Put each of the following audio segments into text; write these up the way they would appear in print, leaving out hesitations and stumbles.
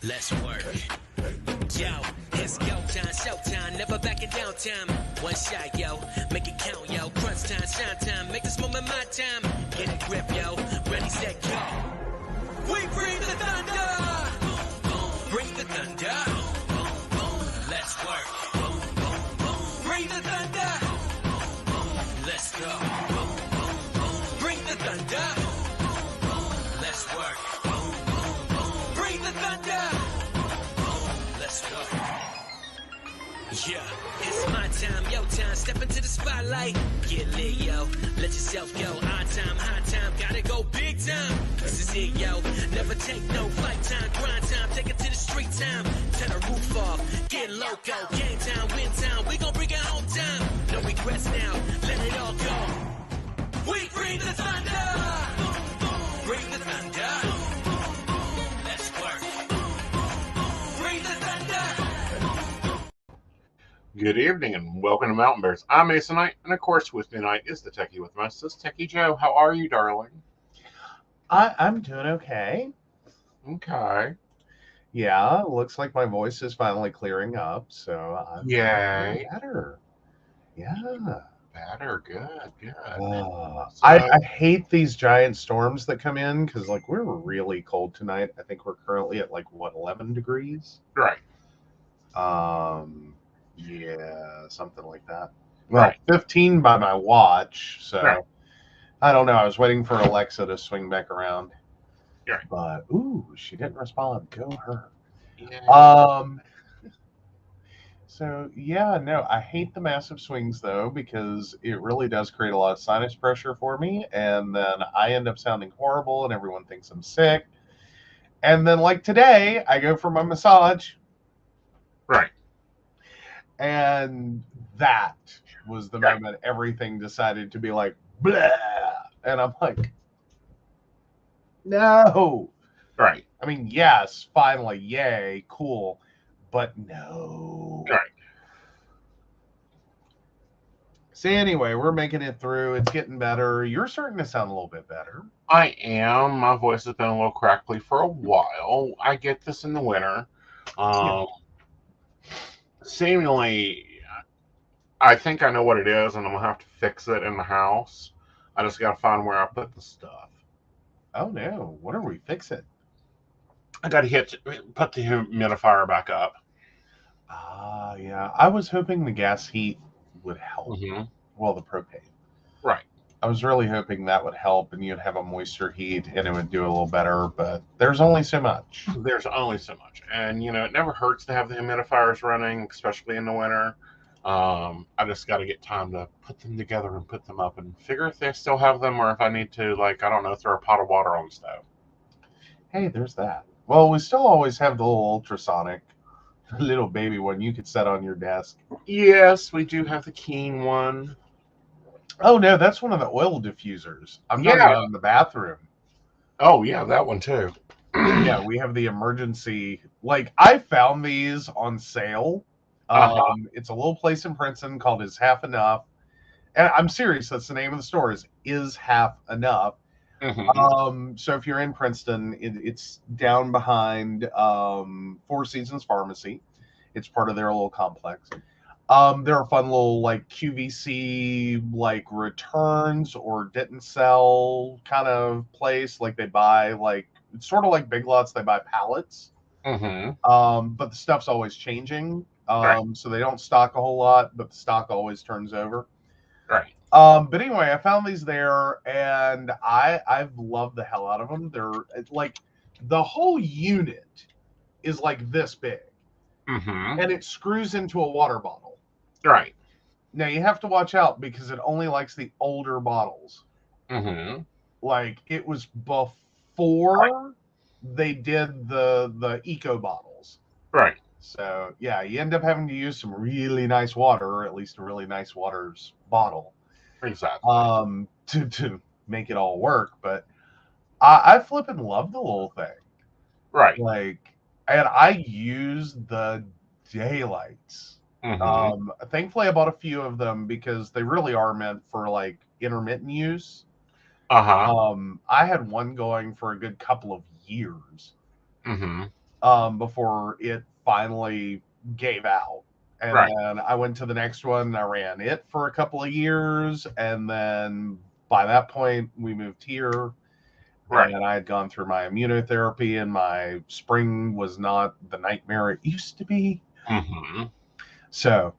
Let's work. Yo, it's go time, showtime, never backing down time. One shot, yo, make it count, yo. Crunch time, shine time, make this moment my time. Get a grip, yo, ready, set, go. We bring the thunder. Bring the thunder. Let's work. Bring the thunder. Let's go. Bring the thunder. Let's work. Bring the thunder. Let's go. Yeah, it's my time, your time. Step into the spotlight. Get lit, yo. Let yourself go. Our time, high time. Gotta go big time. This is it, yo. Never take no flight time. Grind time. Take it to the street time. Turn the roof off. Get loco. Game time, win time. We gon' bring it home time. No regrets now. Let it all go. We bring the thunder. Bring the thunder. Let's work. Bring the thunder. Good evening and welcome to Mountain Bears. I'm Aeson, and of course with me tonight is the Techie with us. This is Techie Joe. How are you, darling? I'm doing okay. Okay. Yeah, looks like my voice is finally clearing up, so I'm Yay. feeling better. Yeah. Better. Good. I hate these giant storms that come in because, like, we're really cold tonight. I think we're currently at, 11 degrees? Right. Yeah, something like that. Well, Right. 15 by my watch, so Right. I don't know. I was waiting for Alexa to swing back around. Right. But, ooh, she didn't respond. Go her. Yeah. So yeah, no, I hate the massive swings though, because it really does create a lot of sinus pressure for me. And then I end up sounding horrible and everyone thinks I'm sick. And then like today, I go for my massage. Right. And that was the moment everything decided to be like, blah. And I'm like, no. Right. I mean, yes, finally, yay, cool. But no. Right. So anyway, we're making it through. It's getting better. You're starting to sound a little bit better. I am. My voice has been a little crackly for a while. I get this in the winter. Seemingly, I think I know what it is, and I'm going to have to fix it in the house. I just got to find where I put the stuff. Oh, no. What are we fixing? I got to put the humidifier back up. Yeah. I was hoping the gas heat would help. Mm-hmm. Well, the propane. Right. I was really hoping that would help and you'd have a moisture heat and it would do a little better, but there's only so much. There's only so much. And, it never hurts to have the humidifiers running, especially in the winter. I just got to get time to put them together and put them up and figure if they still have them or if I need to, throw a pot of water on the stove. Hey, there's that. Well, we still always have the little ultrasonic little baby one you could set on your desk. Yes, we do have the Keen one. Oh, no, that's one of the oil diffusers. I'm talking about in the bathroom. Oh, yeah, that one too. Yeah, we have the emergency. I found these on sale. It's a little place in Princeton called Is Half Enough. And I'm serious, that's the name of the store, is Half Enough. Mm-hmm. So if you're in Princeton, it's down behind Four Seasons Pharmacy. It's part of their little complex. They're a fun little QVC returns or didn't sell kind of place. They buy it's sort of like Big Lots. They buy pallets. Mm-hmm. But the stuff's always changing. Right. So they don't stock a whole lot, but the stock always turns over. Right. But anyway, I found these there, and I've loved the hell out of them. They're the whole unit is this big, and it screws into a water bottle. Right. Now you have to watch out because it only likes the older bottles. Mm-hmm. It was before they did the eco bottles. Right. So yeah, you end up having to use some really nice water, or at least a really nice water's bottle. Exactly. To make it all work, but I flipping love the little thing. Right. And I use the daylights. Mm-hmm. Thankfully, I bought a few of them because they really are meant for intermittent use. Uh-huh. I had one going for a good couple of years. Mm-hmm. before it finally gave out. And Right. then I went to the next one and I ran it for a couple of years. And then by that point, we moved here. Right. And I had gone through my immunotherapy, and my spring was not the nightmare it used to be. Mm-hmm. So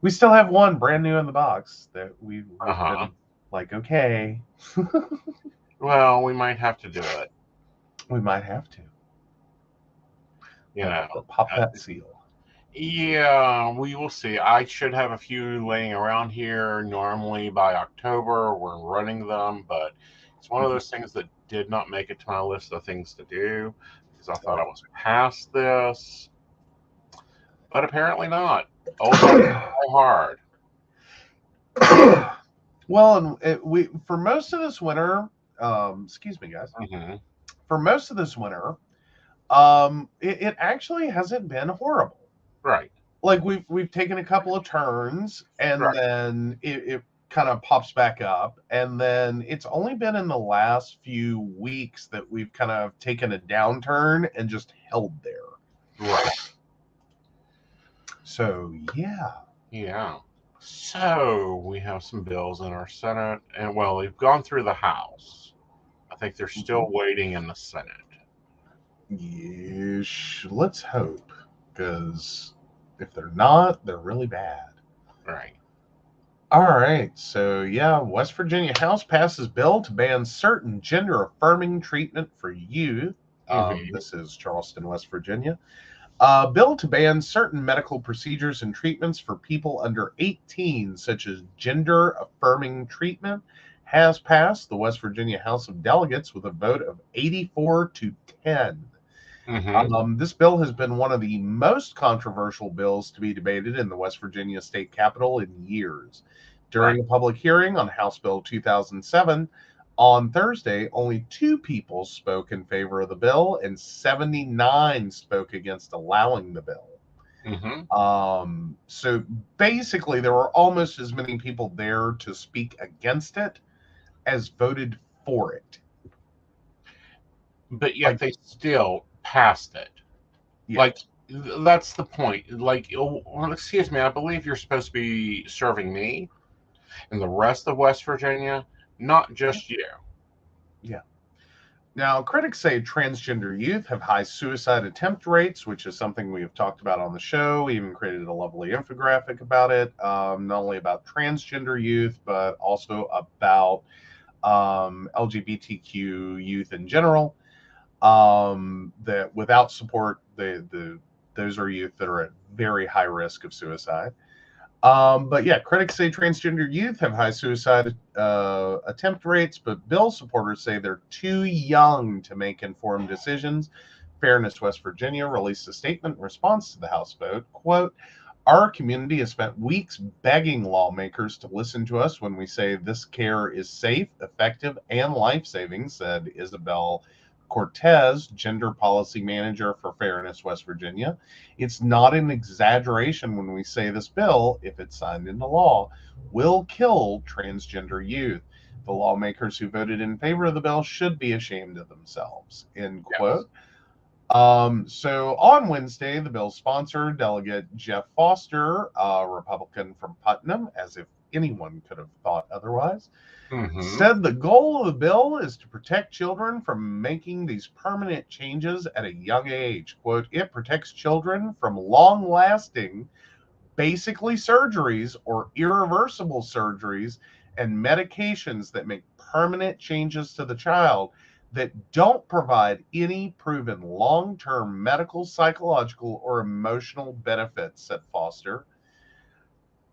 we still have one brand new in the box that we've Uh-huh. been like, okay, Well, we might have to do it. we might have to. You know. Pop that seal. Yeah, we will see. I should have a few laying around here. Normally by October, we're running them, but it's one of those things that did not make it to my list of things to do because I thought I was past this, but apparently not. Old hard. Well, and we for most of this winter, excuse me, guys. Mm-hmm. For most of this winter, it actually hasn't been horrible. Right. Like we've taken a couple of turns, and Right. then it kind of pops back up, and then it's only been in the last few weeks that we've kind of taken a downturn and just held there. Right. So yeah. Yeah. So we have some bills in our Senate, and well, they've gone through the House. I think they're still waiting in the Senate. Yes, let's hope, because if they're not, they're really bad. Right. All right, so yeah, West Virginia House passes bill to ban certain gender-affirming treatment for youth. This is Charleston, West Virginia. Bill to ban certain medical procedures and treatments for people under 18, such as gender-affirming treatment, has passed the West Virginia House of Delegates with a vote of 84 to 10. This bill has been one of the most controversial bills to be debated in the West Virginia state capitol in years. During a public hearing on House Bill 2007 on Thursday, only 2 people spoke in favor of the bill, and 79 spoke against allowing the bill. So basically, there were almost as many people there to speak against it as voted for it. But yet they still passed it. Yeah. Like, that's the point. Like, well, excuse me, I believe you're supposed to be serving me and the rest of West Virginia, not just you. Yeah. Now, critics say transgender youth have high suicide attempt rates, which is something we have talked about on the show. We even created a lovely infographic about it, not only about transgender youth, but also about LGBTQ youth in general. That without support, those are youth that are at very high risk of suicide. But yeah, critics say transgender youth have high suicide attempt rates, but bill supporters say they're too young to make informed decisions. Fairness West Virginia released a statement in response to the House vote. Quote, "Our community has spent weeks begging lawmakers to listen to us when we say this care is safe, effective, and life-saving," said Isabel Cortez, gender policy manager for Fairness West Virginia. "It's not an exaggeration when we say this bill, if it's signed into law, will kill transgender youth. The lawmakers who voted in favor of the bill should be ashamed of themselves," end quote. So on Wednesday, the bill's sponsor, Delegate Jeff Foster, a Republican from Putnam, as if anyone could have thought otherwise, said the goal of the bill is to protect children from making these permanent changes at a young age. Quote, "It protects children from long-lasting, basically surgeries or irreversible surgeries and medications that make permanent changes to the child that don't provide any proven long-term medical, psychological, or emotional benefits," said Foster.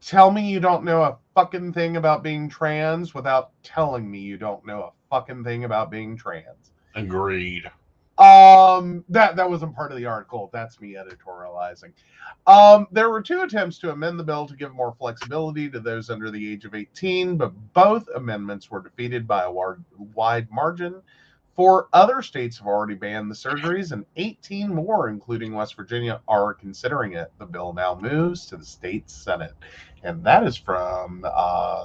Tell me you don't know a fucking thing about being trans without telling me you don't know a fucking thing about being trans. Agreed. That wasn't part of the article. That's me editorializing. There were 2 attempts to amend the bill to give more flexibility to those under the age of 18, but both amendments were defeated by a wide margin. 4 other states have already banned the surgeries, and 18 more, including West Virginia, are considering it. The bill now moves to the state Senate. And that is from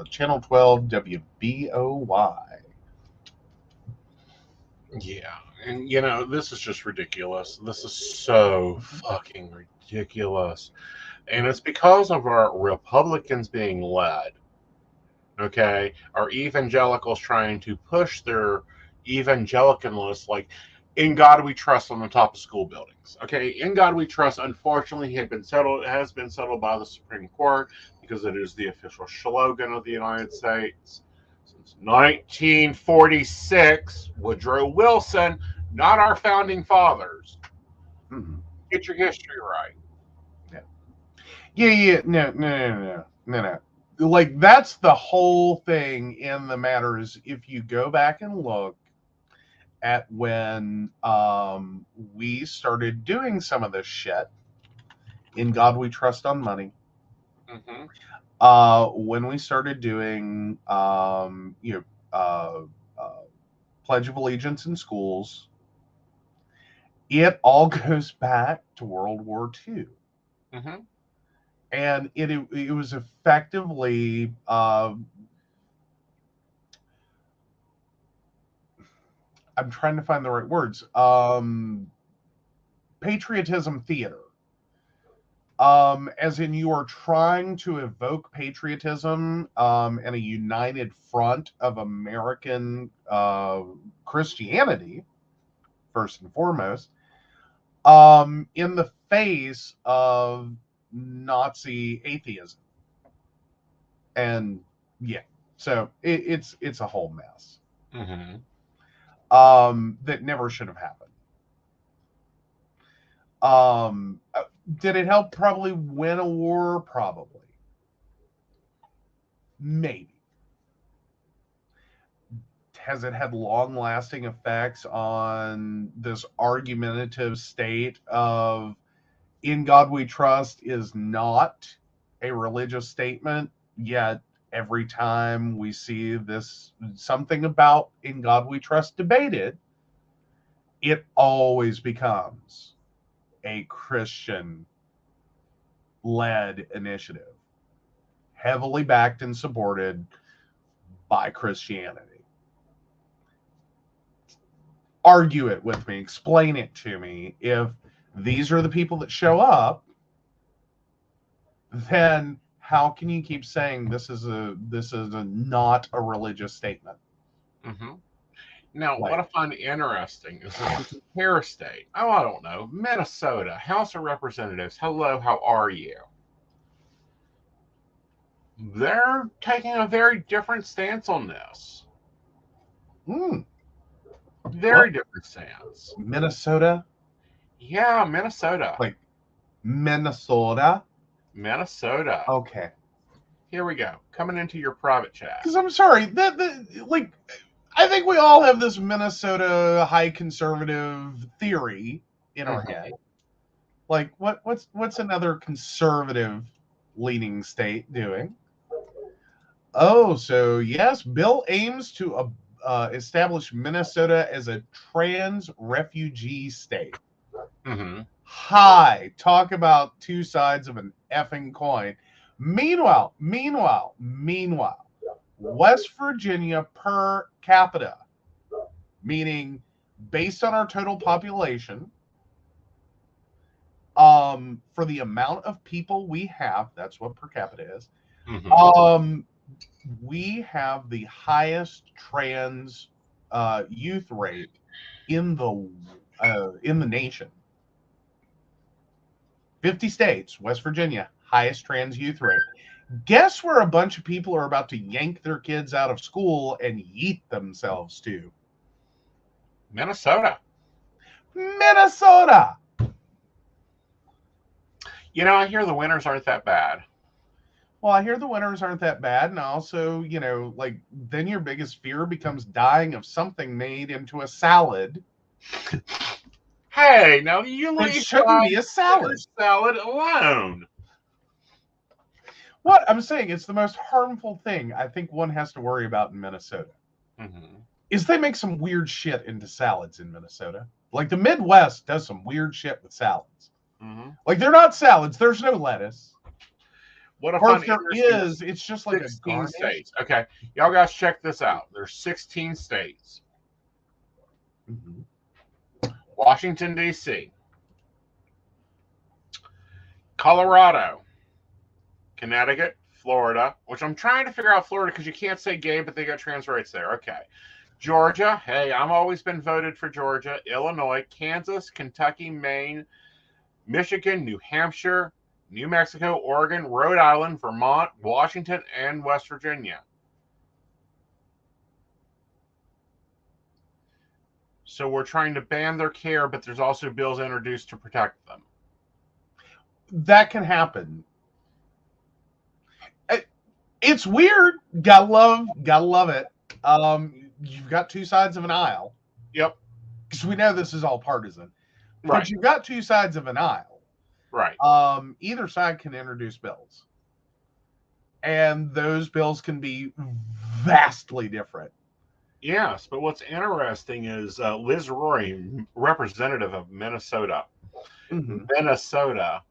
Channel 12 WBOY. Yeah, and this is just ridiculous. This is so fucking ridiculous. And it's because of our Republicans being led, okay? Our evangelicals trying to push their evangelicalness, like, in God we trust on the top of school buildings. Okay, in God we trust, unfortunately, has been settled by the Supreme Court because it is the official slogan of the United States. Since 1946, Woodrow Wilson, not our founding fathers. Mhm. Get your history right. Yeah. Yeah. No. Like, that's the whole thing in the matter is if you go back and look at when we started doing some of this shit in God We Trust on Money, Mm-hmm. when we started doing uh, Pledge of Allegiance in schools, it all goes back to World War II. Mm-hmm. And it was effectively I'm trying to find the right words, patriotism theater, as in you are trying to evoke patriotism and a united front of American Christianity first and foremost, in the face of Nazi atheism. And yeah, so it's a whole mess Mm-hmm. that never should have happened. Um, uh, did it help probably win a war? Probably. Maybe. Has it had long lasting effects on this argumentative state of in God we trust is not a religious statement, yet every time we see this something about in God we trust debated, it always becomes a Christian led initiative, heavily backed and supported by Christianity. Argue it with me, explain it to me. If these are the people that show up, then how can you keep saying this is a not a religious statement? Mm-hmm. Now, what Like, I find interesting is that the compare state. Oh, I don't know, Minnesota, House of Representatives. Hello, how are you? They're taking a very different stance on this. hmm, Very what? different stance. Minnesota? Yeah, Minnesota. Like Minnesota? Minnesota. Okay. Here we go. Coming into your private chat. Because I'm sorry, like I think we all have this Minnesota high conservative theory in our Mm-hmm. head. Like, what's another conservative leaning state doing? Oh, so yes, Bill aims to establish Minnesota as a trans refugee state. Mm-hmm. Hi, talk about two sides of an effing coin. Meanwhile, West Virginia per capita, meaning based on our total population, for the amount of people we have, that's what per capita is. Mm-hmm. We have the highest trans youth rate in the nation. 50 states, West Virginia, highest trans youth rate. Guess where a bunch of people are about to yank their kids out of school and yeet themselves to? Minnesota. Minnesota. I hear the winters aren't that bad. Well, I hear the winters aren't that bad, and also, like then your biggest fear becomes dying of something made into a salad. Hey, now you It leave shouldn't be a salad. salad alone. What I'm saying, it's the most harmful thing I think one has to worry about in Minnesota. Mm-hmm. Is they make some weird shit into salads in Minnesota. Like the Midwest does some weird shit with salads. Mm-hmm. Like they're not salads. There's no lettuce. What I Or find if there interesting is, it's just like a 16 garnish. states. Okay, y'all guys check this out. There's 16 states. Mhm. Washington, D.C., Colorado, Connecticut, Florida, which I'm trying to figure out Florida because you can't say gay, but they got trans rights there. Okay. Georgia, hey, I've always been voted for Georgia. Illinois, Kansas, Kentucky, Maine, Michigan, New Hampshire, New Mexico, Oregon, Rhode Island, Vermont, Washington, and West Virginia. So we're trying to ban their care, but there's also bills introduced to protect them. That can happen. It's weird. Gotta love it. You've got two sides of an aisle. Yep. Because we know this is all partisan. Right. But you've got two sides of an aisle. Right. Either side can introduce bills. And those bills can be vastly different. Yes, but what's interesting is Liz Rory, representative of Minnesota. Mm-hmm. Minnesota.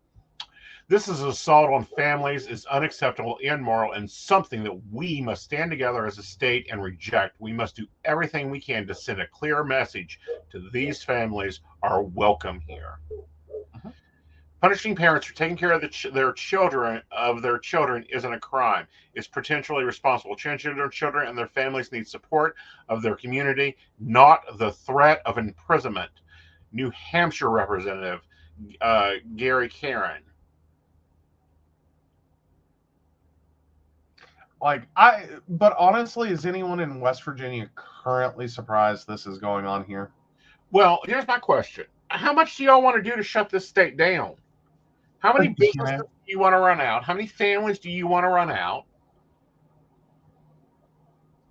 This is assault on families is unacceptable, immoral, and something that we must stand together as a state and reject. We must do everything we can to send a clear message to these families are welcome here. Uh-huh. Punishing parents for taking care of their children isn't a crime. It's potentially responsible. Children and their families need support of their community, not the threat of imprisonment. New Hampshire Representative Gary Karen. But honestly, is anyone in West Virginia currently surprised this is going on here? Well, here's my question. How much do y'all want to do to shut this state down? How many businesses do you want to run out? How many families do you want to run out?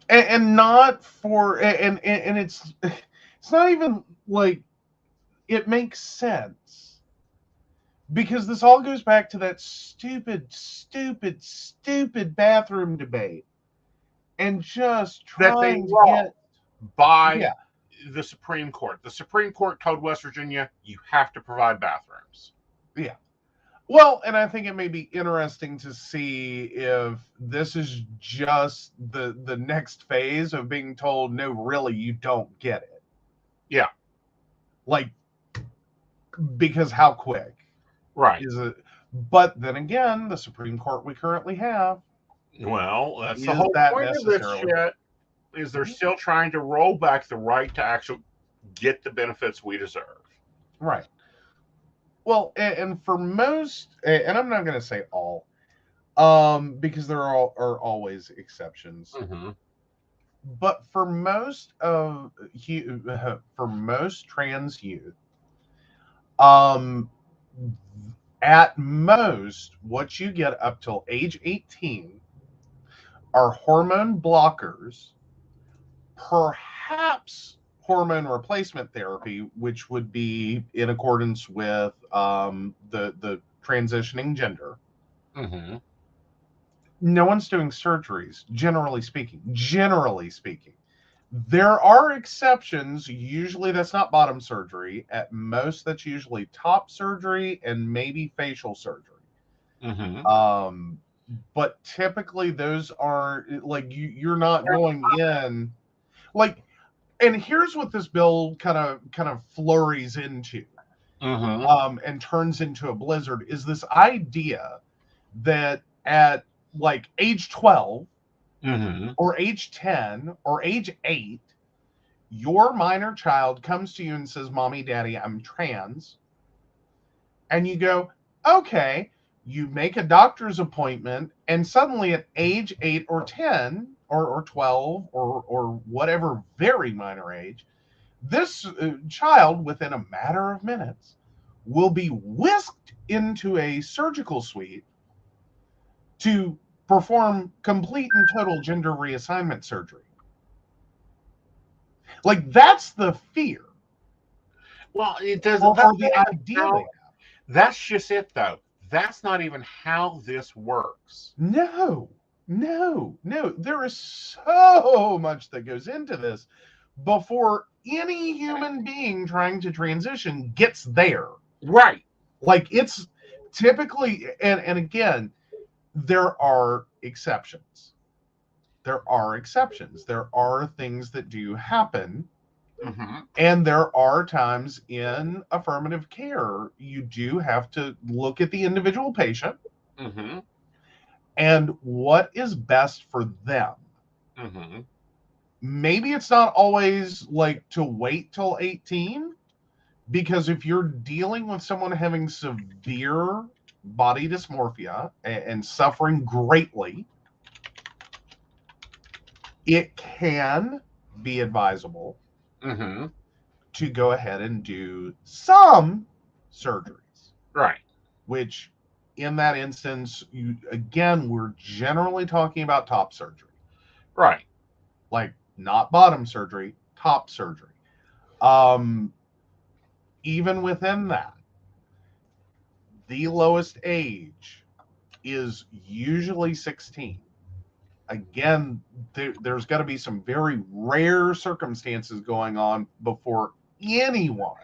And not for and it's not even like it makes sense. Because this all goes back to that stupid bathroom debate. And just trying to get by the Supreme Court. The Supreme Court told West Virginia, you have to provide bathrooms. Yeah. Well, and I think it may be interesting to see if this is just the next phase of being told, no, really, you don't get it. Yeah. Like, because how quick? Right. Is it? But then again, the Supreme Court we currently have. Well, that's the whole point of this shit, is they're still trying to roll back the right to actually get the benefits we deserve. Right. Well, and for most, and I'm not going to say all, because there are always exceptions. Mm-hmm. But for most trans youth, at most, what you get up till age 18 are hormone blockers, perhaps hormone replacement therapy, which would be in accordance with the transitioning gender. Mm-hmm. No one's doing surgeries, generally speaking. Generally speaking. There are exceptions. Usually that's not bottom surgery. At most, that's usually top surgery and maybe facial surgery. Mm-hmm. But typically those are like you're not going in like. And here's what this bill kind of flurries into, and turns into a blizzard, is this idea that at like age 12, or age 10, or age 8, your minor child comes to you and says, "Mommy, Daddy, I'm trans." And you go, okay. You make a doctor's appointment, and suddenly at age 8 or 10 or 12 or whatever very minor age, this child, within a matter of minutes, will be whisked into a surgical suite to perform complete and total gender reassignment surgery. Like, that's the fear. Well, it doesn't. Or the idea. That's just it, though. That's not even how this works. No. There is so much that goes into this before any human being trying to transition gets there. Right. Like, it's typically, and again, there are exceptions. There are things that do happen. Mm-hmm. And there are times in affirmative care, you do have to look at the individual patient Mm-hmm. and what is best for them. Mm-hmm. Maybe it's not always like to wait till 18, because if you're dealing with someone having severe body dysmorphia and suffering greatly, it can be advisable Mm-hmm. to go ahead and do some surgeries, Right. which in that instance, again, we're generally talking about top surgery, Right. like not bottom surgery, top surgery. Um, Even within that, the lowest age is usually 16. Again, there's got to be some very rare circumstances going on before anyone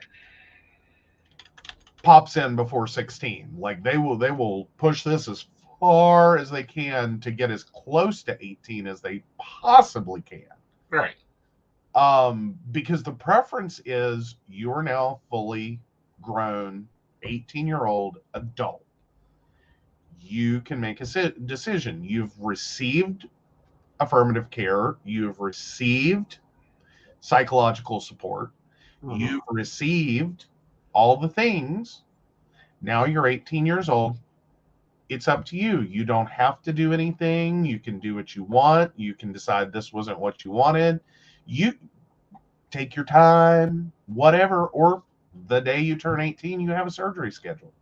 pops in before 16. Like they will push this as far as they can to get as close to 18 as they possibly can. Right. Because the preference is you're now fully grown 18-year-old adult. You can make a decision. You've received affirmative care, you've received psychological support, Mm-hmm. you've received all the things. Now you're 18 years old. It's up to you. You don't have to do anything. You can do what you want. You can decide this wasn't what you wanted. You take your time, whatever, or the day you turn 18, you have a surgery scheduled.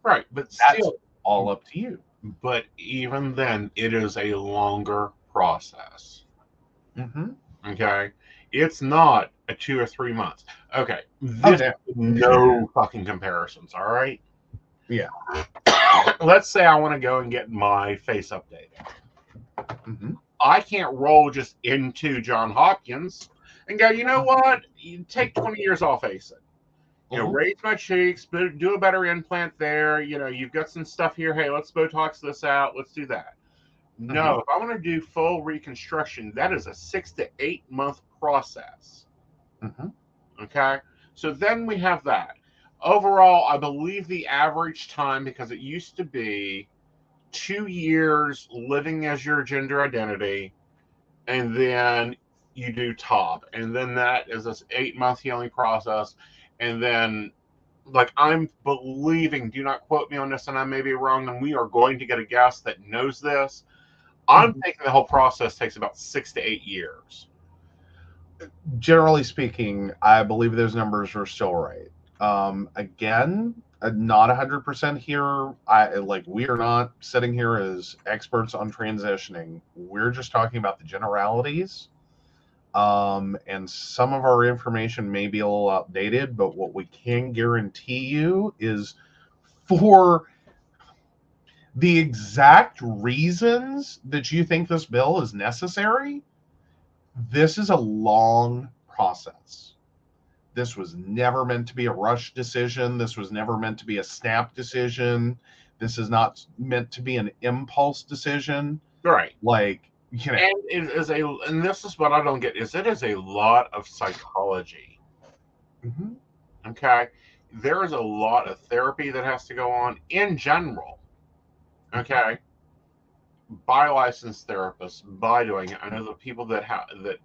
Right. But That's still, all up to you. but even then, it is a longer process. Mm-hmm. Okay. It's not a 2 or 3 months. Okay. Oh, This no. no fucking comparisons. All right. Yeah. Let's say I want to go and get my face updated. Mm-hmm. I can't roll just into John Hopkins and go, you know what? You take 20 years off Aeson. Mhm. Raise my cheeks, do a better implant there. You've got some stuff here. Hey, let's Botox this out. Let's do that. No, if I want to do full reconstruction, that is a 6 to 8 month process. Mm-hmm. Okay. So then we have that. Overall, I believe the average time, because it used to be 2 years living as your gender identity, and then you do top, and then that is this 8 month healing process, and then like I'm believing, do not quote me on this, and I may be wrong, and we are going to get a guest that knows this. I'm Mhm. thinking the whole process takes about 6 to 8 years. Generally speaking, I believe those numbers are still right. Again, not 100% here. We are not sitting here as experts on transitioning. We're just talking about the generalities. And some of our information may be a little outdated, but what we can guarantee you is for the exact reasons that you think this bill is necessary, this is a long process. This was never meant to be a rush decision. This was never meant to be a snap decision. This is not meant to be an impulse decision. Right. Like, And it is and this is what I don't get, is it is a lot of psychology. Mhm. Okay. There is a lot of therapy that has to go on in general. Okay. By licensed therapists, by doing it. I know the people that have that,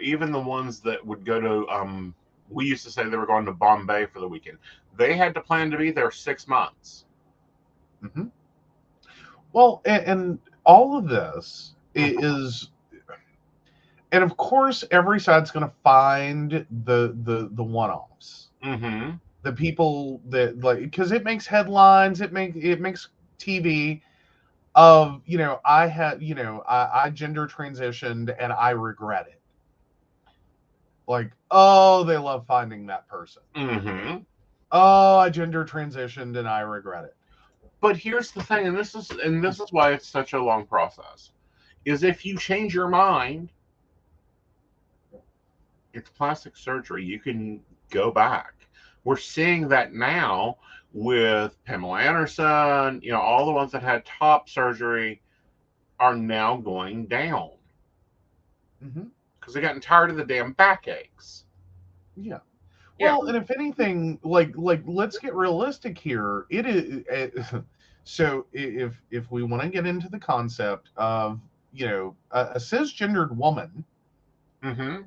even the ones that would go to we used to say they were going to Bombay for the weekend. They had to plan to be there 6 months. Mm-hmm. Well, and all of this Mhm. is, and of course, every side's going to find the one-offs, Mm-hmm. the people that like, because it makes headlines, it makes TV of, I had, I gender transitioned and I regret it. Like, oh, they love finding that person. Mm-hmm. Oh, I gender transitioned and I regret it. But here's the thing, and this is why it's such a long process. Is if you change your mind, it's plastic surgery. You can go back. We're seeing that now with Pamela Anderson. All the ones that had top surgery are now going down Mm-hmm. because they're getting tired of the damn backaches. Yeah. Yeah. Well, and if anything, like let's get realistic here. It is so if we want to get into the concept of, a cisgendered woman Mm-hmm.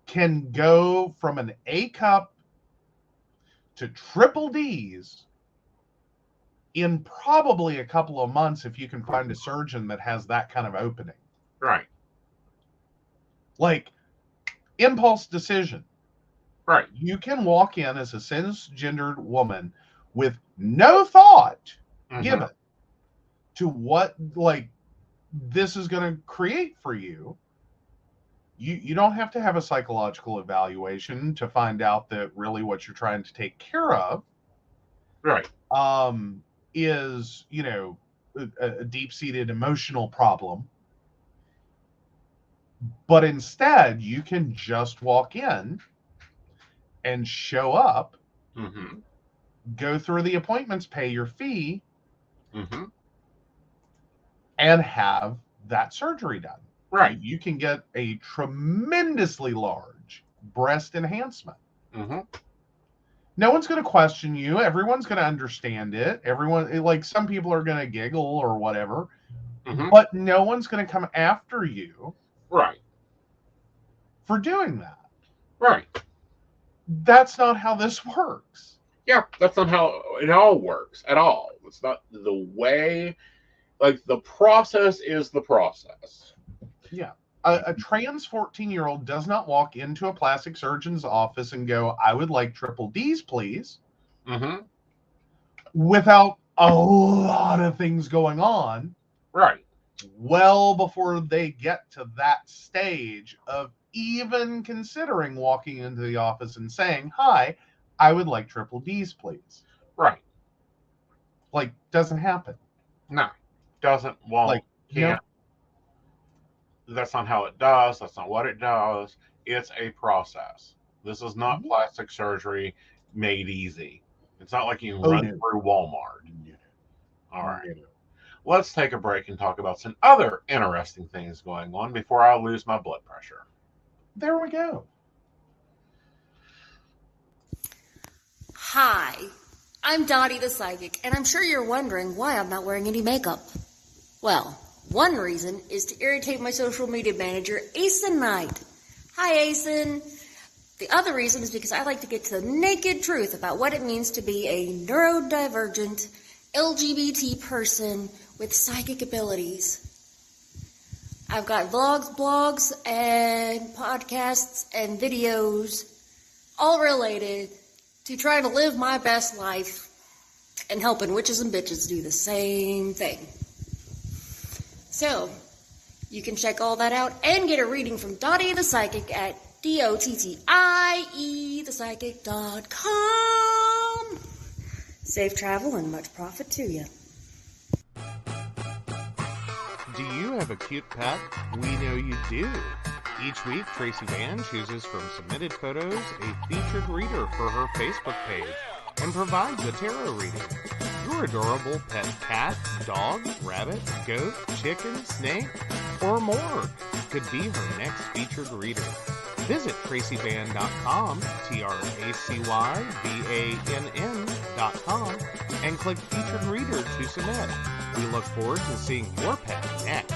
can go from an A cup to triple D's in probably a couple of months if you can find a surgeon that has that kind of opening. Right. Like, impulse decision. Right. You can walk in as a cisgendered woman with no thought given to what this is going to create for you. You don't have to have a psychological evaluation to find out that really what you're trying to take care of Right. is, a deep-seated emotional problem. But instead, you can just walk in and show up, Mm-hmm. go through the appointments, pay your fee, Mm-hmm. and have that surgery done. Right. You can get a tremendously large breast enhancement. Mm-hmm. No one's going to question you. Everyone's going to understand it. Everyone, like, some people are going to giggle or whatever, Mm-hmm. but no one's going to come after you Right. for doing that. Right. That's not how this works. Yeah, that's not how it all works at all. It's not the way, like, the process is the process. Yeah. A trans 14-year-old does not walk into a plastic surgeon's office and go, I would like triple D's, please. Mm-hmm. Without a lot of things going on. Right. Well before they get to that stage of even considering walking into the office and saying, hi, I would like triple D's, please. Right. Like, doesn't happen. No. Doesn't, won't, Like, can't. That's not how it does. That's not what it does. It's a process. This is not plastic surgery made easy. It's not like you can run through Walmart. All right. Let's take a break and talk about some other interesting things going on before I lose my blood pressure. There we go. Hi, I'm Dottie the Psychic, and I'm sure you're wondering why I'm not wearing any makeup. Well, one reason is to irritate my social media manager, Aeson Knight. Hi, Aeson. The other reason is because I like to get to the naked truth about what it means to be a neurodivergent LGBT person with psychic abilities. I've got vlogs, blogs, and podcasts and videos all related to trying to live my best life and helping witches and bitches do the same thing. So, you can check all that out and get a reading from Dottie the Psychic at DOTTIEthepsychic.com. Safe travel and much profit to you. Do you have a cute pet? We know you do. Each week, Tracy Vann chooses from submitted photos a featured reader for her Facebook page and provides a tarot reading. Your adorable pet cat, dog, rabbit, goat, chicken, snake, or more could be her next featured reader. Visit tracyvann.com, TracyVann.com, and click Featured Reader to submit. We look forward to seeing your pet next.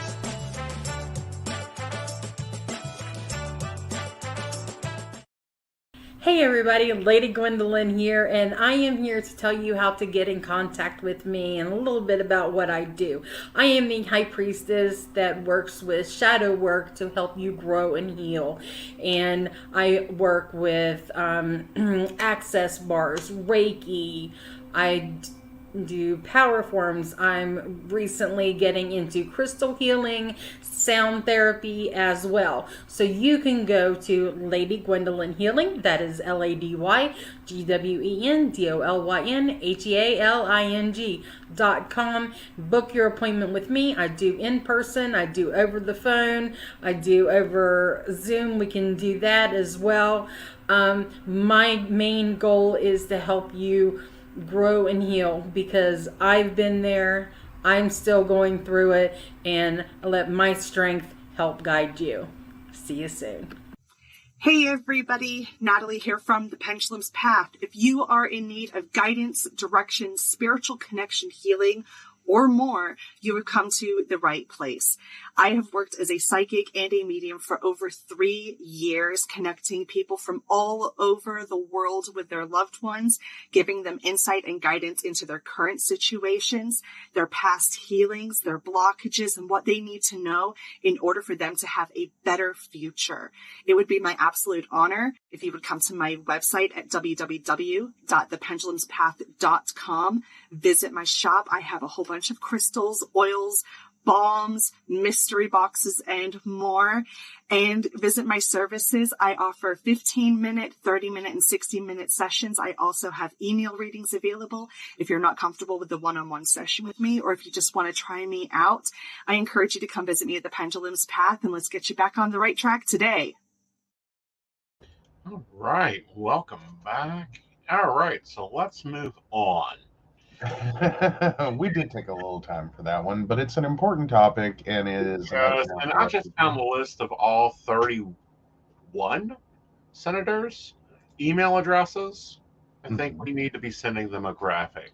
Hey everybody, Lady Gwendolyn here, and I am here to tell you how to get in contact with me and a little bit about what I do. I am the High Priestess that works with shadow work to help you grow and heal. And I work with access bars, Reiki, I do power forms. I'm recently getting into crystal healing, sound therapy as well. So you can go to Lady Gwendolyn Healing, that is LadyGwendolynHealing.com. Book your appointment with me. I do in person, I do over the phone, I do over Zoom. We can do that as well. My main goal is to help you grow and heal, because I've been there, I'm still going through it, and I let my strength help guide you. See you soon. Hey everybody, Natalie here from The Pendulum's Path. If you are in need of guidance, direction, spiritual connection, healing, or more, you have come to the right place. I have worked as a psychic and a medium for over 3 years, connecting people from all over the world with their loved ones, giving them insight and guidance into their current situations, their past healings, their blockages, and what they need to know in order for them to have a better future. It would be my absolute honor if you would come to my website at www.thependulumspath.com. Visit my shop. I have a whole bunch of crystals, oils, balms, mystery boxes, and more. And visit my services. I offer 15-minute, 30-minute, and 60-minute sessions. I also have email readings available. If you're not comfortable with the one-on-one session with me, or if you just want to try me out, I encourage you to come visit me at the Pendulum's Path, and let's get you back on the right track today. All right, welcome back. All right, so let's move on. We did take a little time for that one, but it's an important topic, and it is. Yes, and I just found the list of all 31 senators' email addresses. I think we need to be sending them a graphic.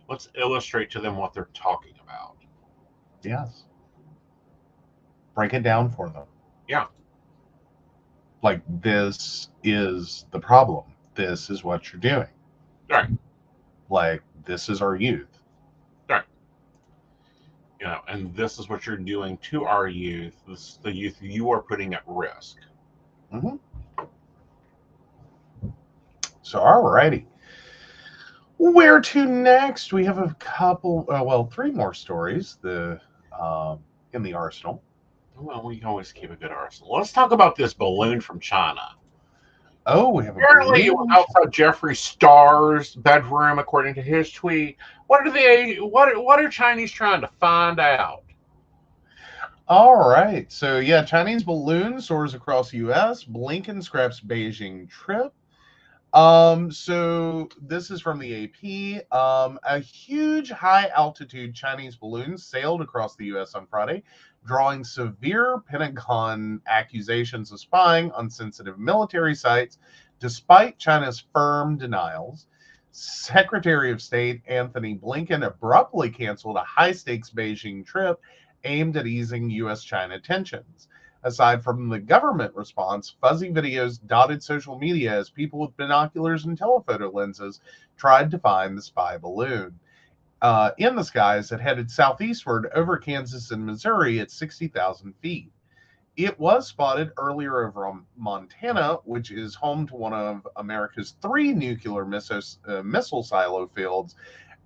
Let's illustrate to them what they're talking about. Yes. Break it down for them. Yeah. Like, this is the problem. This is what you're doing. Right. Like, this is our youth. Right. You know, and this is what you're doing to our youth. This is the youth you are putting at risk. Mm-hmm. So, alrighty. Where to next? We have a couple, 3 more stories in the arsenal. Well, we can always keep a good arsenal. Let's talk about this balloon from China. Oh, we have Apparently, it was outside Jeffree Star's bedroom, according to his tweet. What are Chinese trying to find out? All right. So, yeah, Chinese balloon soars across U.S. Blinken scraps Beijing trip. So this is from the AP. A huge high-altitude Chinese balloon sailed across the U.S. on Friday, drawing severe Pentagon accusations of spying on sensitive military sites, despite China's firm denials. Secretary of State Anthony Blinken abruptly canceled a high-stakes Beijing trip aimed at easing U.S.-China tensions. Aside from the government response, fuzzy videos dotted social media as people with binoculars and telephoto lenses tried to find the spy balloon. In the skies, it headed southeastward over Kansas and Missouri at 60,000 feet. It was spotted earlier over Montana, which is home to one of America's 3 nuclear missile silo fields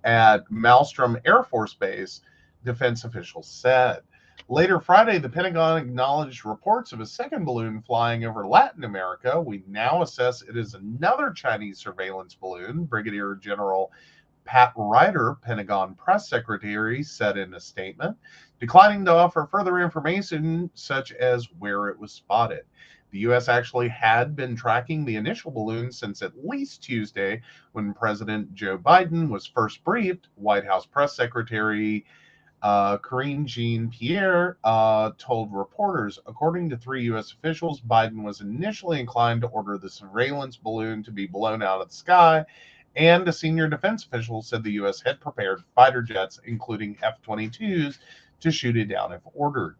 at Malmstrom Air Force Base, defense officials said. Later Friday, the Pentagon acknowledged reports of a second balloon flying over Latin America. We now assess it is another Chinese surveillance balloon, Brigadier General Pat Ryder, Pentagon press secretary, said in a statement, declining to offer further information such as where it was spotted. The U.S. actually had been tracking the initial balloon since at least Tuesday, when President Joe Biden was first briefed. White House press secretary Karine Jean-Pierre told reporters, according to 3 U.S. officials, Biden was initially inclined to order the surveillance balloon to be blown out of the sky, and a senior defense official said the U.S. had prepared fighter jets, including F-22s, to shoot it down if ordered.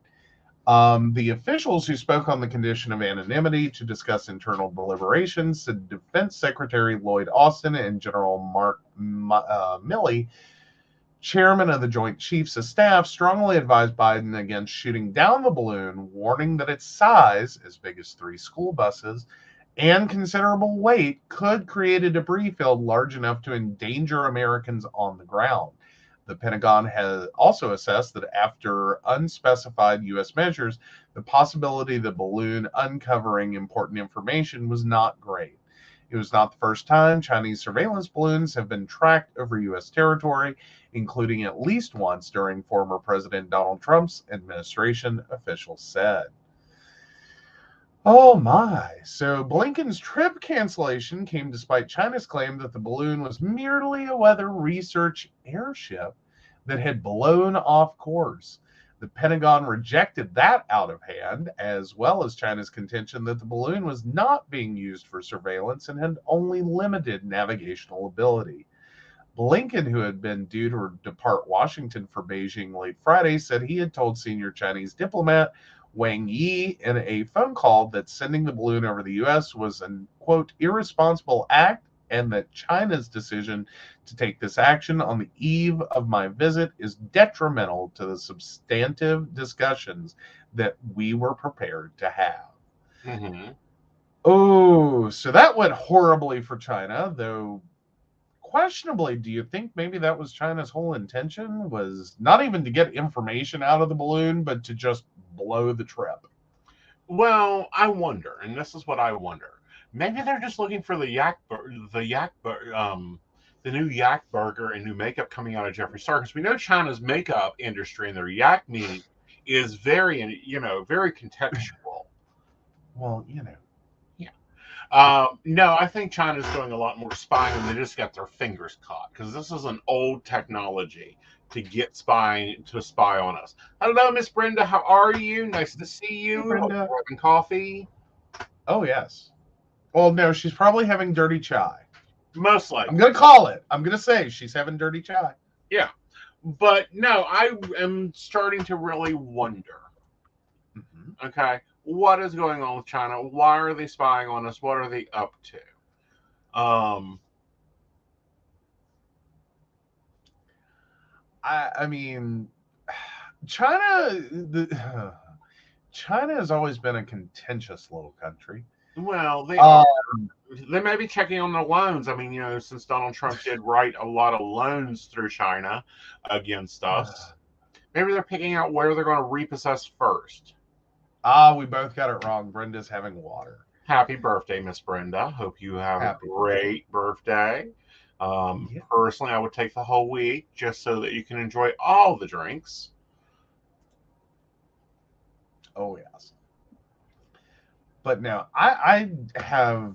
The officials who spoke on the condition of anonymity to discuss internal deliberations said Defense Secretary Lloyd Austin and General Mark Milley, chairman of the Joint Chiefs of Staff, strongly advised Biden against shooting down the balloon, warning that its size, as big as 3 school buses, and considerable weight could create a debris field large enough to endanger Americans on the ground. The Pentagon has also assessed that after unspecified U.S. measures, the possibility of the balloon uncovering important information was not great. It was not the first time Chinese surveillance balloons have been tracked over U.S. territory, including at least once during former President Donald Trump's administration, officials said. Oh my. So Blinken's trip cancellation came despite China's claim that the balloon was merely a weather research airship that had blown off course. The Pentagon rejected that out of hand, as well as China's contention that the balloon was not being used for surveillance and had only limited navigational ability. Blinken, who had been due to depart Washington for Beijing late Friday, said he had told senior Chinese diplomat Wang Yi in a phone call that sending the balloon over the U.S. was an, quote, irresponsible act, and that China's decision to take this action on the eve of my visit is detrimental to the substantive discussions that we were prepared to have. Mm-hmm. Oh, so that went horribly for China, though questionably, do you think maybe that was China's whole intention? Was not even to get information out of the balloon, but to just blow the trip? Well, I wonder, and this is what I wonder. Maybe they're just looking for the new yak burger and new makeup coming out of Jeffree Star, because we know China's makeup industry and their yak meat is very contextual. Well, No, I think China's doing a lot more spying, and they just got their fingers caught, because this is an old technology to spy on us. Hello, Miss Brenda. How are you? Nice to see you. Hey, Brenda. Hope you're having coffee. Oh, yes. Well, no, she's probably having dirty chai. Most likely. I'm going to call it. I'm going to say she's having dirty chai. Yeah. But no, I am starting to really wonder. Mm-hmm. Okay. What is going on with China? Why are they spying on us? What are they up to? I mean, China has always been a contentious little country. Well, they may be checking on the loans. I mean, since Donald Trump did write a lot of loans through China against us, maybe they're picking out where they're going to repossess first. We both got it wrong. Brenda's having water. Happy birthday, Miss Brenda. Hope you have a great birthday. Personally, I would take the whole week just so that you can enjoy all the drinks. Oh, yes. But now, I have...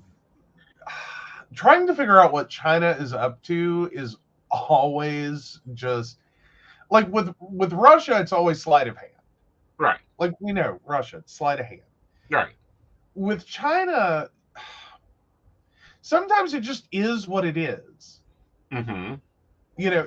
trying to figure out what China is up to is always just... Like, with Russia, it's always sleight of hand. Right. Like, we know, Russia, sleight of hand. Right. With China, sometimes it just is what it is. Mm-hmm.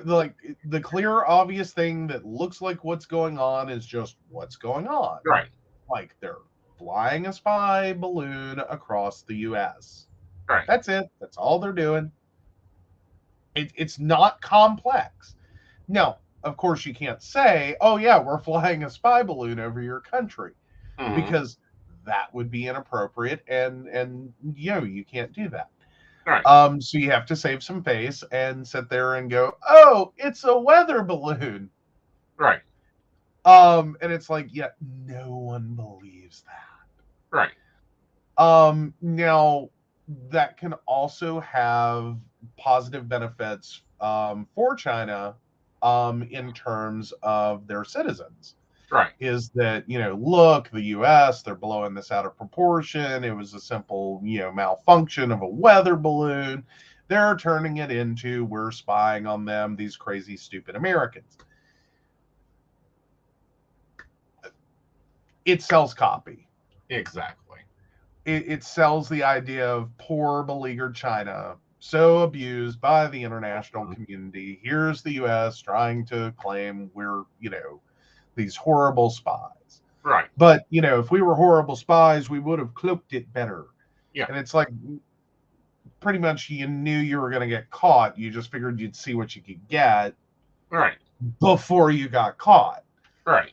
Like the clear, obvious thing that looks like what's going on is just what's going on. Right. Like they're flying a spy balloon across the U.S. Right. That's it. That's all they're doing. It's not complex. Now, of course, you can't say, oh, yeah, we're flying a spy balloon over your country, because that would be inappropriate, and you can't do that. Right. So you have to save some face and sit there and go, oh, it's a weather balloon. Right. And it's like, yeah, no one believes that. Right. Now, that can also have positive benefits for China in terms of their citizens. Right. Is that, look, the U.S., they're blowing this out of proportion. It was a simple, malfunction of a weather balloon. They're turning it into, we're spying on them, these crazy, stupid Americans. It sells copy. Exactly. It sells the idea of poor, beleaguered China, so abused by the international community. Here's the U.S. trying to claim we're, these horrible spies. Right. But, if we were horrible spies, we would have cloaked it better. Yeah. And it's like, pretty much you knew you were going to get caught. You just figured you'd see what you could get. Right. Before you got caught. Right.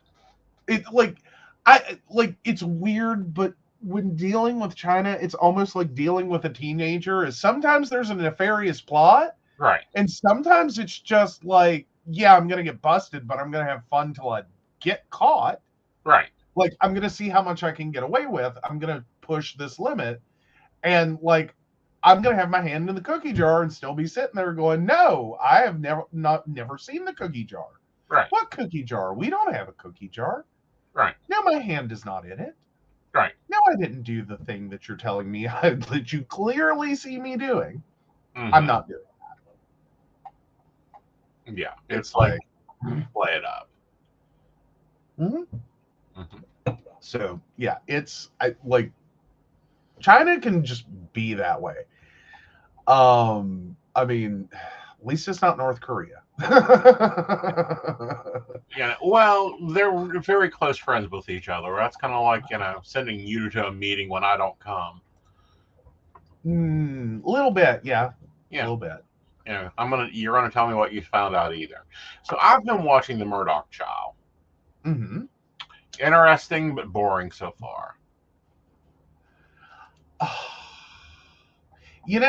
It's weird, but when dealing with China, it's almost like dealing with a teenager. Is sometimes there's a nefarious plot. Right. And sometimes it's just like, yeah, I'm going to get busted, but I'm going to have fun till I get caught. Right. Like, I'm going to see how much I can get away with. I'm going to push this limit. And, like, I'm going to have my hand in the cookie jar and still be sitting there going, no, I have never seen the cookie jar. Right. What cookie jar? We don't have a cookie jar. Right. No, my hand is not in it. Right. No, I didn't do the thing that you're telling me that you clearly see me doing. Mm-hmm. I'm not doing that. Yeah. It's like, play it up. Mhm. Hmm. So yeah, like China can just be that way. I mean, at least it's not North Korea. Yeah, well, they're very close friends with each other. That's kind of like, sending you to a meeting when I don't come. A little bit, yeah, a Yeah, little bit. you're gonna tell me what you found out either. So I've been watching the Murdoch Child. Hmm. Interesting but boring so far. It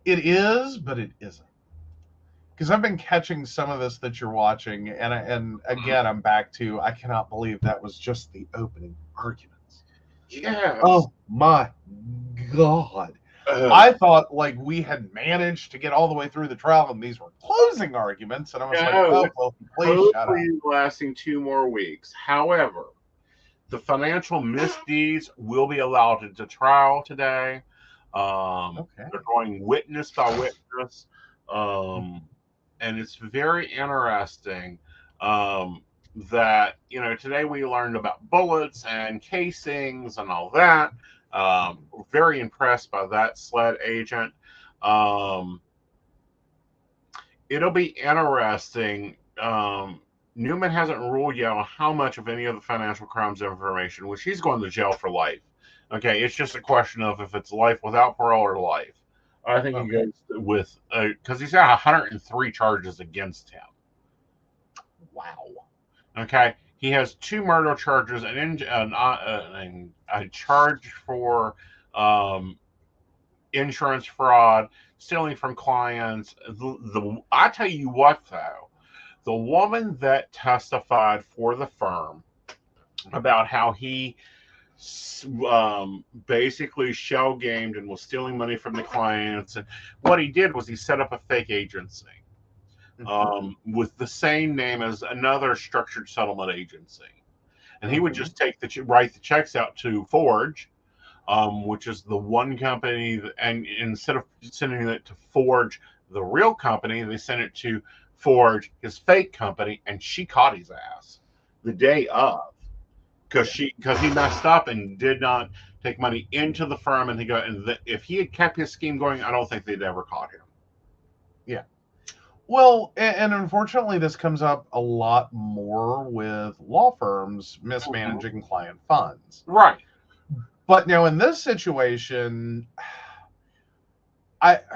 is, but it isn't. Because I've been catching some of this that you're watching, and again, I'm back to I cannot believe that was just the opening arguments. Yes. Oh my God. Ugh. I thought like we had managed to get all the way through the trial and these were closing arguments, and I was like, No, oh, well, please shut up. hopefully lasting 2 more weeks. However, the financial misdeeds will be allowed into trial today. Okay. They're going witness by witness. And it's very interesting that, today we learned about bullets and casings and all that. Very impressed by that SLED agent. It'll be interesting. Newman hasn't ruled yet on how much of any of the financial crimes information, which he's going to jail for life. Okay, it's just a question of if it's life without parole or life. I think he goes with, because he's got 103 charges against him. Wow. Okay, he has 2 murder charges and a charge for insurance fraud, stealing from clients. I tell you what, though, the woman that testified for the firm about how he basically shell gamed and was stealing money from the clients, and what he did was he set up a fake agency with the same name as another structured settlement agency, and he would just write the checks out to Forge, which is the one company, and instead of sending it to Forge, the real company, they sent it to Forge, his fake company, and she caught his ass the day of, because he messed up and did not take money into the firm, and if he had kept his scheme going, I don't think they'd ever caught him. Yeah. Well, and unfortunately, this comes up a lot more with law firms mismanaging client funds. Right. But now in this situation, I'm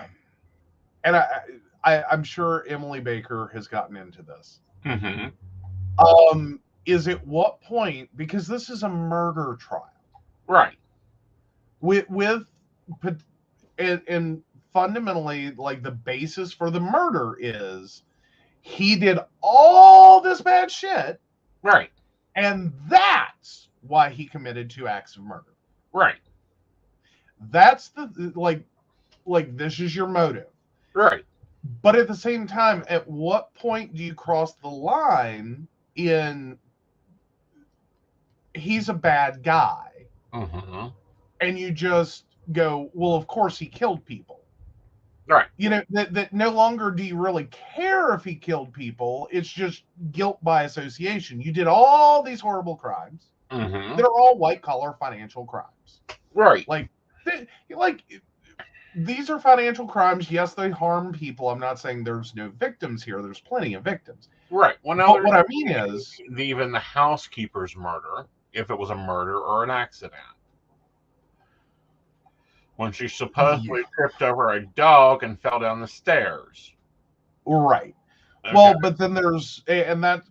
sure Emily Baker has gotten into this. Mm-hmm. Is at what point, because this is a murder trial, right? And fundamentally, like the basis for the murder is he did all this bad shit, right? And that's why he committed 2 acts of murder, right? That's the like this is your motive, right? But at the same time, at what point do you cross the line in he's a bad guy, and you just go, well, of course he killed people, right? That no longer do you really care if he killed people. It's just guilt by association. You did all these horrible crimes that are all white collar financial crimes, right? These are financial crimes. Yes, they harm people. I'm not saying there's no victims here. There's plenty of victims. Right. Well, now what I mean is even the housekeeper's murder, if it was a murder or an accident, when she supposedly tripped over a dog and fell down the stairs. Right. Okay. Well, but then and that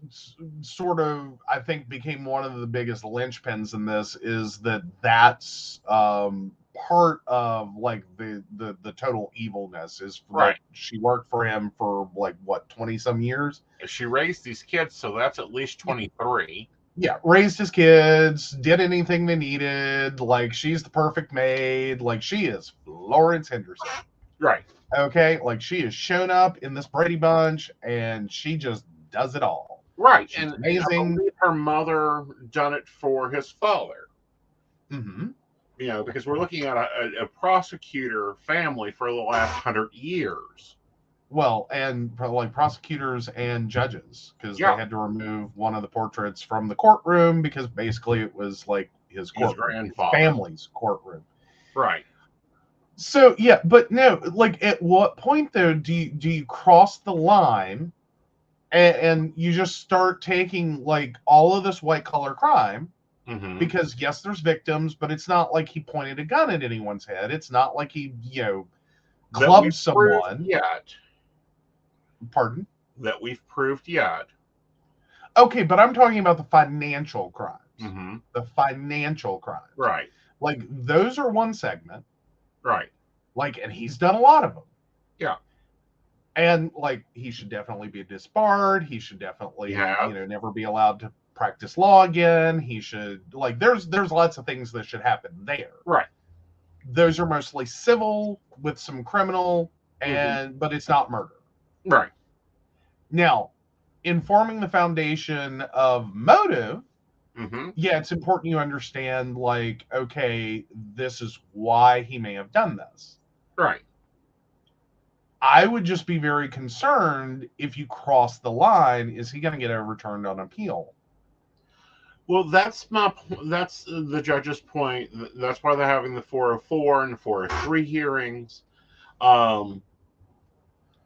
sort of, I think, became one of the biggest linchpins in this, is that's part of like the total evilness is right. She worked for him for like what, 20 some years. She raised these kids, so that's at least 23. Yeah, raised his kids, did anything they needed. Like, she's the perfect maid. Like, she is Lawrence Henderson. Right. Okay, like she has shown up in this Brady Bunch and she just does it all. Right. She's and amazing. I believe her mother done it for his father. Because we're looking at a prosecutor family for the last 100 years. Well, and like prosecutors and judges, because Yeah. they had to remove one of the portraits from the courtroom because basically it was like his courtroom, grandfather. family's courtroom. Right. So yeah, but no, like at what point though do you cross the line and you just start taking like all of this white collar crime? Mm-hmm. Because yes, there's victims, but it's not like he pointed a gun at anyone's head. It's not like he, clubbed someone. Yet. Pardon? That we've proved yet. Okay, but I'm talking about the financial crimes. Mm-hmm. The financial crimes. Right. Like those are one segment. Right. Like, and he's done a lot of them. Yeah. And like he should definitely be disbarred. He should definitely, never be allowed to practice law again. He should there's lots of things that should happen there. Right. Those are mostly civil with some criminal, but it's not murder. Right. Now, informing the foundation of motive, yeah, it's important you understand, like, okay, this is why he may have done this. Right. I would just be very concerned if you cross the line, is he going to get overturned on appeal? Well, that's the judge's point. That's why they're having the 404 and the 403 hearings. Although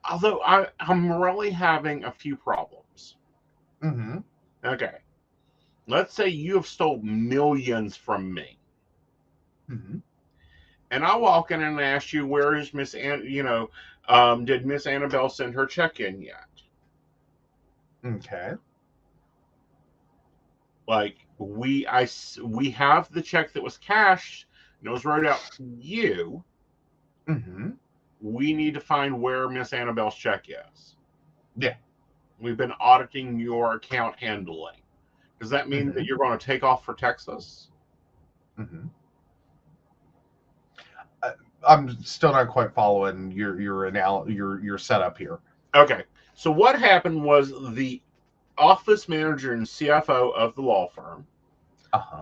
I'm really having a few problems. Mm-hmm. Okay. Let's say you have stole millions from me. Mm-hmm. And I walk in and ask you, where is Miss Ann, did Miss Annabelle send her check in yet? Okay. Like, we have the check that was cashed, and it was wrote out to you. Mm-hmm. We need to find where Miss Annabelle's check is. Yeah. We've been auditing your account handling. Does that mean that you're going to take off for Texas? Mm-hmm. I'm still not quite following your setup here. Okay. So what happened was the office manager and CFO of the law firm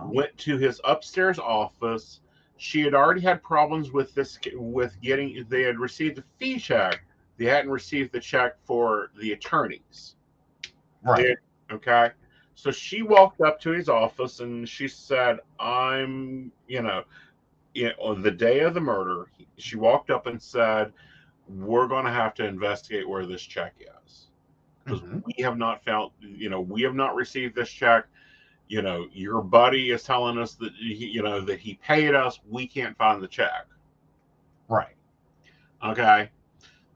went to his upstairs office. She had already had problems with they had received the fee check. They hadn't received the check for the attorneys. Right. Okay. So she walked up to his office and she said, on the day of the murder, she walked up and said, we're going to have to investigate where this check is. Because we have not found, we have not received this check. Your buddy is telling us that that he paid us. We can't find the check. Right. Okay.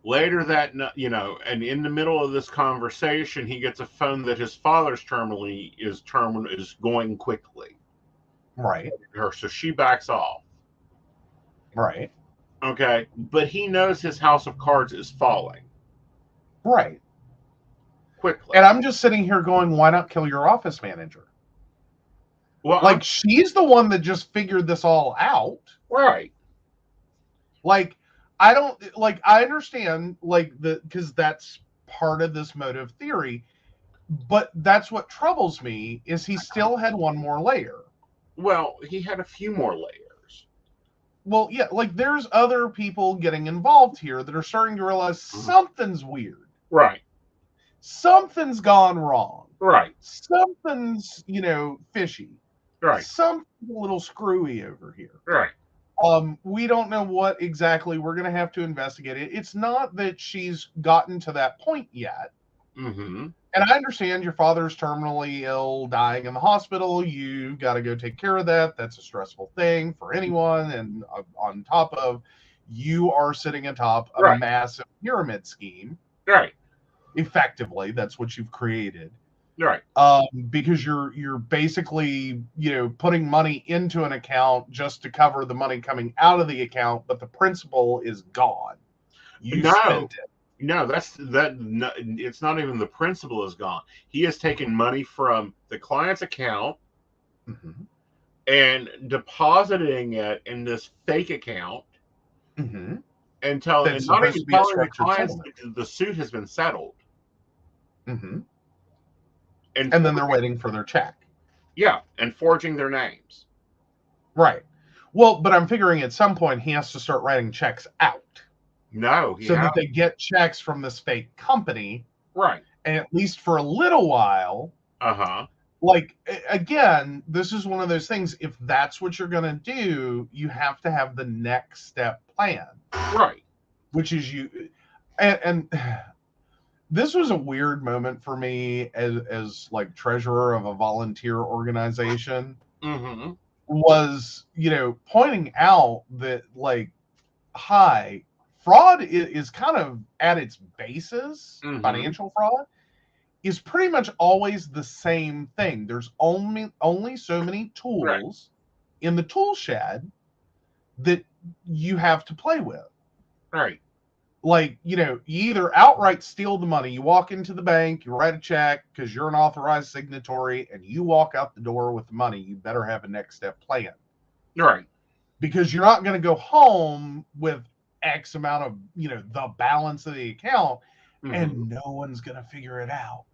Later that, and in the middle of this conversation, he gets a phone that his father's terminal is going quickly. Right. So she backs off. Right. Okay. But he knows his house of cards is falling. Right. Quickly. And I'm just sitting here going, why not kill your office manager? Well, she's the one that just figured this all out. Right. I understand, because that's part of this motive theory, but that's what troubles me, is he still had one more layer. Well, he had a few more layers. Well, yeah, there's other people getting involved here that are starting to realize something's weird. Right. Something's gone wrong. Right. Something's, fishy. Right. Something's a little screwy over here. Right. We don't know what exactly. We're going to have to investigate it. It's not that she's gotten to that point yet. Mm-hmm. And I understand your father's terminally ill, dying in the hospital. You got to go take care of that. That's a stressful thing for anyone. And on top of, you are sitting atop of a massive pyramid scheme. Right. Effectively, that's what you've created. Right. Because you're basically, putting money into an account just to cover the money coming out of the account, but the principal is gone. You spent it. No, it's not even the principal is gone. He has taken money from the client's account and depositing it in this fake account and not even telling the clients that the suit has been settled. And then they're waiting for their check. Yeah, and forging their names. Right. Well, but I'm figuring at some point he has to start writing checks out. No, he so that hasn't. they get checks from this fake company, Right. and at least for a little while, Uh-huh. like, again, this is one of those things. If that's what you're going to do, you have to have the next step plan, Right. which is and this was a weird moment for me as like treasurer of a volunteer organization, Mm-hmm. was, pointing out that, like, hi, fraud is kind of at its basis, Mhm. financial fraud is pretty much always the same thing. There's only so many tools in the tool shed that you have to play with. Right. Like, you either outright steal the money, you walk into the bank, you write a check because you're an authorized signatory, and you walk out the door with the money. You better have a next step plan, Right. because you're not going to go home with X amount of, the balance of the account, Mhm. and no one's going to figure it out.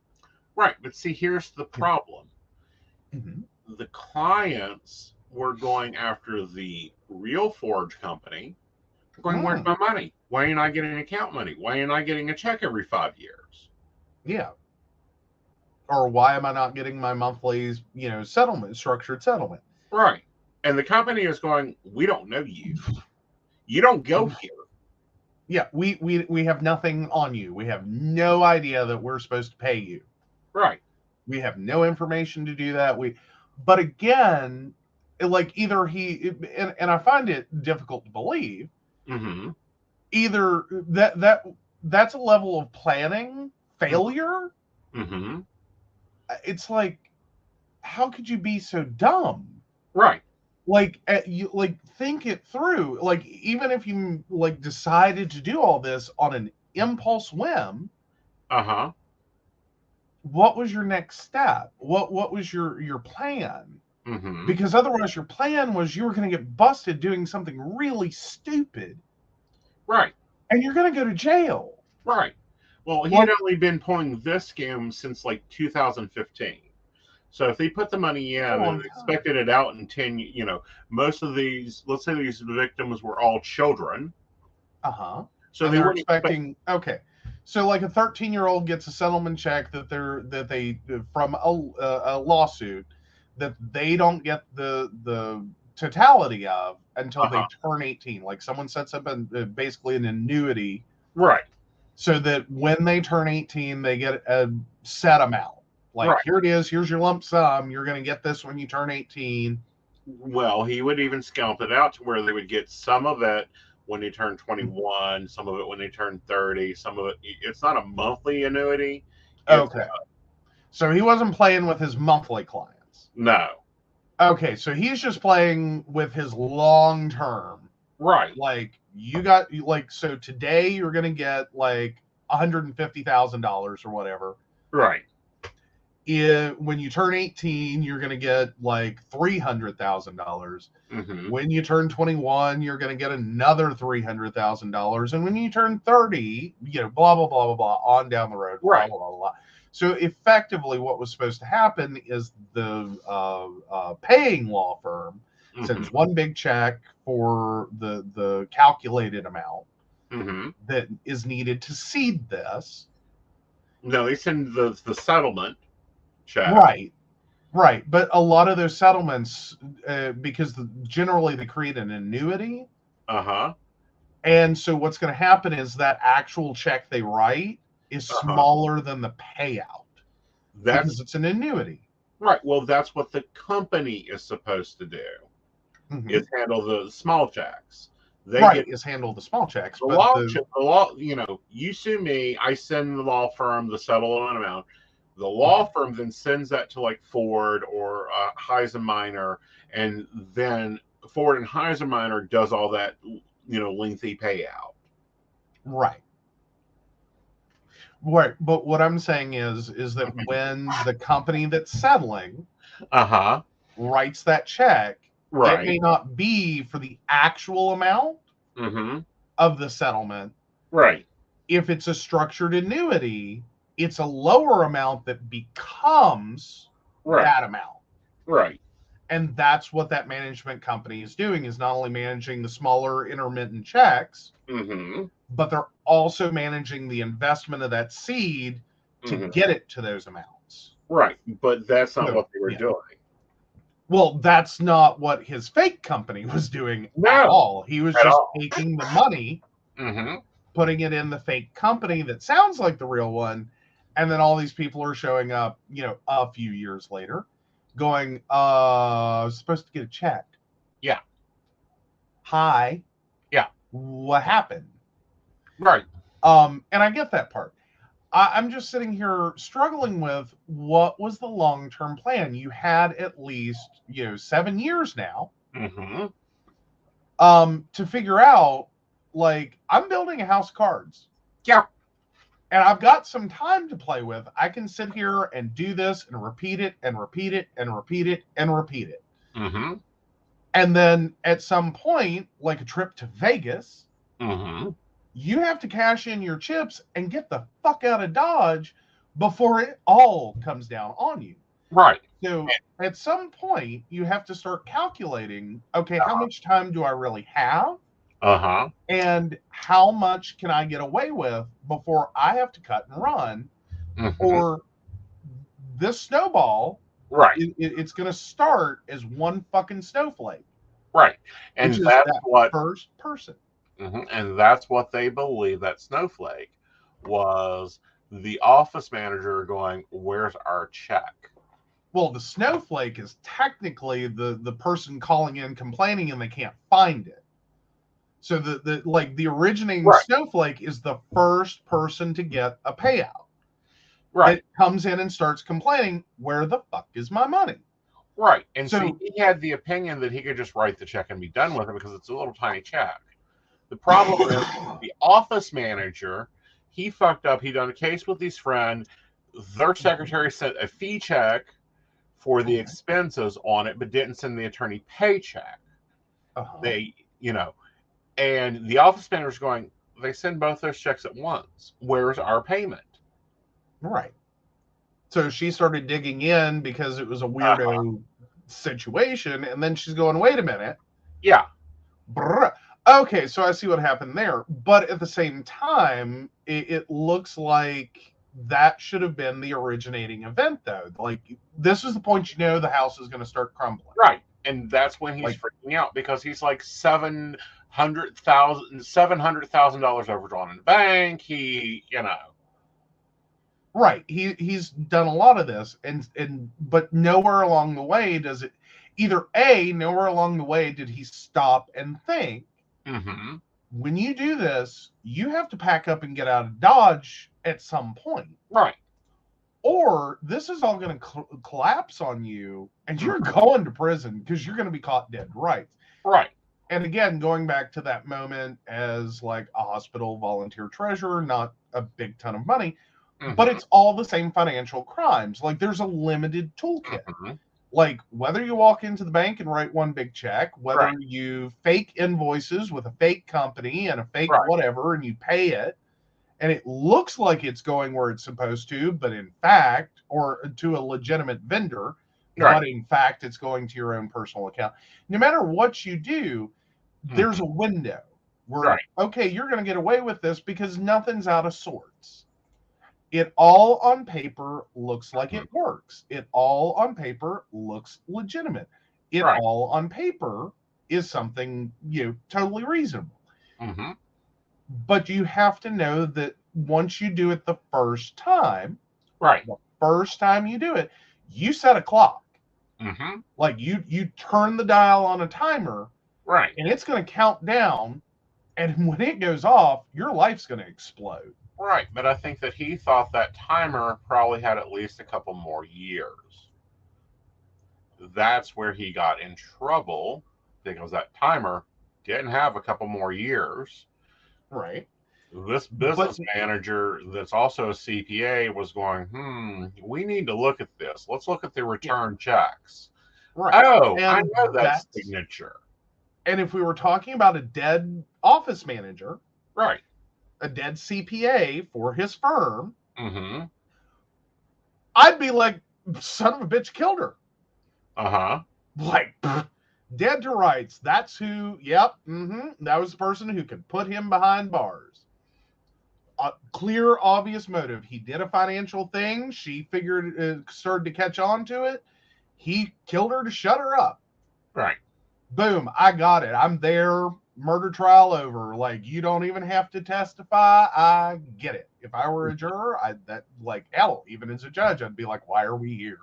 Right. But see, here's the problem. Mm-hmm. The clients were going after the real forge company, going, where's my money? Why are you not getting account money? Why are you not getting a check every 5 years? Yeah. Or why am I not getting my monthly, structured settlement? Right. And the company is going, we don't know you. You don't go here. Yeah, we have nothing on you. We have no idea that we're supposed to pay you. Right. We have no information to do that. But again, like, either and I find it difficult to believe, Mm-hmm. either that's a level of planning failure. Mm-hmm. It's like, how could you be so dumb? Right. Like, you like, think it through. Like, even if you like decided to do all this on an impulse whim, Uh-huh. what was your next step? What was your plan? Mm-hmm. Because otherwise your plan was you were going to get busted doing something really stupid. Right. And you're going to go to jail. Right. Well, he had only been pulling this scam since like 2015. So if they put the money in and expected it out in 10, most of these, let's say these victims were all children. Uh-huh. So and they they're weren't expecting, okay. So like a 13-year-old gets a settlement check that they from a lawsuit that they don't get the totality of until they turn 18. Like, someone sets up basically an annuity. Right. So that when they turn 18, they get a set amount. Like, here it is, here's your lump sum. You're going to get this when you turn 18. Well, he would even scalp it out to where they would get some of it when they turn 21, some of it when they turn 30, some of it. It's not a monthly annuity. Okay. So he wasn't playing with his monthly clients. No. Okay, so he's just playing with his long term. Right. Like, so today you're going to get like $150,000 or whatever. Right. When you turn 18, you're going to get like $300,000. Mm-hmm. When you turn 21, you're going to get another $300,000. And when you turn 30, blah, blah, blah, blah, blah, on down the road. Right. Blah, blah, blah, blah. So effectively what was supposed to happen is the paying law firm sends one big check for the calculated amount that is needed to seed this. No, they send the settlement check. Right. But a lot of those settlements, because generally they create an annuity. Uh-huh. And so what's going to happen is that actual check they write is smaller than the payout. Because it's an annuity. Right. Well, that's what the company is supposed to do. Is handle the small checks. Is handle the small checks. The law, you sue me, I send the law firm the settlement amount. The law firm then sends that to like Ford or Heisenminer, and then Ford and Heisenminer does all that, lengthy payout. Right. Right. But what I'm saying is that when the company that's settling writes that check, it may not be for the actual amount of the settlement. Right. If it's a structured annuity, it's a lower amount that becomes that amount. Right. And that's what that management company is doing, is not only managing the smaller intermittent checks, Mm-hmm. but they're also managing the investment of that seed to Mm-hmm. get it to those amounts. Right, but that's not So, what they were yeah. doing. Well, that's not what his fake company was doing at No, all. He was at just all. taking the money, Mm-hmm. putting it in the fake company that sounds like the real one, and then all these people are showing up, a few years later, going, I was supposed to get a check. Yeah. Hi. Yeah. What happened? Right. And I get that part. I'm just sitting here struggling with what was the long-term plan. You had at least 7 years now Mm-hmm. to figure out, like, I'm building a house of cards. Yeah. And I've got some time to play with. I can sit here and do this and repeat it and repeat it and repeat it and repeat it. Mm-hmm. And then at some point, like a trip to Vegas, Mm-hmm. you have to cash in your chips and get the fuck out of Dodge before it all comes down on you. Right. So at some point, you have to start calculating, okay, how much time do I really have? Uh-huh. And how much can I get away with before I have to cut and run? Mm-hmm. Or this snowball, right. It's going to start as one fucking snowflake. Right. And which is that's that what first person. Mm-hmm. And that's what they believe that snowflake was the office manager going, where's our check? Well, the snowflake is technically the person calling in complaining and they can't find it. So the originating right. snowflake is the first person to get a payout. Right. It comes in and starts complaining, where the fuck is my money? Right. And so he had the opinion that he could just write the check and be done with it because it's a little tiny check. The problem is the office manager, he fucked up. He done a case with his friend. Their secretary sent a fee check for the expenses on it, but didn't send the attorney paycheck. They, and the office manager's going, they send both those checks at once. Where's our payment? Right. So she started digging in because it was a weirdo situation. And then she's going, wait a minute. Yeah. Brr. Okay, so I see what happened there. But at the same time, it looks like that should have been the originating event, though. Like, this is the point the house is going to start crumbling. Right. And that's when he's freaking out because he's like $700,000 overdrawn in the bank. He, Right. He's done a lot of this, but nowhere along the way does it. Either A, nowhere along the way did he stop and think. Mm-hmm. When you do this, you have to pack up and get out of Dodge at some point. Right. Or this is all going to collapse on you, and you're going to prison because you're going to be caught dead. Right. Right. And again, going back to that moment as like a hospital volunteer treasurer, not a big ton of money, but it's all the same financial crimes. Like, there's a limited toolkit. Mm-hmm. Like, whether you walk into the bank and write one big check, whether you fake invoices with a fake company and a fake whatever, and you pay it, and it looks like it's going where it's supposed to, but in fact, or to a legitimate vendor, but in fact, it's going to your own personal account. No matter what you do, there's a window where, okay, you're going to get away with this because nothing's out of sorts. It all on paper looks like it works. It all on paper looks legitimate. It all on paper is something, totally reasonable. Mm-hmm. But you have to know that once you do it the first time, the first time you do it, you set a clock. Mm-hmm. Like you turn the dial on a timer, and it's going to count down. And when it goes off, your life's going to explode. Right, but I think that he thought that timer probably had at least a couple more years. That's where he got in trouble, because that timer didn't have a couple more years. Right. This business manager that's also a CPA was going, we need to look at this. Let's look at the return checks. Right. Oh, and I know that signature. And if we were talking about a dead office manager, a dead CPA for his firm, I'd be like, son of a bitch killed her. Uh-huh. Like, Dead to rights. That's who. Yep. That was the person who could put him behind bars. Clear, obvious motive. He did a financial thing. She figured, started to catch on to it. He killed her to shut her up. Right. Boom. I got it. I'm there. Murder trial over. Like, you don't even have to testify. I get it. If I were a juror, hell, even as a judge, I'd be like, why are we here?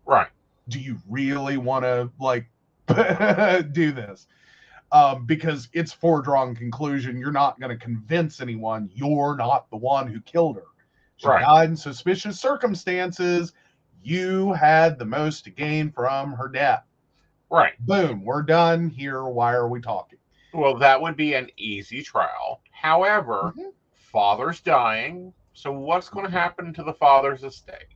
Right. Do you really want to do this? Because it's foregone conclusion. You're not going to convince anyone you're not the one who killed her. She died in suspicious circumstances. You had the most to gain from her death. Right. Boom. We're done here. Why are we talking? Well, that would be an easy trial. However, father's dying. So what's going to happen to the father's estate?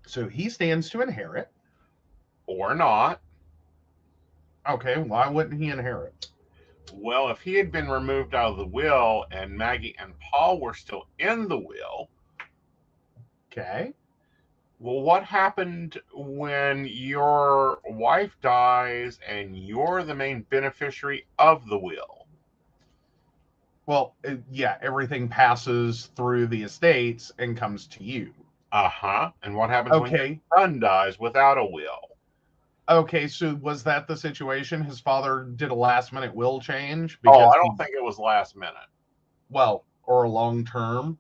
So he stands to inherit. Or not. Okay, why wouldn't he inherit? Well, if he had been removed out of the will and Maggie and Paul were still in the will. Okay. Well, what happened when your wife dies and you're the main beneficiary of the will? Well, yeah, everything passes through the estates and comes to you. And what happens when your son dies without a will? Okay, so was that the situation? His father did a last-minute will change? I don't think it was last minute. Well, or a long term?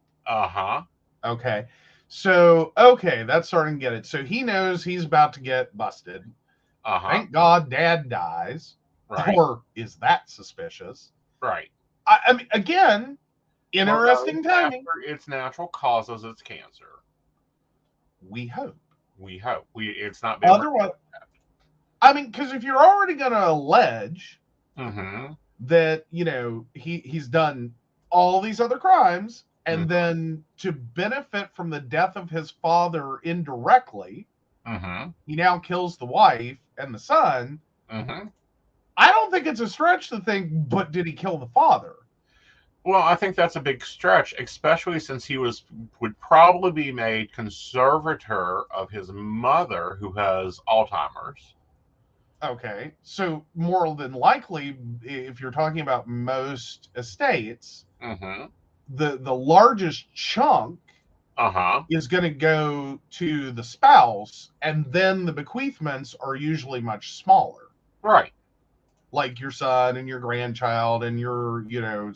Okay. So, that's starting to get it. So he knows he's about to get busted. Thank God Dad dies. Right. Or is that suspicious? Right. I mean, again, interesting timing. It's natural causes, it's cancer. We hope. It's not been otherwise. I mean, because if you're already going to allege that, he's done all these other crimes, and then to benefit from the death of his father indirectly, he now kills the wife and the son. I don't think it's a stretch to think, but did he kill the father? Well, I think that's a big stretch, especially since he would probably be made conservator of his mother, who has Alzheimer's. Okay, so more than likely, if you're talking about most estates, the largest chunk is going to go to the spouse, and then the bequeathments are usually much smaller. Right. Like your son and your grandchild and your, your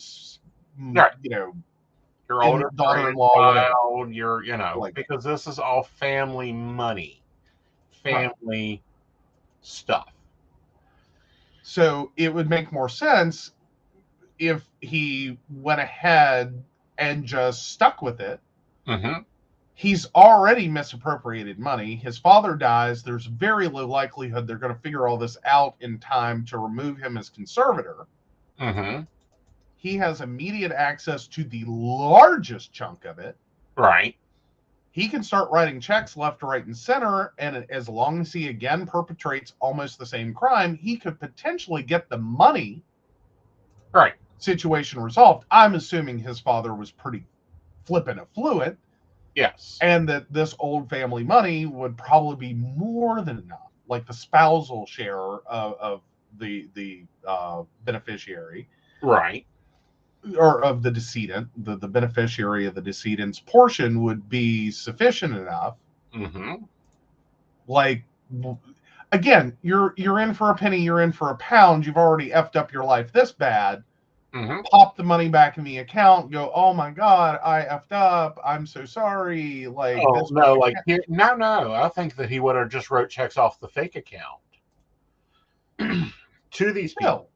older daughter-in-law, whatever. Because this is all family money, family stuff. So it would make more sense if he went ahead and just stuck with it. He's already misappropriated money. His father dies. There's very low likelihood they're going to figure all this out in time to remove him as conservator. He has immediate access to the largest chunk of it. Right. He can start writing checks left, right, and center, and as long as he again perpetrates almost the same crime, he could potentially get the money situation resolved. I'm assuming his father was pretty flippin' affluent. Yes. And that this old family money would probably be more than enough, like the spousal share of the beneficiary. Right. Or of the decedent, the beneficiary of the decedent's portion would be sufficient enough. Like, again, you're in for a penny, you're in for a pound. You've already effed up your life this bad. Pop the money back in the account. Go, oh my God, I effed up. I'm so sorry. Like, no. I think that he would have just wrote checks off the fake account to these people.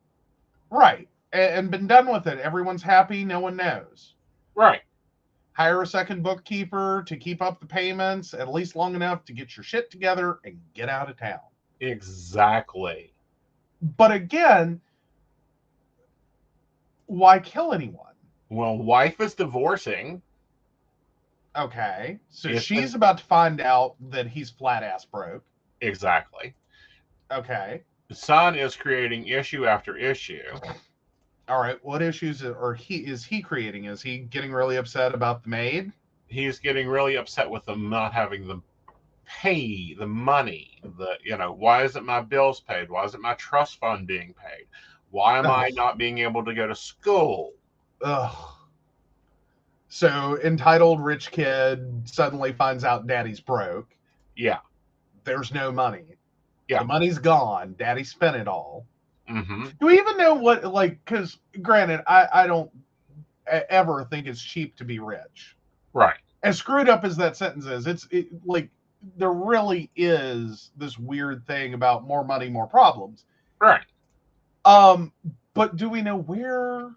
Right. And been done with it. Everyone's happy. No one knows. Right. Hire a second bookkeeper to keep up the payments at least long enough to get your shit together and get out of town. Exactly. But again, why kill anyone? Well, wife is divorcing. Okay. So she's about to find out that he's flat ass broke. Exactly. Okay. The son is creating issue after issue. All right, what issues is he creating? Is he getting really upset about the maid? He's getting really upset with them not having the pay the money. Why isn't my bills paid? Why isn't my trust fund being paid? Why am I not being able to go to school? Ugh. So entitled rich kid suddenly finds out daddy's broke. Yeah. There's no money. Yeah. The money's gone. Daddy spent it all. Mm-hmm. Do we even know what, like, because granted, I don't ever think it's cheap to be rich. Right. As screwed up as that sentence is, like, there really is this weird thing about more money, more problems. Right. But do we know where?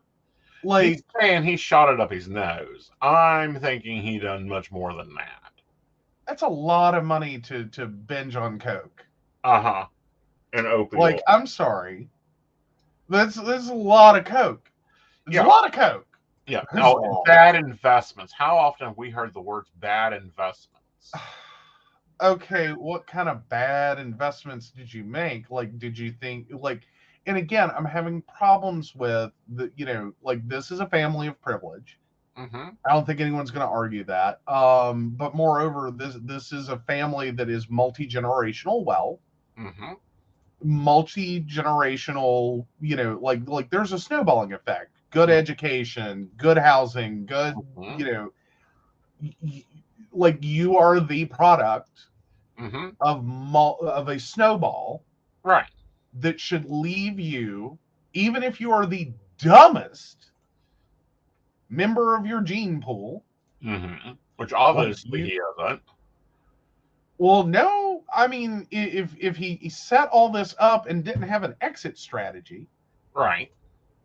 Like, he's saying he shot it up his nose. I'm thinking he done much more than that. that's a lot of money to binge on coke. Uh-huh. And opioid. Like, I'm sorry, that's a lot of coke. It's a lot of coke. Yeah. Oh, bad investments. How often have we heard the words bad investments? Okay, what kind of bad investments did you make? Like, did you think, like, and again, I'm having problems with like, this is a family of privilege. Mm-hmm. I don't think anyone's going to argue that. But moreover, this is a family that is multi-generational wealth. Mm-hmm. Multi-generational, like there's a snowballing effect. Good education, good housing, good, like, you are the product of a snowball, right? That should leave you, even if you are the dumbest member of your gene pool, which obviously he isn't. Well, no, I mean, if he set all this up and didn't have an exit strategy, right?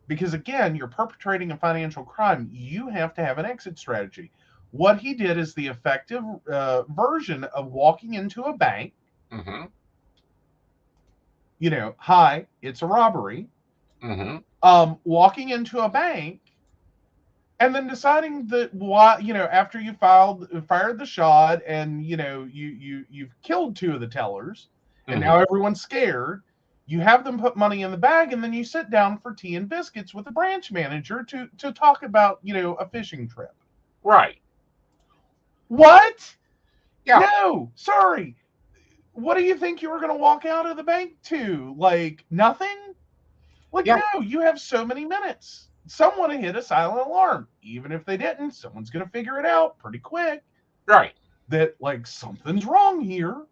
Because again, you're perpetrating a financial crime. You have to have an exit strategy. What he did is the effective version of walking into a bank. Hi, it's a robbery. Walking into a bank and then deciding that after you fired the shot and you've killed two of the tellers and now everyone's scared, you have them put money in the bag and then you sit down for tea and biscuits with the branch manager to talk about a fishing trip. Right. What? Yeah. No, sorry. What do you think you were going to walk out of the bank to? Like, nothing? Like, no, you have so many minutes. Someone hit a silent alarm. Even if they didn't, someone's going to figure it out pretty quick. Right. That, like, something's wrong here.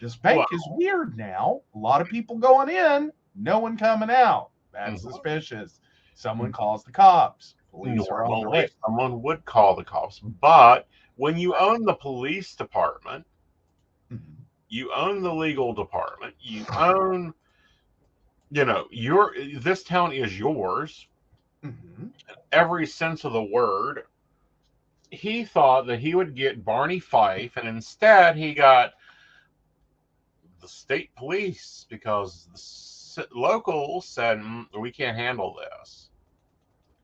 This bank is weird now. A lot of people going in, no one coming out. That's suspicious. Someone calls the cops. Police are on the way. Someone would call the cops. But when you own the police department, you own the legal department, you own, this town is yours. Every sense of the word. He thought that he would get Barney Fife, and instead he got the state police because the locals said, we can't handle this.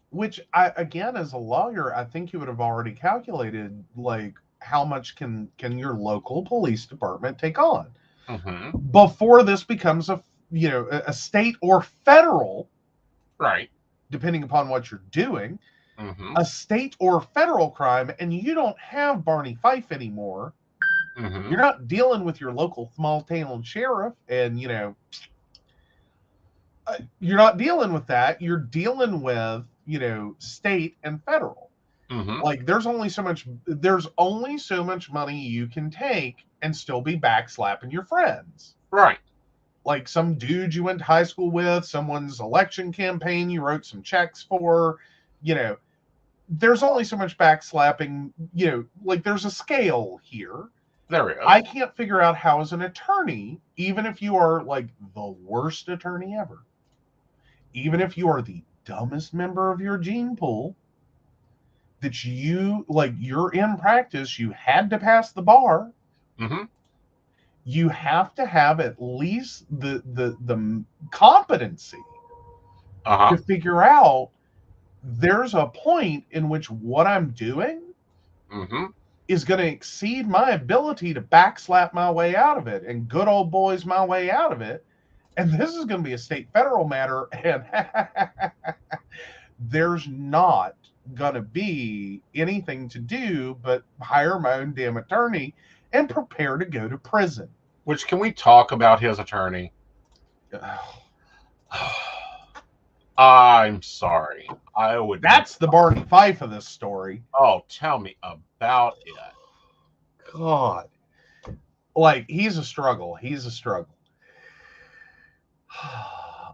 Which, as a lawyer, I think you would have already calculated, like, how much can your local police department take on before this becomes a state or federal, right? Depending upon what you're doing, a state or federal crime, and you don't have Barney Fife anymore. You're not dealing with your local small town sheriff, and you're not dealing with that. You're dealing with state and federal. Like, there's only so much money you can take and still be backslapping your friends. Right. Like some dude you went to high school with, someone's election campaign you wrote some checks for, there's only so much backslapping, like, there's a scale here. There is. I can't figure out how, as an attorney, even if you are like the worst attorney ever, even if you are the dumbest member of your gene pool, that you're in practice, you had to pass the bar. You have to have at least the competency to figure out there's a point in which what I'm doing is going to exceed my ability to backslap my way out of it and good old boys my way out of it. And this is going to be a state federal matter. And there's not going to be anything to do but hire my own damn attorney and prepare to go to prison. Which, can we talk about his attorney? I'm sorry. I would. That's the Barney Fife of this story. Oh, tell me about it. God. Like, he's a struggle. He's a struggle.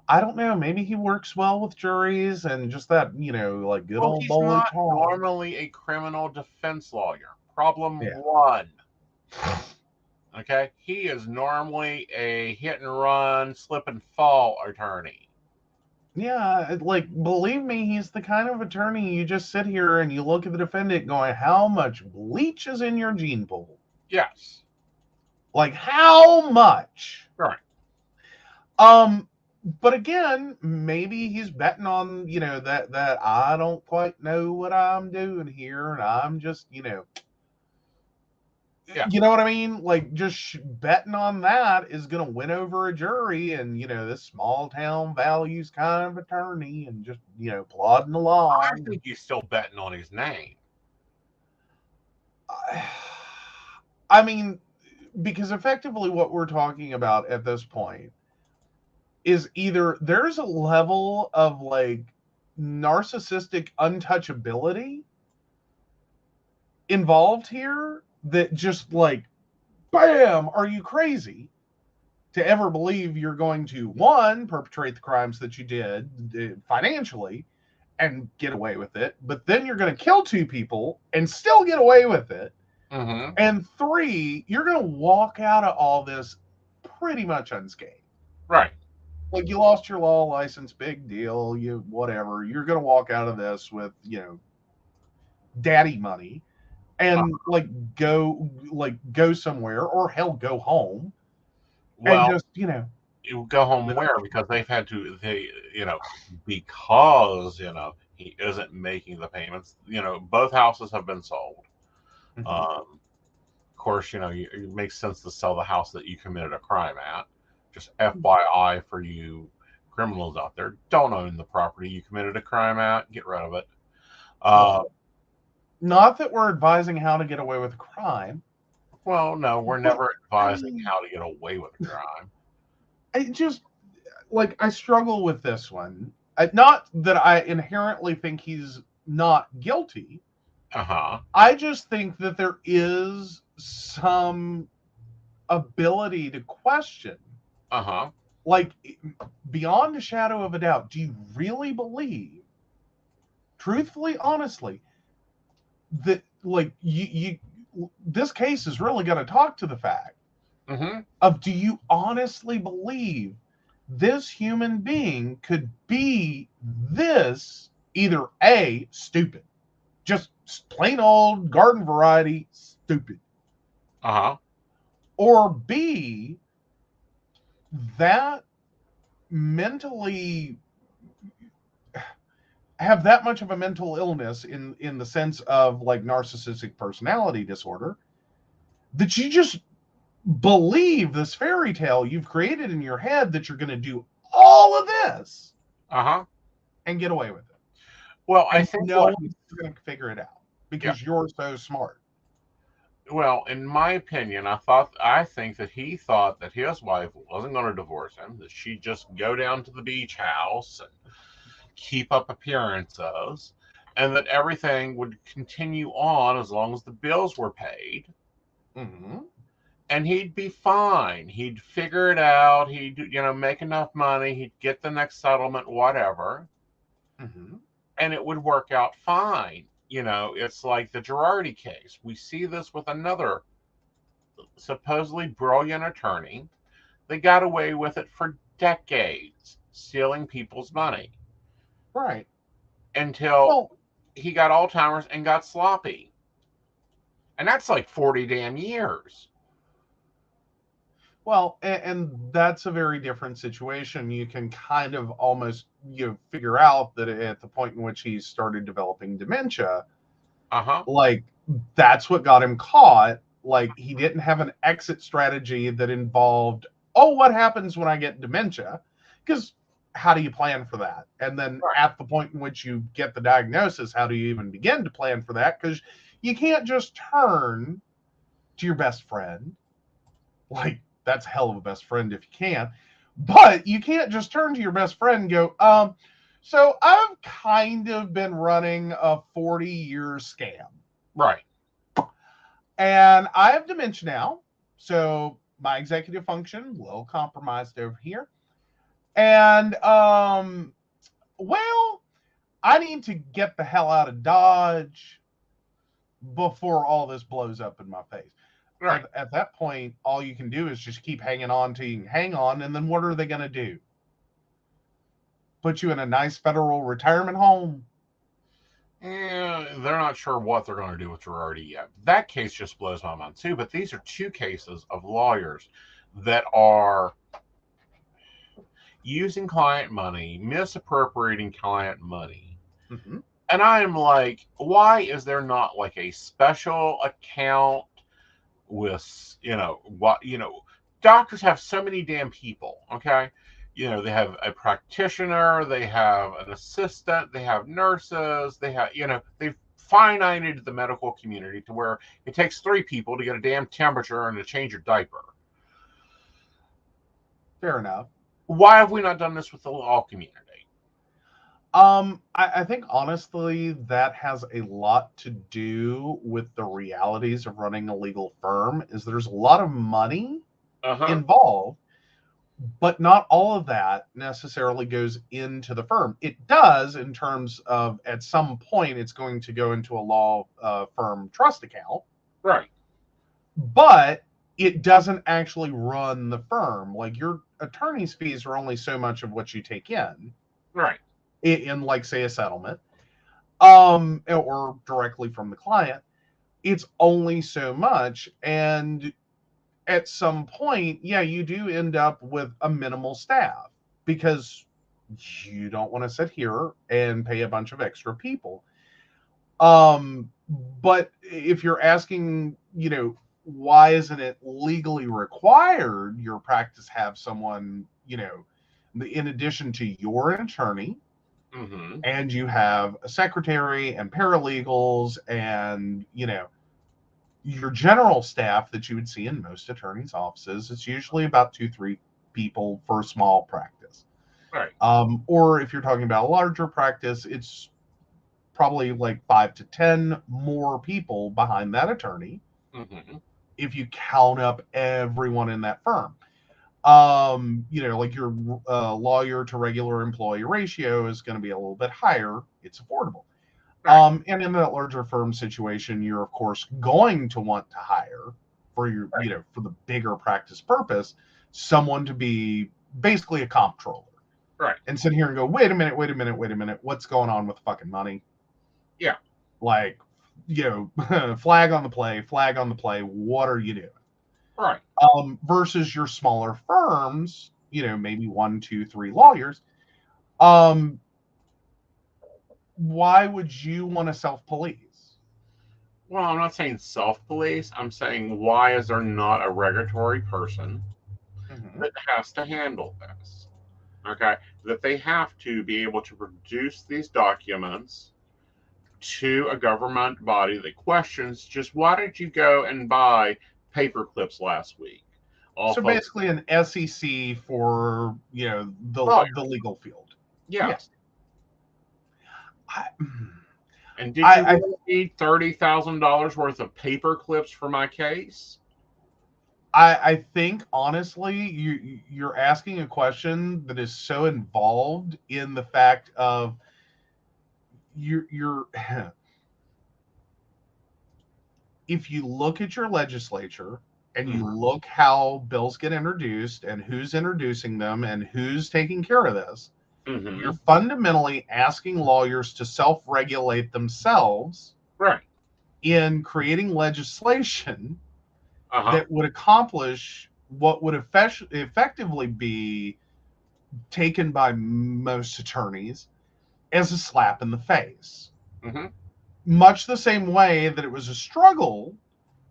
I don't know. Maybe he works well with juries and just that, like good old He's boy not talk. normally a criminal defense lawyer. Problem Yeah. one. Okay? He is normally a hit and run, slip and fall attorney. Yeah, like, believe me, he's the kind of attorney you just sit here and you look at the defendant going, how much bleach is in your gene pool? Yes. Like, how much? Right. But again, maybe he's betting on, that I don't quite know what I'm doing here, and I'm just, Yeah. you know what I mean? Like, just betting on that is going to win over a jury, and, this small town values kind of attorney, and just, plodding along. I think he's still betting on his name. I mean, because effectively what we're talking about at this point is either there's a level of like narcissistic untouchability involved here that just like, bam, are you crazy to ever believe you're going to, one, perpetrate the crimes that you did financially and get away with it, but then you're going to kill two people and still get away with it. Mm-hmm. And three, you're going to walk out of all this pretty much unscathed. Right. Like, you lost your law license, big deal, whatever. You're going to walk out of this with, daddy money and go somewhere, or hell, go home. Well, and just, you go home where? Because they've had to, because, he isn't making the payments. Both houses have been sold. Of course, it makes sense to sell the house that you committed a crime at. Just FYI for you criminals out there, don't own the property you committed a crime at. Get rid of it. Not that we're advising how to get away with crime. Well, no, we're never advising how to get away with a crime. I just, I struggle with this one. Not that I inherently think he's not guilty. I just think that there is some ability to question. Like, beyond a shadow of a doubt, do you really believe, truthfully, honestly, that this case is really going to talk to the fact of, do you honestly believe this human being could be this either A, stupid, just plain old garden variety stupid, or B, that mentally have that much of a mental illness in the sense of like narcissistic personality disorder that you just believe this fairy tale you've created in your head that you're going to do all of this and get away with it. Well, I think no one's going to figure it out because you're so smart. Well, in my opinion, I think that he thought that his wife wasn't going to divorce him, that she'd just go down to the beach house and keep up appearances, and that everything would continue on as long as the bills were paid. And he'd be fine. He'd figure it out. He'd, make enough money. He'd get the next settlement, whatever. And it would work out fine. It's like the Girardi case. We see this with another supposedly brilliant attorney. They got away with it for decades, stealing people's money. Right. Until he got Alzheimer's and got sloppy. And that's like 40 damn years. Well, and that's a very different situation. You can kind of almost figure out that at the point in which he started developing dementia, like, that's what got him caught. Like, he didn't have an exit strategy that involved, what happens when I get dementia? Because how do you plan for that? And then at the point in which you get the diagnosis, how do you even begin to plan for that? Because you can't just turn to your best friend. Like, that's a hell of a best friend if you can. But you can't just turn to your best friend and go, so I've kind of been running a 40-year scam. Right. And I have dementia now. So my executive function, a little compromised over here. And, well, I need to get the hell out of Dodge before all this blows up in my face. Right. At that point, all you can do is just keep hanging on till you can hang on. And then what are they going to do? Put you in a nice federal retirement home? Yeah, they're not sure what they're going to do with your already yet. That case just blows my mind too. But these are two cases of lawyers that are using client money, misappropriating client money. Mm-hmm. And I am like, why is there not like a special account with, doctors have so many damn people, okay? They have a practitioner, they have an assistant, they have nurses, they have, they've finited the medical community to where it takes 3 people to get a damn temperature and to change your diaper. Fair enough. Why have we not done this with the law community? I think honestly that has a lot to do with the realities of running a legal firm. Is there's a lot of money involved, but not all of that necessarily goes into the firm. It does in terms of at some point it's going to go into a law firm trust account. Right. But it doesn't actually run the firm. Like your attorney's fees are only so much of what you take in. Right. In like say a settlement, or directly from the client. It's only so much. And at some point, yeah, you do end up with a minimal staff because you don't want to sit here and pay a bunch of extra people. But if you're asking, why isn't it legally required your practice have someone, in addition to your attorney, mm-hmm. and you have a secretary and paralegals and, your general staff that you would see in most attorneys' offices, it's usually about 2-3 people for a small practice. Right. Or if you're talking about a larger practice, it's probably like 5 to 10 more people behind that attorney. Mm-hmm. If you count up everyone in that firm. Like your lawyer to regular employee ratio is going to be a little bit higher. It's affordable. Right. And in that larger firm situation, you're of course going to want to hire for your, right. For the bigger practice purpose, someone to be basically a comptroller. Right. And sit here and go, wait a minute. What's going on with the fucking money? Yeah. Like, flag on the play. What are you doing? Right. Versus your smaller firms, maybe 1, 2, 3 lawyers. Why would you want to self-police? Well, I'm not saying self-police. I'm saying why is there not a regulatory person that has to handle this? Okay. That they have to be able to produce these documents to a government body that questions just why did you go and buy paper clips last week? So basically an SEC for, the legal field. Yes. And did you need $30,000 worth of paper clips for my case? I think honestly, you're asking a question that is so involved in the fact of you're if you look at your legislature and you look how bills get introduced and who's introducing them and who's taking care of this, you're fundamentally asking lawyers to self-regulate themselves, right, in creating legislation that would accomplish what would effectively be taken by most attorneys as a slap in the face. Much the same way that it was a struggle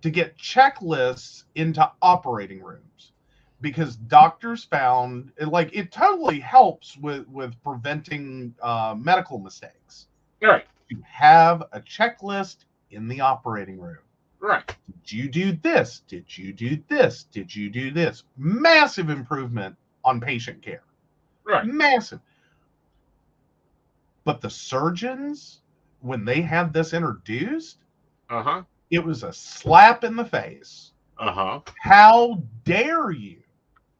to get checklists into operating rooms, because doctors found it totally helps with preventing medical mistakes. Right. You have a checklist in the operating room. Right. Did you do this? Did you do this? Did you do this? Massive improvement on patient care. Right. Massive. But the surgeons, when they had this introduced, Uh-huh. it was a slap in the face. Uh-huh. How dare you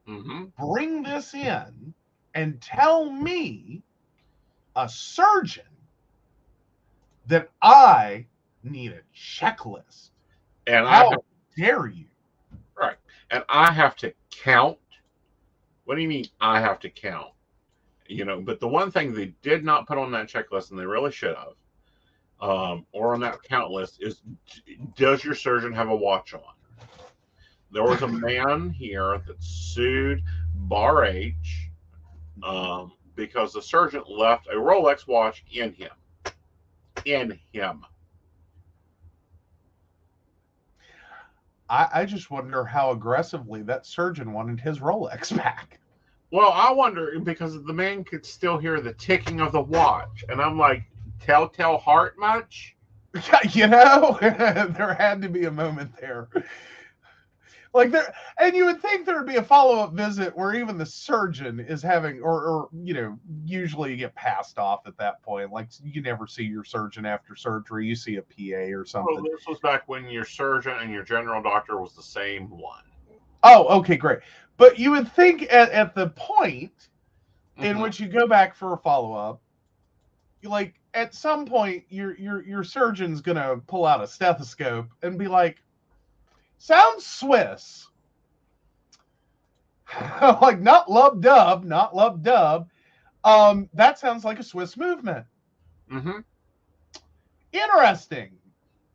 Mm-hmm. bring this in and tell me, a surgeon, that I need a checklist? And How dare you? right. And I have to count. What do you mean I have to count? But the one thing they did not put on that checklist, and they really should have, or on that count list, is does your surgeon have a watch on? There was a man here that sued Bar H because the surgeon left a Rolex watch in him. In him. I just wonder how aggressively that surgeon wanted his Rolex back. Well, I wonder because the man could still hear the ticking of the watch. And I'm like, telltale heart much? There had to be a moment there. And you would think there would be a follow-up visit where even the surgeon is having, or usually you get passed off at that point. Like, you never see your surgeon after surgery. You see a PA or something. Well, this was back when your surgeon and your general doctor was the same one. Oh, okay, great. But you would think at the point in which you go back for a follow-up, at some point your surgeon's gonna pull out a stethoscope and be like, sounds Swiss. Like, not lub-dub, not lub-dub. That sounds like a Swiss movement. Mm-hmm. Interesting.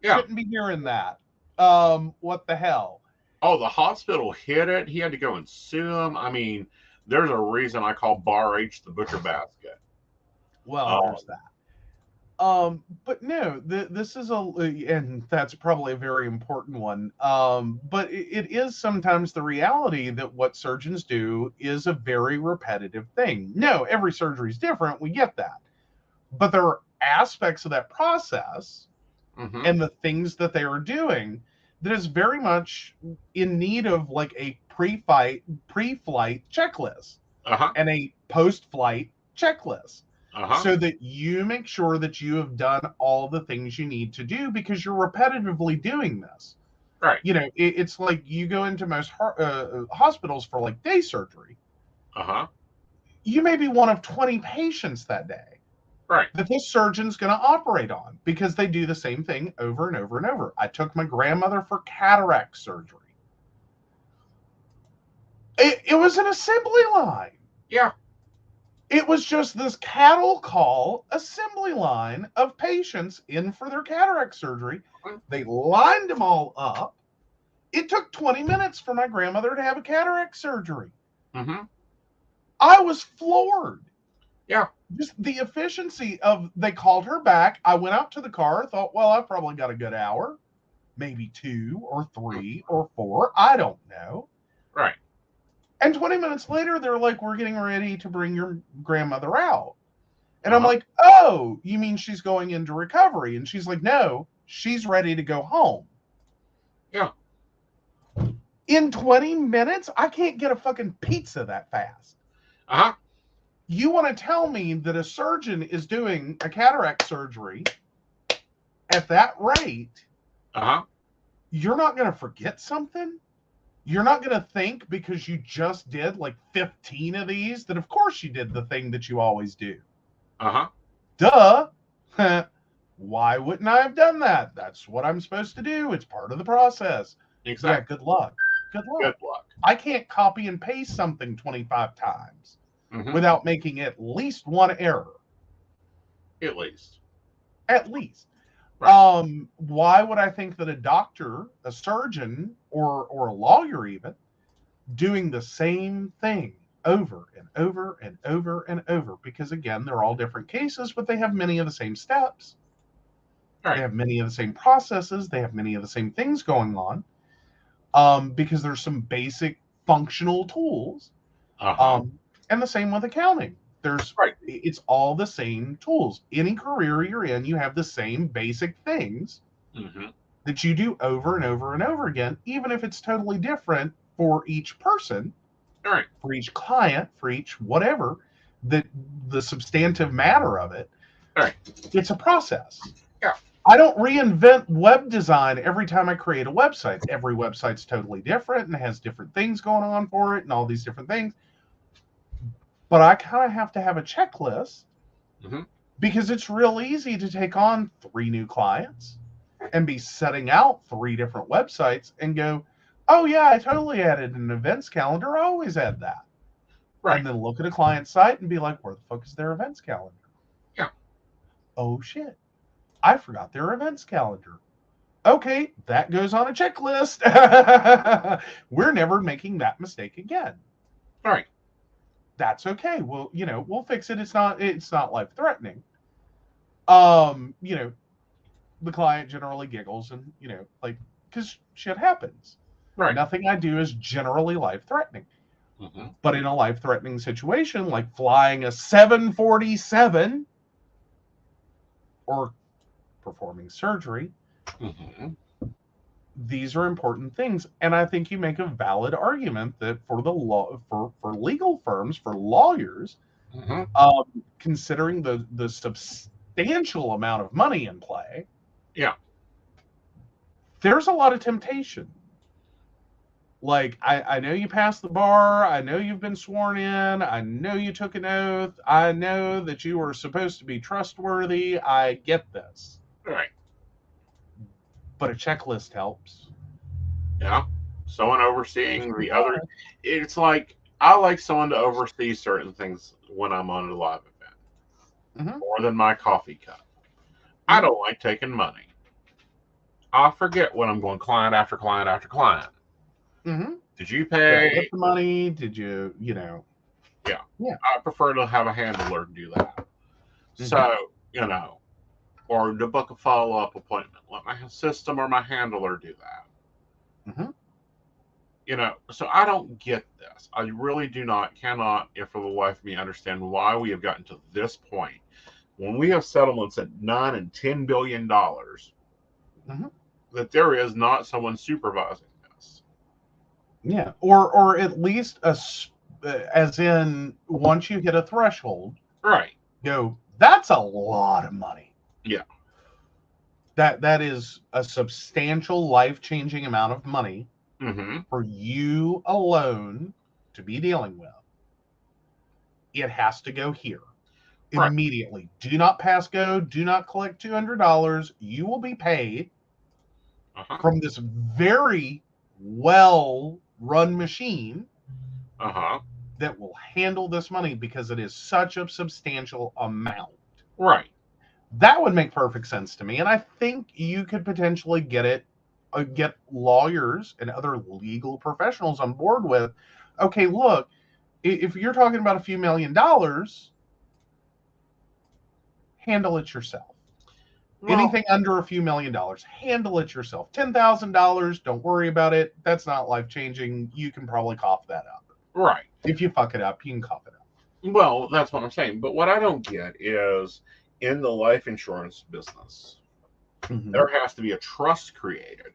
Yeah. Shouldn't be hearing that. What the hell? Oh, the hospital hit it. He had to go and sue them. I mean, there's a reason I call Bar H the butcher basket. Well, there's that. But no, this is and that's probably a very important one. But it is sometimes the reality that what surgeons do is a very repetitive thing. No, every surgery is different. We get that. But there are aspects of that process and the things that they are doing that is very much in need of like a pre-flight checklist and a post-flight checklist. So that you make sure that you have done all the things you need to do because you're repetitively doing this. Right. It's like you go into most hospitals for like day surgery. You may be one of 20 patients that day. Right. That this surgeon's going to operate on because they do the same thing over and over and over. I took my grandmother for cataract surgery. It was an assembly line. Yeah. It was just this cattle call assembly line of patients in for their cataract surgery. They lined them all up. It took 20 minutes for my grandmother to have a cataract surgery. I was floored. Yeah. Just the efficiency of, they called her back. I went out to the car, thought, well, I've probably got a good hour, maybe 2 or 3 or 4. I don't know. Right. And 20 minutes later, they're like, we're getting ready to bring your grandmother out. And I'm like, oh, you mean she's going into recovery? And she's like, no, she's ready to go home. Yeah. In 20 minutes, I can't get a fucking pizza that fast. You want to tell me that a surgeon is doing a cataract surgery at that rate? You're not going to forget something? You're not going to think because you just did like 15 of these that of course you did the thing that you always do. Duh. Why wouldn't I have done that? That's what I'm supposed to do. It's part of the process. Exactly. Yeah, good luck. Good luck. Good luck. I can't copy and paste something 25 times without making at least one error. At least. At least. Right. Why would I think that a doctor, a surgeon, or a lawyer even, doing the same thing over and over and over and over? Because again, they're all different cases, but they have many of the same steps. Right. They have many of the same processes. They have many of the same things going on. Because there's some basic functional tools. And the same with accounting. It's all the same tools. Any career you're in, you have the same basic things that you do over and over and over again, even if it's totally different for each person, All right. for each client, for each whatever, the substantive matter of it. All right. It's a process. Yeah. I don't reinvent web design every time I create a website. Every website's totally different and has different things going on for it and all these different things. But I kind of have to have a checklist because it's real easy to take on 3 new clients and be setting out 3 different websites and go, oh yeah, I totally added an events calendar. I always add that. Right. And then look at a client site and be like, where the fuck is their events calendar? Yeah. Oh shit, I forgot their events calendar. Okay, that goes on a checklist. We're never making that mistake again. All right. That's okay. Well, we'll fix it. It's not life threatening. The client generally giggles and, like, because shit happens. Right. Nothing I do is generally life threatening. Mm-hmm. But in a life threatening situation, like flying a 747 or performing surgery, these are important things. And I think you make a valid argument that for the law, for legal firms, for lawyers, considering the substantial amount of money in play, there's a lot of temptation. Like, I know you passed the bar. I know you've been sworn in. I know you took an oath. I know that you were supposed to be trustworthy. I get this. Right. But a checklist helps. Yeah. Someone overseeing the other. It's like, I like someone to oversee certain things when I'm on a live event. More than my coffee cup. I don't like taking money. I forget when I'm going client after client after client. Did you pay the money? Did you, Yeah. I prefer to have a handler do that. So, or to book a follow-up appointment. Let my system or my handler do that. So I don't get this. I really cannot, if for the life of me, understand why we have gotten to this point. When we have settlements at $9 and $10 billion, that there is not someone supervising this. Yeah, or at least as in, once you hit a threshold, right? That's a lot of money. Yeah, that is a substantial, life-changing amount of money for you alone to be dealing with. It has to go here immediately. Do not pass go. Do not collect $200. You will be paid from this very well-run machine that will handle this money because it is such a substantial amount. Right. That would make perfect sense to me. And I think you could potentially get lawyers and other legal professionals on board with, okay, look, if you're talking about a few $1 million, handle it yourself. Well, anything under a few $1 million, handle it yourself. $10,000, don't worry about it. That's not life-changing. You can probably cough that up. Right. If you fuck it up, you can cough it up. Well, that's what I'm saying. But what I don't get is, in the life insurance business, there has to be a trust created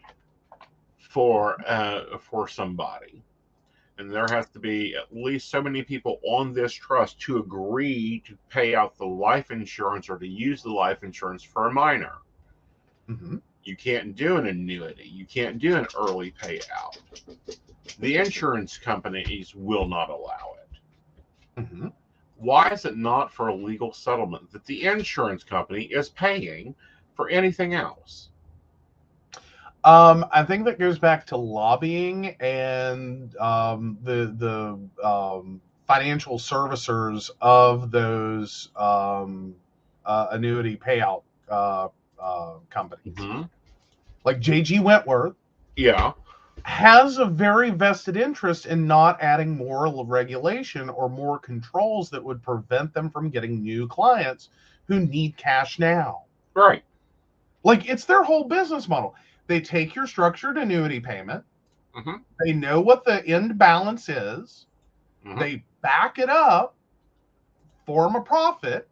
for somebody. And there has to be at least so many people on this trust to agree to pay out the life insurance or to use the life insurance for a minor. You can't do an annuity. You can't do an early payout. The insurance companies will not allow it. Why is it not for a legal settlement that the insurance company is paying for anything else? I think that goes back to lobbying and the financial servicers of those annuity payout companies. Like J.G. Wentworth has a very vested interest in not adding more regulation or more controls that would prevent them from getting new clients who need cash now. Right. Like, it's their whole business model. They take your structured annuity payment. They know what the end balance is. They back it up, form a profit,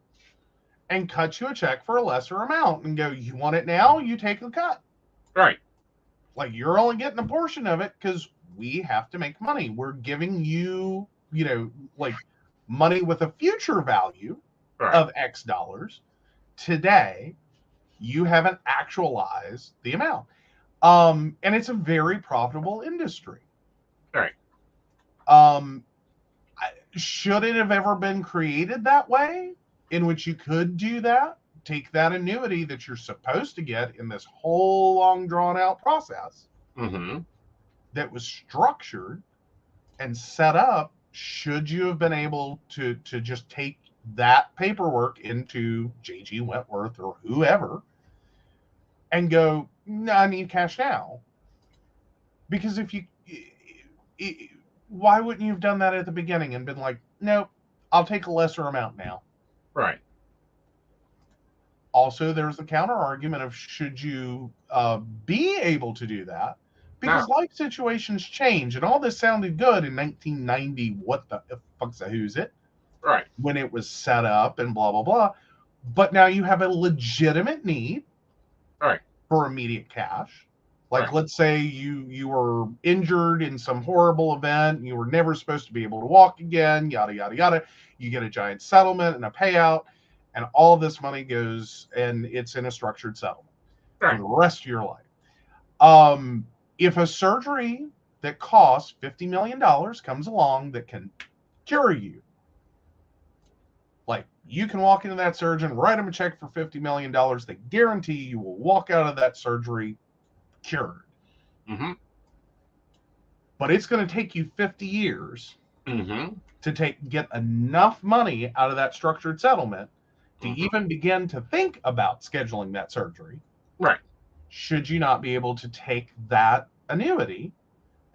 and cut you a check for a lesser amount and go, you want it now? You take a cut. Right. Like, you're only getting a portion of it because we have to make money. We're giving you, like money with a future value of X dollars. Today, you haven't actualized the amount. And it's a very profitable industry. Right. Should it have ever been created that way, in which you could do that, take that annuity that you're supposed to get in this whole long drawn out process that was structured and set up, should you have been able to just take that paperwork into J.G. Wentworth or whoever and go, no, I need cash now? Because why wouldn't you have done that at the beginning and been like, nope, I'll take a lesser amount now? Right. Also, there's the counter argument of, should you be able to do that? Because life situations change, and all this sounded good in 1990. What the fuck's a who's it? Right. When it was set up and blah, blah, blah. But now you have a legitimate need for immediate cash. Like, let's say you were injured in some horrible event, and you were never supposed to be able to walk again, yada, yada, yada. You get a giant settlement and a payout, and all this money goes, and it's in a structured settlement for the rest of your life. If a surgery that costs $50 million comes along that can cure you, like, you can walk into that surgeon, write him a check for $50 million, they guarantee you will walk out of that surgery cured. But it's going to take you 50 years to get enough money out of that structured settlement to even begin to think about scheduling that surgery. Right. Should you not be able to take that annuity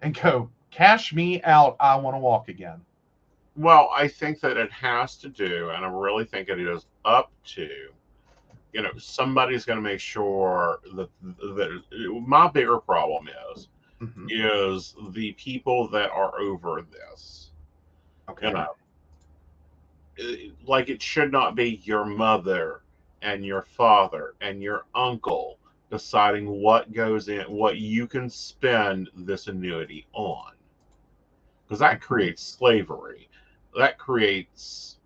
and go, cash me out, I want to walk again? Well, I think that it has to do, and I really think it is up to, somebody's going to make sure that my bigger problem is the people that are over this. Okay. Like, it should not be your mother and your father and your uncle deciding what goes in, what you can spend this annuity on. Because that creates slavery. That creates,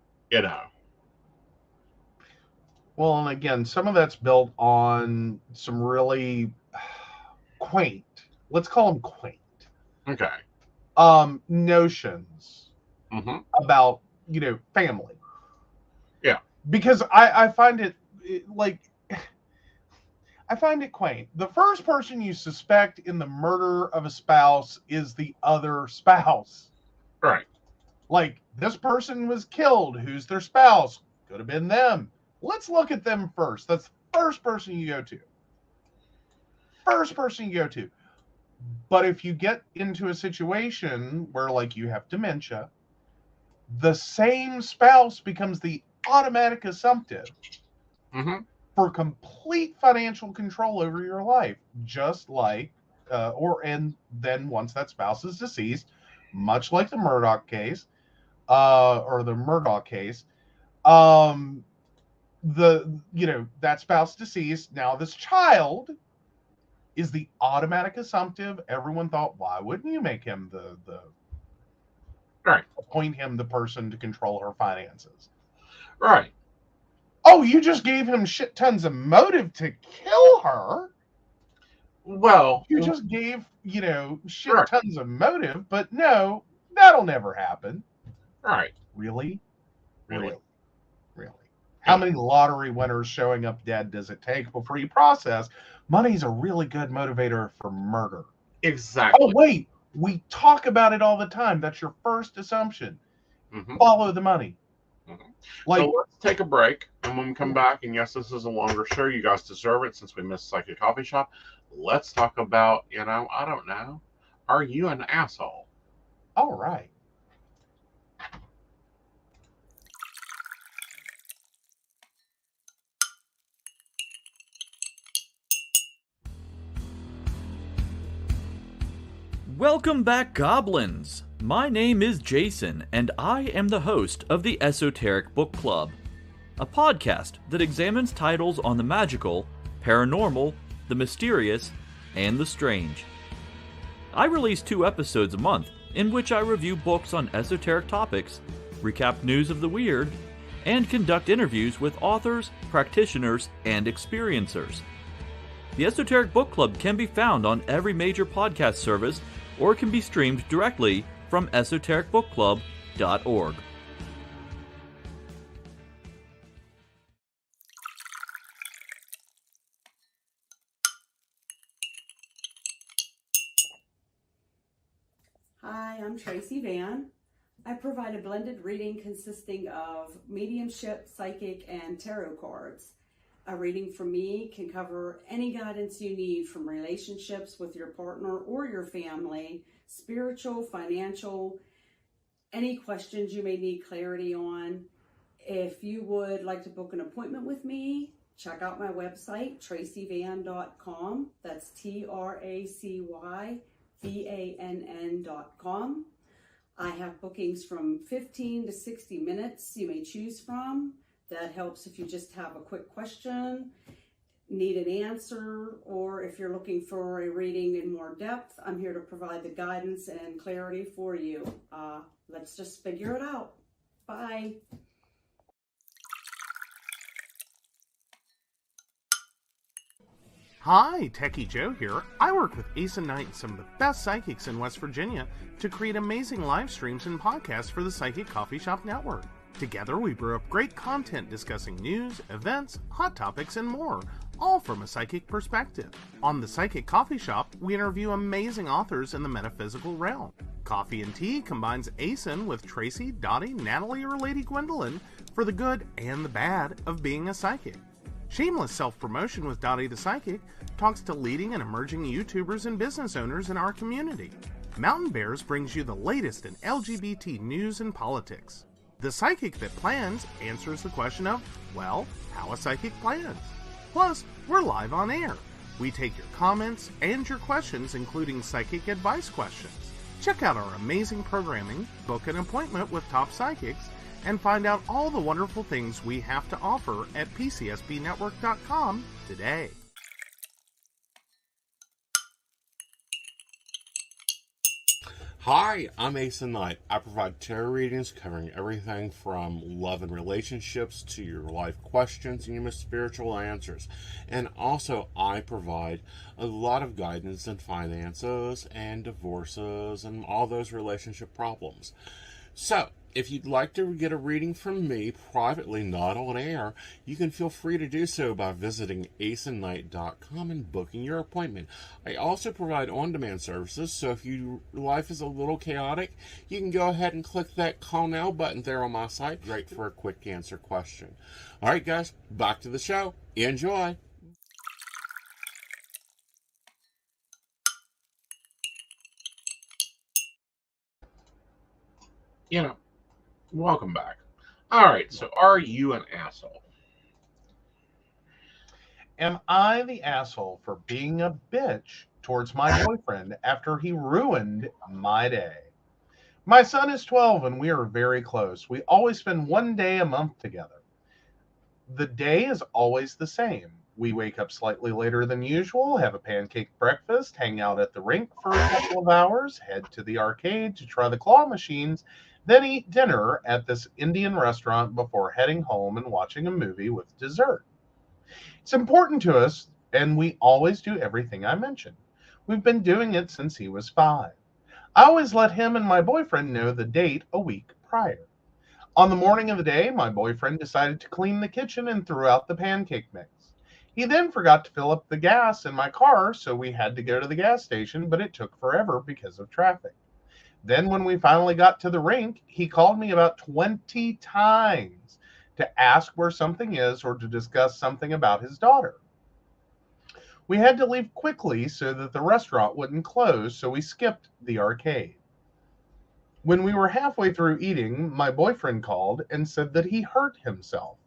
Well, and again, some of that's built on some really quaint, let's call them quaint, notions about, family. Yeah. Because I find it I find it quaint. The first person you suspect in the murder of a spouse is the other spouse. Right. Like, this person was killed. Who's their spouse? Could have been them. Let's look at them first. That's the first person you go to. First person you go to. But if you get into a situation where, like, you have dementia, the same spouse becomes the automatic assumptive for complete financial control over your life. Just like, and then once that spouse is deceased, much like the Murdoch case, that spouse deceased, now this child is the automatic assumptive. Everyone thought, why wouldn't you make him appoint him the person to control her finances? Right. Oh, you just gave him shit tons of motive to kill her. Well, you just gave, shit tons of motive, but no, that'll never happen. Right. Really? How many lottery winners showing up dead does it take before you process? Money's a really good motivator for murder. Exactly. Oh, wait. We talk about it all the time. That's your first assumption. Follow the money. So let's take a break. And when we come back, and yes, this is a longer show. You guys deserve it since we missed Psychic Coffee Shop. Let's talk about, I don't know. Are you an asshole? All right. Welcome back, Goblins! My name is Jason, and I am the host of the Esoteric Book Club, a podcast that examines titles on the magical, paranormal, the mysterious, and the strange. I release 2 episodes a month in which I review books on esoteric topics, recap news of the weird, and conduct interviews with authors, practitioners, and experiencers. The Esoteric Book Club can be found on every major podcast service or can be streamed directly from esotericbookclub.org. Hi, I'm Tracy Van. I provide a blended reading consisting of mediumship, psychic, and tarot cards. A reading from me can cover any guidance you need from relationships with your partner or your family, spiritual, financial, any questions you may need clarity on. If you would like to book an appointment with me, check out my website, tracyvann.com. That's TracyVann.com. I have bookings from 15 to 60 minutes you may choose from. That helps if you just have a quick question, need an answer, or if you're looking for a reading in more depth, I'm here to provide the guidance and clarity for you. Let's just figure it out. Bye. Hi, Techie Joe here. I work with Aeson and some of the best psychics in West Virginia to create amazing live streams and podcasts for the Psychic Coffee Shop Network. Together, we brew up great content discussing news, events, hot topics, and more, all from a psychic perspective. On the Psychic Coffee Shop, we interview amazing authors in the metaphysical realm. Coffee and Tea combines Aeson with Tracy, Dottie, Natalie, or Lady Gwendolyn for the good and the bad of being a psychic. Shameless Self-Promotion with Dottie the Psychic talks to leading and emerging YouTubers and business owners in our community. Mountain Bears brings you the latest in LGBT news and politics. The Psychic That Plans answers the question of, well, how a psychic plans. Plus, we're live on air. We take your comments and your questions, including psychic advice questions. Check out our amazing programming, book an appointment with top psychics, and find out all the wonderful things we have to offer at PCSBnetwork.com today. Hi, I'm Aeson Knight. I provide tarot readings covering everything from love and relationships to your life questions and your most spiritual answers. And also, I provide a lot of guidance in finances and divorces and all those relationship problems. So, if you'd like to get a reading from me privately, not on air, you can feel free to do so by visiting aesonnight.com and booking your appointment. I also provide on-demand services, so if your life is a little chaotic, you can go ahead and click that call now button there on my site. Great for a quick answer question. All right, guys, back to the show. Enjoy. Welcome back. All right, so are you an asshole? Am I the asshole for being a bitch towards my boyfriend after he ruined my day? My son is 12 and we are very close. We always spend one day a month together. The day is always the same. We wake up slightly later than usual, have a pancake breakfast, hang out at the rink for a couple of hours, head to the arcade to try the claw machines, then eat dinner at this Indian restaurant before heading home and watching a movie with dessert. It's important to us, and we always do everything I mentioned. We've been doing it since he was 5. I always let him and my boyfriend know the date a week prior. On the morning of the day, my boyfriend decided to clean the kitchen and threw out the pancake mix. He then forgot to fill up the gas in my car, so we had to go to the gas station, but it took forever because of traffic. Then when we finally got to the rink, he called me about 20 times to ask where something is or to discuss something about his daughter. We had to leave quickly so that the restaurant wouldn't close, so we skipped the arcade. When we were halfway through eating, my boyfriend called and said that he hurt himself.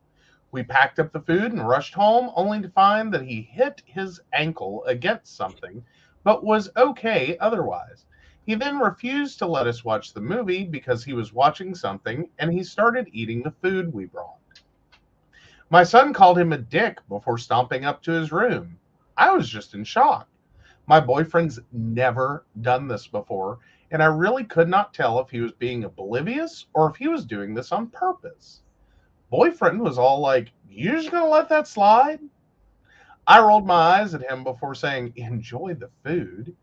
We packed up the food and rushed home, only to find that he hit his ankle against something, but was okay otherwise. He then refused to let us watch the movie because he was watching something, and he started eating the food we brought. My son called him a dick before stomping up to his room. I was just in shock. My boyfriend's never done this before, and I really could not tell if he was being oblivious or if he was doing this on purpose. Boyfriend was all like, "You just gonna let that slide?" I rolled my eyes at him before saying, "Enjoy the food."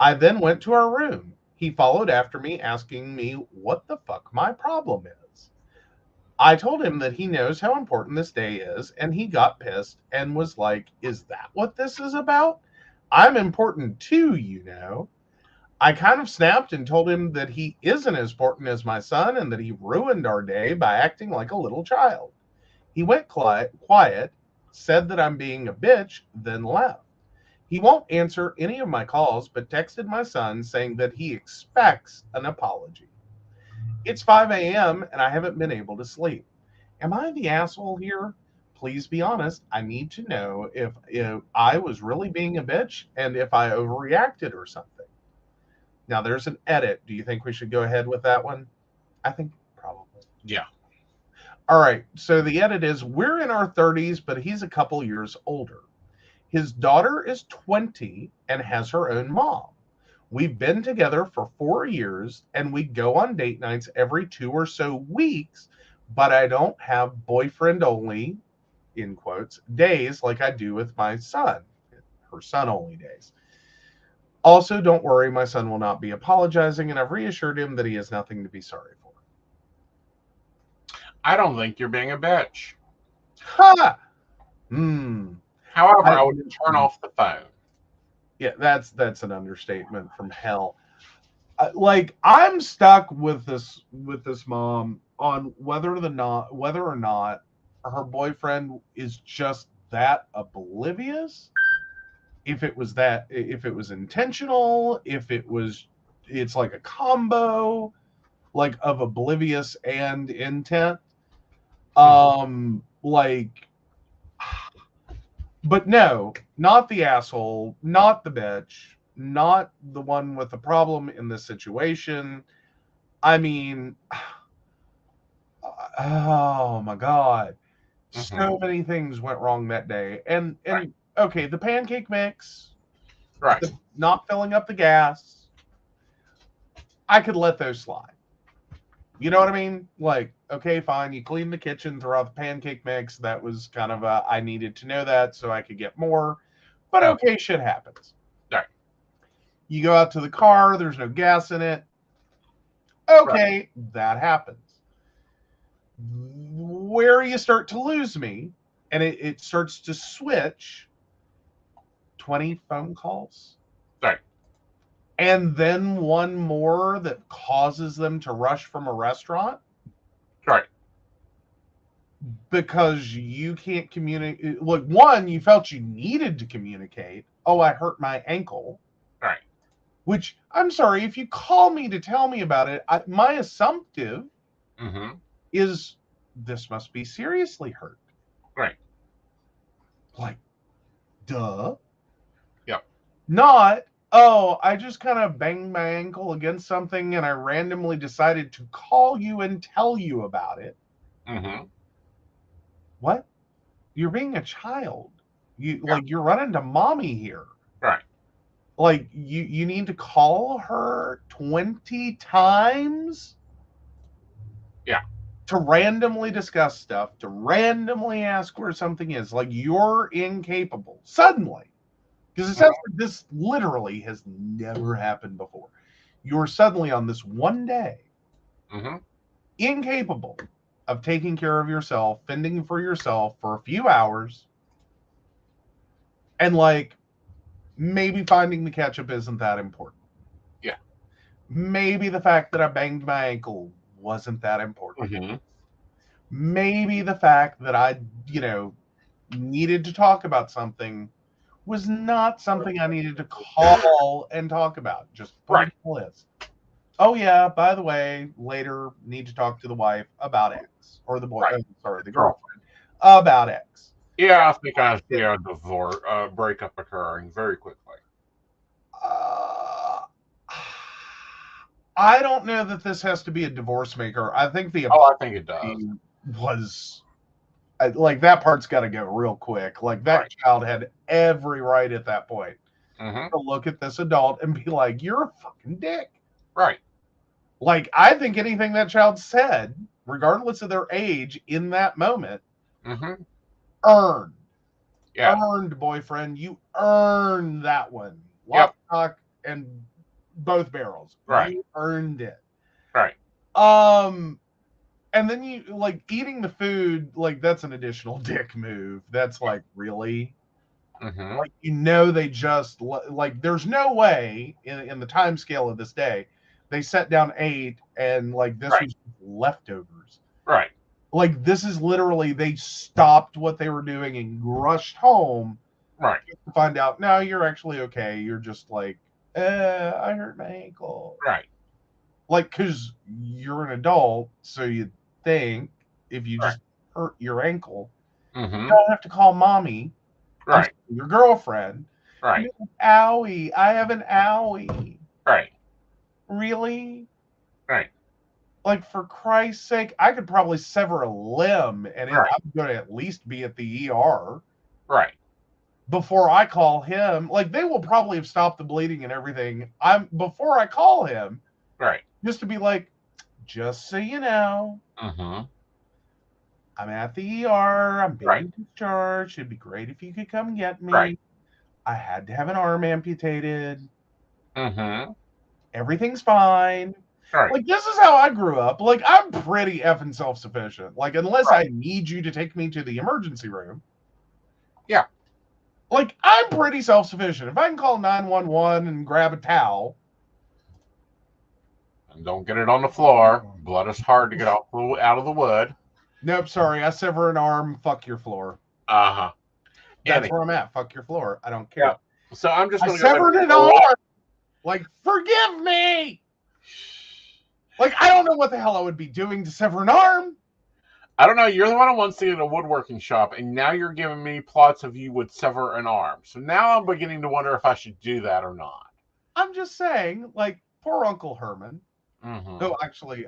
I then went to our room. He followed after me, asking me what the fuck my problem is. I told him that he knows how important this day is, and he got pissed and was like, "Is that what this is about? I'm important too, you know." I kind of snapped and told him that he isn't as important as my son and that he ruined our day by acting like a little child. He went quiet, said that I'm being a bitch, then left. He won't answer any of my calls, but texted my son saying that he expects an apology. It's 5 a.m. and I haven't been able to sleep. Am I the asshole here? Please be honest. I need to know if I was really being a bitch and if I overreacted or something. Now, there's an edit. Do you think we should go ahead with that one? I think probably. Yeah. All right. So the edit is, we're in our 30s, but he's a couple years older. His daughter is 20 and has her own mom. We've been together for 4 years and we go on date nights every 2 or so weeks, but I don't have boyfriend only, in quotes, days like I do with my son, her son only days. Also, don't worry, my son will not be apologizing, and I've reassured him that he has nothing to be sorry for. I don't think you're being a bitch. Ha! However, I would turn off the phone. Yeah, that's an understatement from hell. Like, I'm stuck with this mom on whether or not her boyfriend is just that oblivious. If it was intentional, it's like a combo, like of oblivious and intent. But no, not the asshole, not the bitch, not the one with the problem in this situation. I mean, oh my God. So many things went wrong that day. And right. Okay, the pancake mix, right, not filling up the gas, I could let those slide. You know what I mean? Like, okay, fine. You clean the kitchen, throw out the pancake mix. That was kind of I needed to know that so I could get more. But okay, shit happens. Right. You go out to the car. There's no gas in it. Okay, right. That happens. Where you start to lose me, and it starts to switch, 20 phone calls. Right. And then one more that causes them to rush from a restaurant. Right. Because you can't communicate. Like, one, you felt you needed to communicate. Oh, I hurt my ankle. Right. Which, I'm sorry, if you call me to tell me about it, my assumptive is this must be seriously hurt. Right. Like, duh. Yep. Not, oh, I just kind of banged my ankle against something and I randomly decided to call you and tell you about it. What? You're being a child. Like, you're running to mommy here. Right. Like, you need to call her 20 times? Yeah. To randomly discuss stuff, to randomly ask where something is. Like, you're incapable. Suddenly. Because it says this literally has never happened before. You're suddenly on this one day incapable of taking care of yourself, fending for yourself for a few hours, and like maybe finding the ketchup isn't that important. Yeah. Maybe the fact that I banged my ankle wasn't that important. Maybe the fact that I, needed to talk about something was not something I needed to call and talk about. Just put it on the list. Oh yeah, by the way, later need to talk to the wife about X, or the boy, the girlfriend about X. Yeah, I think I see a divorce, breakup occurring very quickly. I don't know that this has to be a divorce maker. I think I think it does. Was like that part's got to go real quick. Like that child had every right at that point to look at this adult and be like, "You're a fucking dick." Right. Like, I think anything that child said, regardless of their age, in that moment, earned. Yeah. Earned, boyfriend. You earned that one. Yep. Lock, stock, and both barrels. Right. You earned it. Right. And then you, like, eating the food, like, that's an additional dick move. That's like, really? Like, you know, they just, like, there's no way in the time scale of this day, they sat down, ate, and, like, this was leftovers. Right. Like, this is literally, they stopped what they were doing and rushed home. Right. To find out, no, you're actually okay. You're just like, I hurt my ankle. Right. Like, because you're an adult, so you think if you just hurt your ankle, you don't have to call mommy, right, your girlfriend, right, owie, I have an owie. Right. Really? Right. Like, for Christ's sake, I could probably sever a limb and I'm going to at least be at the ER. Right. Before I call him. Like, they will probably have stopped the bleeding and everything. Before I call him. Right. Just to be like, just so you know, I'm at the ER. I'm being discharged. It'd be great if you could come get me. Right. I had to have an arm amputated. Everything's fine. Right. Like, this is how I grew up. Like, I'm pretty effing self-sufficient. Like, unless I need you to take me to the emergency room. Yeah. Like, I'm pretty self-sufficient. If I can call 911 and grab a towel. And don't get it on the floor. Blood is hard to get out of the wood. Nope, sorry. I sever an arm. Fuck your floor. That's where I'm at. Fuck your floor. I don't care. Yeah. So I'm just going to severed an arm. Like, forgive me. Like, I don't know what the hell I would be doing to sever an arm. I don't know. You're the one who wants to get a woodworking shop, and now you're giving me plots of you would sever an arm. So now I'm beginning to wonder if I should do that or not. I'm just saying, like, poor Uncle Herman. No, actually,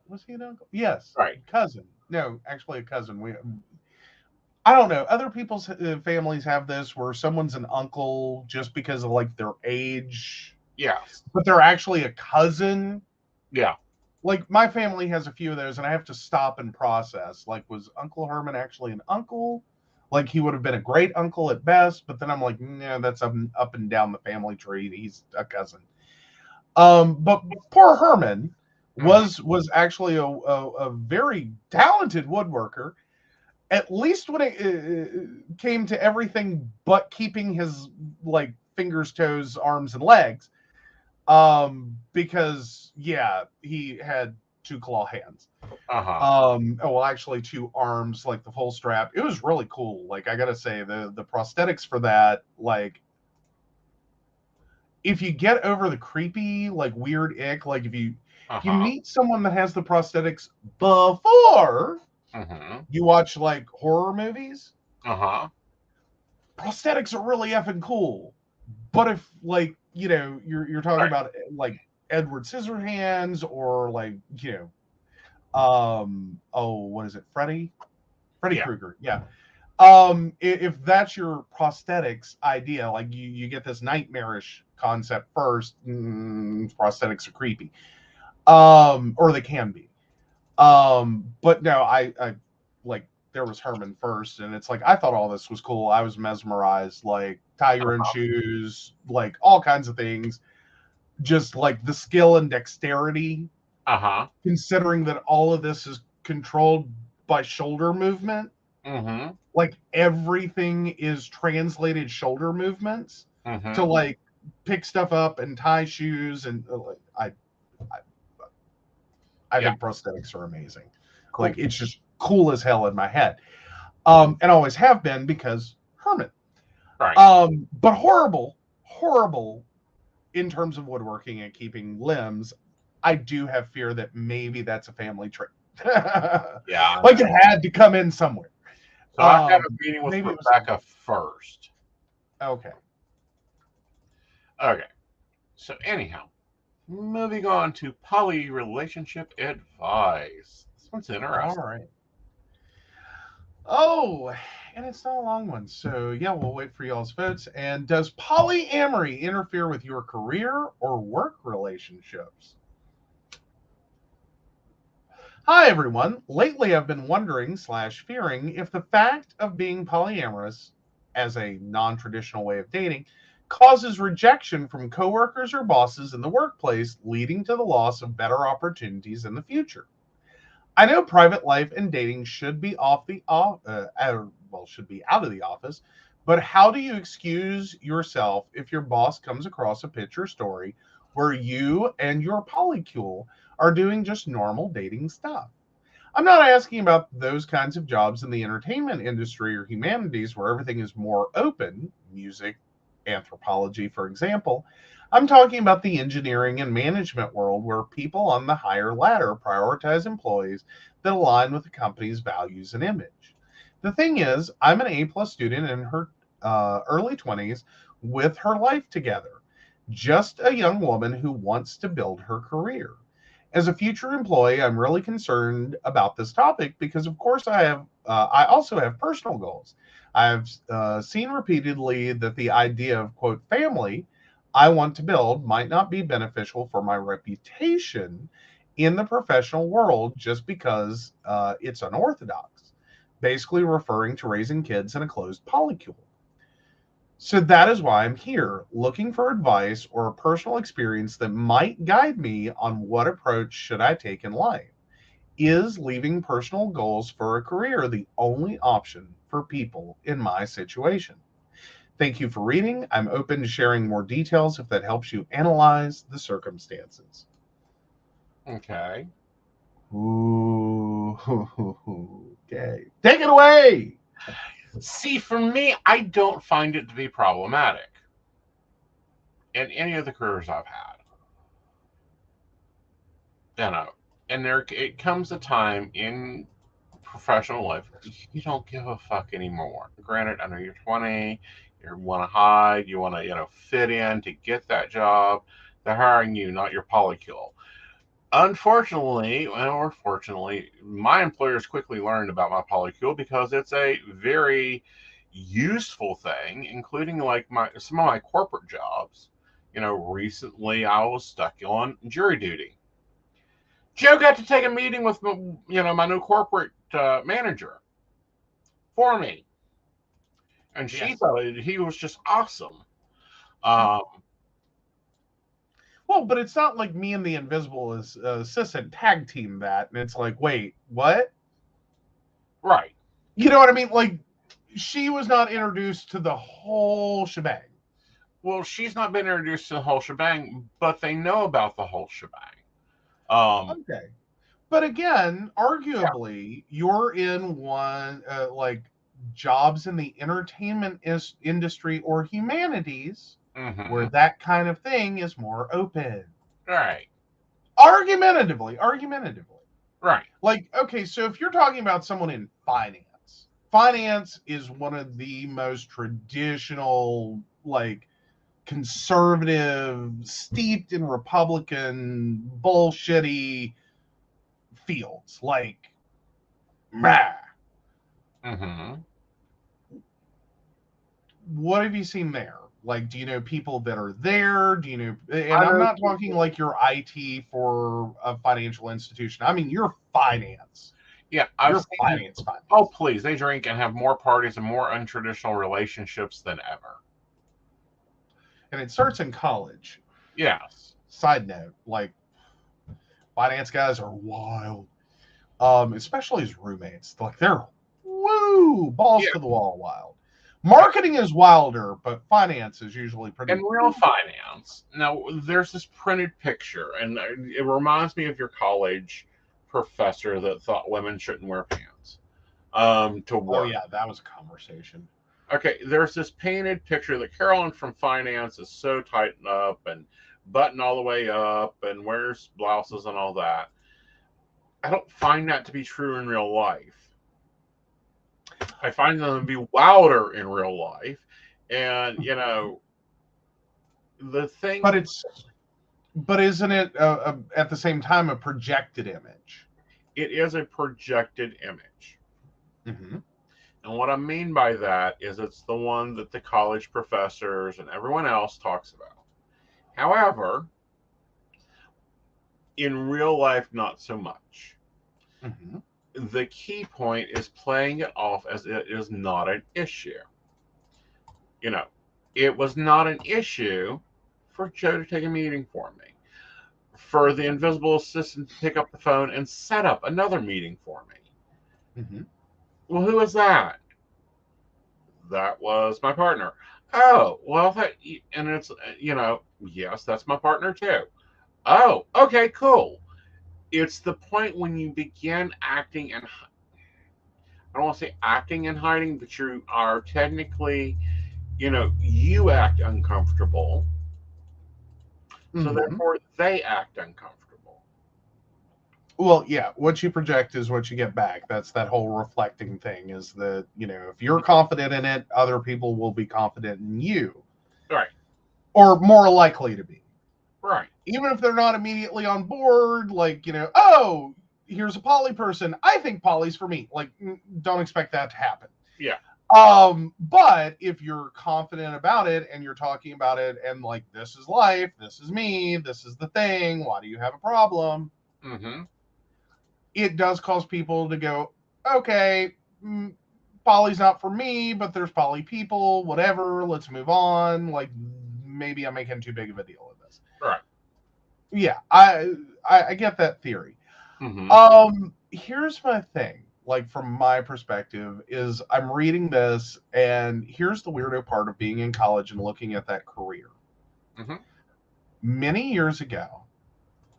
was he an uncle? Yes. Right. Cousin. No, actually a cousin. I don't know. Other people's families have this where someone's an uncle just because of, like, their age. Yes. But they're actually a cousin. Yeah. Like, my family has a few of those, and I have to stop and process. Like, was Uncle Herman actually an uncle? Like, he would have been a great uncle at best, but then I'm like, nah, that's up and down the family tree. He's a cousin. But poor Herman was actually a very talented woodworker, at least when it came to everything but keeping his, like, fingers, toes, arms, and legs. Because he had 2 claw hands. Well, actually 2 arms, like the full strap. It was really cool. Like, I gotta say, the prosthetics for that, like, if you get over the creepy, like, weird ick, like, if you meet someone that has the prosthetics before you watch, like, horror movies, prosthetics are really effing cool. But if, like, you know, you're talking about, like, Edward Scissorhands or, like, you know, what is it, Freddy Krueger, if that's your prosthetics idea, like, you get this nightmarish concept first, prosthetics are creepy, or they can be, but no, I like, there was Herman first, and it's like, I thought all this was cool. I was mesmerized, like, tie your own shoes, like, all kinds of things, just, like, the skill and dexterity, considering that all of this is controlled by shoulder movement. Like, everything is translated shoulder movements to, like, pick stuff up and tie shoes, and I think prosthetics are amazing. Cool. Like, it's just cool as hell in my head, and always have been, because Herman. But horrible in terms of woodworking and keeping limbs. I do have fear that maybe that's a family trait. Like, it had to come in somewhere. So I have a meeting with Rebecca first. Okay. So anyhow, moving on to poly relationship advice. This one's interesting. All right. Oh, And it's not a long one. So, yeah, we'll wait for y'all's votes. And does polyamory interfere with your career or work relationships? Hi, everyone. Lately, I've been wondering / fearing if the fact of being polyamorous as a non-traditional way of dating causes rejection from coworkers or bosses in the workplace, leading to the loss of better opportunities in the future. I know private life and dating should be should be out of the office, but how do you excuse yourself if your boss comes across a picture story where you and your polycule are doing just normal dating stuff? I'm not asking about those kinds of jobs in the entertainment industry or humanities where everything is more open, music, anthropology, for example. I'm talking about the engineering and management world where people on the higher ladder prioritize employees that align with the company's values and image. The thing is, I'm an A+ student in her early 20s with her life together, just a young woman who wants to build her career. As a future employee, I'm really concerned about this topic because, of course, I also have personal goals. I've seen repeatedly that the idea of, quote, family I want to build might not be beneficial for my reputation in the professional world just because it's unorthodox, basically referring to raising kids in a closed polycule. So that is why I'm here, looking for advice or a personal experience that might guide me on what approach should I take in life. Is leaving personal goals for a career the only option for people in my situation? Thank you for reading. I'm open to sharing more details if that helps you analyze the circumstances. Okay. Ooh, okay. Take it away. See, for me, I don't find it to be problematic in any of the careers I've had. And it comes a time in professional life you don't give a fuck anymore. Granted, I know you're 20, you want to hide, you want to fit in to get that job. They're hiring you, not your polycule. Unfortunately, or fortunately, my employers quickly learned about my polycule because it's a very useful thing, including like some of my corporate jobs. Recently I was stuck on jury duty. Joe got to take a meeting with my new corporate manager for me, and she thought he was just awesome. Well, but it's not like me and the Invisible Assistant tag team that, and it's like, wait, what? Right. You know what I mean? Like, she was not introduced to the whole shebang. Well, she's not been introduced to the whole shebang, but they know about the whole shebang. Okay. But again, arguably, you're in one, like, jobs in the entertainment industry or humanities where that kind of thing is more open. Right. Argumentatively. Right. Like, okay, so if you're talking about someone in finance is one of the most traditional, like, conservative, steeped in Republican, bullshitty fields. Like, what have you seen there? Like, do you know people that are there? Do you know? And I'm not talking like your IT for a financial institution. I mean, your finance. Yeah, your finance. Oh, please. They drink and have more parties and more untraditional relationships than ever. And it starts in college. Yes. Side note, like, finance guys are wild. Especially as roommates. Like, they're balls to the wall wild. Marketing is wilder, but finance is usually pretty. And real finance. Now, there's this printed picture, and it reminds me of your college professor that thought women shouldn't wear pants to work. Oh, yeah, that was a conversation. Okay, there's this painted picture that Carolyn from finance is so tightened up and buttoned all the way up and wears blouses and all that. I don't find that to be true in real life. I find them to be wilder in real life. And, the thing... But isn't it, at the same time, a projected image? It is a projected image. Mm-hmm. And what I mean by that is it's the one that the college professors and everyone else talks about. However, in real life, not so much. Mm-hmm. The key point is playing it off as it is not an issue. You know, it was not an issue for Joe to take a meeting for me, for the invisible assistant to pick up the phone and set up another meeting for me. Mm-hmm. Well, who was that? That was my partner. Oh, well, and it's, yes, that's my partner too. Oh, okay, cool. It's the point when you begin acting and I don't want to say acting and hiding, but you are technically, you act uncomfortable. So Mm-hmm. therefore, they act uncomfortable. Well, yeah, what you project is what you get back. That's that whole reflecting thing, is that, if you're confident in it, other people will be confident in you, Right, or more likely to be. right. Even if they're not immediately on board, like, oh, here's a poly person. I think poly's for me. Like, don't expect that to happen. Yeah. But if you're confident about it and you're talking about it and like, this is life, this is me, this is the thing, why do you have a problem? Mm-hmm. It does cause people to go, okay, poly's not for me, but there's poly people, whatever, let's move on. Like, maybe I'm making too big of a deal of this. Right. Yeah, I get that theory. Mm-hmm. Here's my thing, like, from my perspective, is I'm reading this, and here's the weirdo part of being in college and looking at that career. Mm-hmm. Many years ago,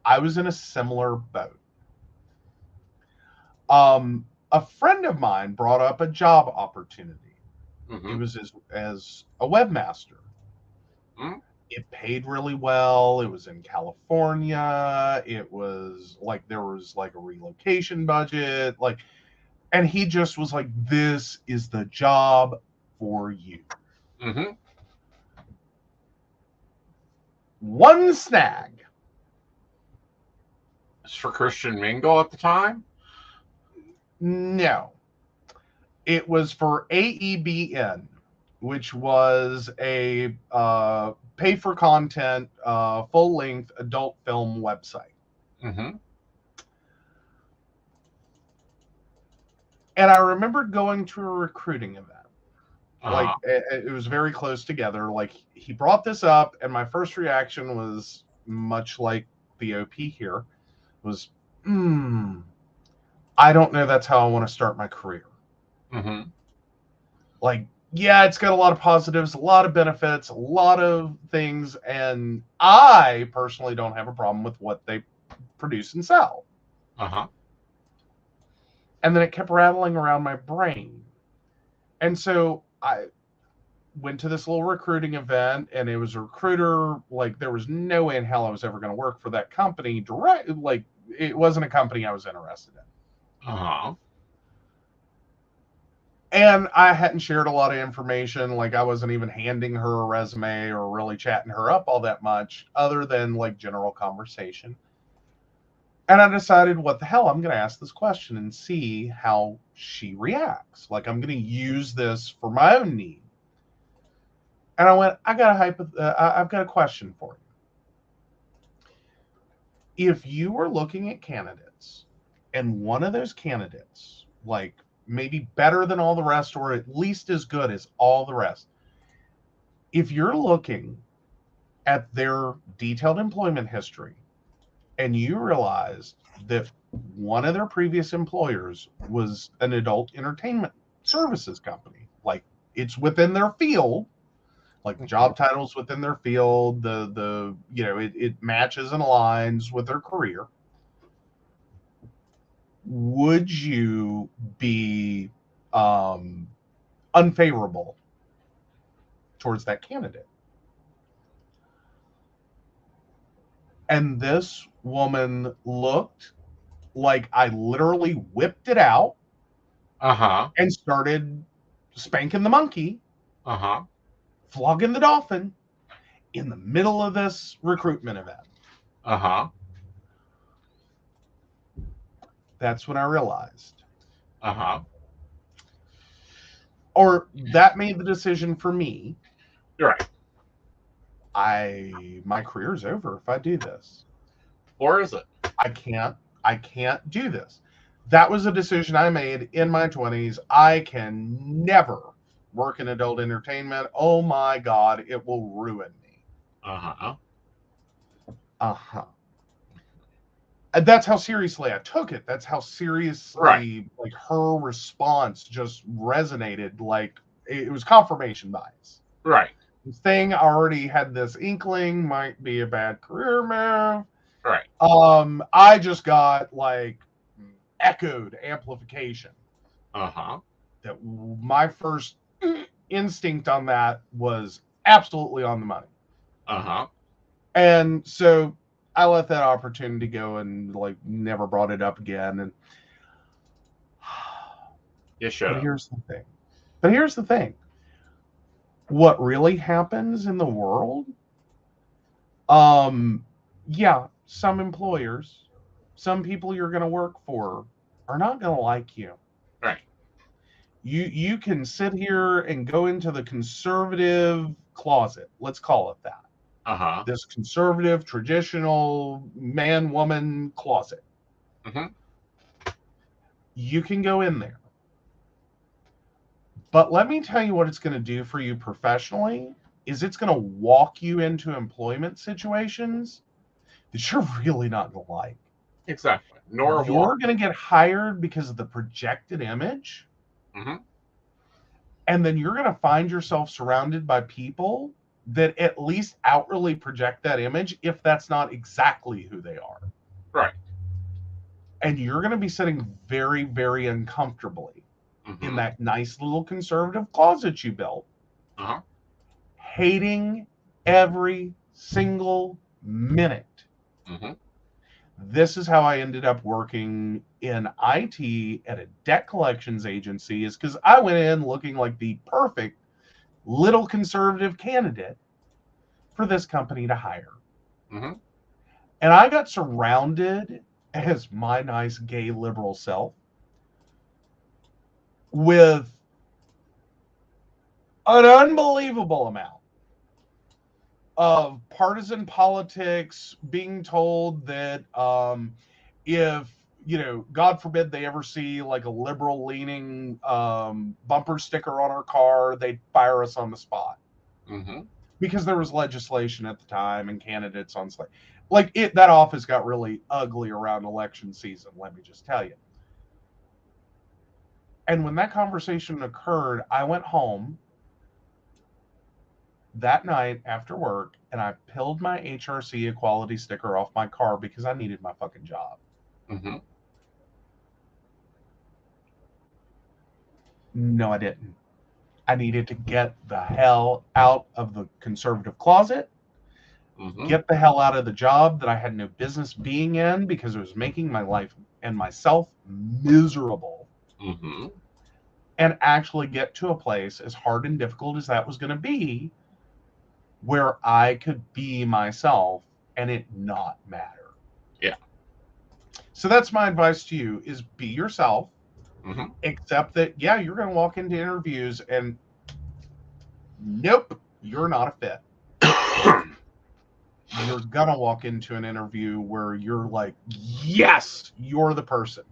I was in a similar boat. A friend of mine brought up a job opportunity. Mm-hmm. It was as a webmaster. Mm-hmm. It paid really well. It was in California. It was like, there was like a relocation budget. Like, and he just was like, this is the job for you. Mm-hmm. One snag. It's for Christian Mingle at the time? No. It was for AEBN, which was a pay for content, full length adult film website. Mm-hmm. And I remember going to a recruiting event. Like, Uh-huh. it was very close together. Like, he brought this up, and my first reaction was much like the OP here, was, I don't know that's how I want to start my career. Mm-hmm. Like, yeah, it's got a lot of positives, a lot of benefits, a lot of things, and I personally don't have a problem with what they produce and sell. Uh-huh. And then it kept rattling around my brain. And so I went to this little recruiting event, and it was a recruiter. Like, there was no way in hell I was ever going to work for that company direct. Like, it wasn't a company I was interested in. Uh-huh. And I hadn't shared a lot of information. Like, I wasn't even handing her a resume or really chatting her up all that much, other than like general conversation. And I decided, what the hell, I'm going to ask this question and see how she reacts. Like, I'm going to use this for my own need. And I went, I've got a question for you. If you were looking at candidates, and one of those candidates, like, maybe better than all the rest, or at least as good as all the rest, if you're looking at their detailed employment history and you realized that one of their previous employers was an adult entertainment services company, like, it's within their field, like job titles within their field, it matches and aligns with their career, would you be unfavorable towards that candidate? And this woman looked like I literally whipped it out Uh-huh. and started spanking the monkey, Uh-huh. flogging the dolphin in the middle of this recruitment event. Uh-huh. That's when I realized, Uh-huh. or that made the decision for me. Right. My career's over if I do this. Or is it? I can't do this. That was a decision I made in my 20s. I can never work in adult entertainment. Oh my God, it will ruin me. Uh-huh. Uh-huh. And that's how seriously I took it. That's how seriously, like, her response just resonated. Like, it was confirmation bias. Right. This thing I already had this inkling might be a bad career move. Right. I just got, like, echoed amplification. Uh-huh. That my first instinct on that was absolutely on the money. Uh-huh. And so I let that opportunity go and, like, never brought it up again. And You should have. Here's the thing. What really happens in the world? Yeah, some employers, some people you're going to work for are not going to like you. Right. You can sit here and go into the conservative closet. Let's call it that. Uh-huh. This conservative, traditional man-woman closet. Mm-hmm. You can go in there. But let me tell you what it's going to do for you professionally is it's going to walk you into employment situations that you're really not going to like. Exactly. Nor you're going to get hired because of the projected image. Mm-hmm. And then you're going to find yourself surrounded by people that at least outwardly project that image, if that's not exactly who they are. Right. And you're going to be sitting very, very uncomfortably in that nice little conservative closet you built, hating every single minute. Mm-hmm. This is how I ended up working in IT at a debt collections agency, is because I went in looking like the perfect little conservative candidate for this company to hire. Mm-hmm. And I got surrounded, as my nice gay liberal self, with an unbelievable amount of partisan politics, being told that if, God forbid they ever see like a liberal leaning bumper sticker on our car, they'd fire us on the spot. Mm-hmm. Because there was legislation at the time and candidates on slate. Like, that office got really ugly around election season, let me just tell you. And when that conversation occurred, I went home that night after work and I peeled my HRC equality sticker off my car because I needed my fucking job. Mm-hmm. No, I didn't. I needed to get the hell out of the conservative closet, get the hell out of the job that I had no business being in because it was making my life and myself miserable. Mm-hmm. And actually get to a place, as hard and difficult as that was going to be, where I could be myself and it not matter. Yeah. So that's my advice to you, is be yourself, except that, yeah, you're going to walk into interviews and nope, you're not a fit. You're going to walk into an interview where you're like, yes, you're the person.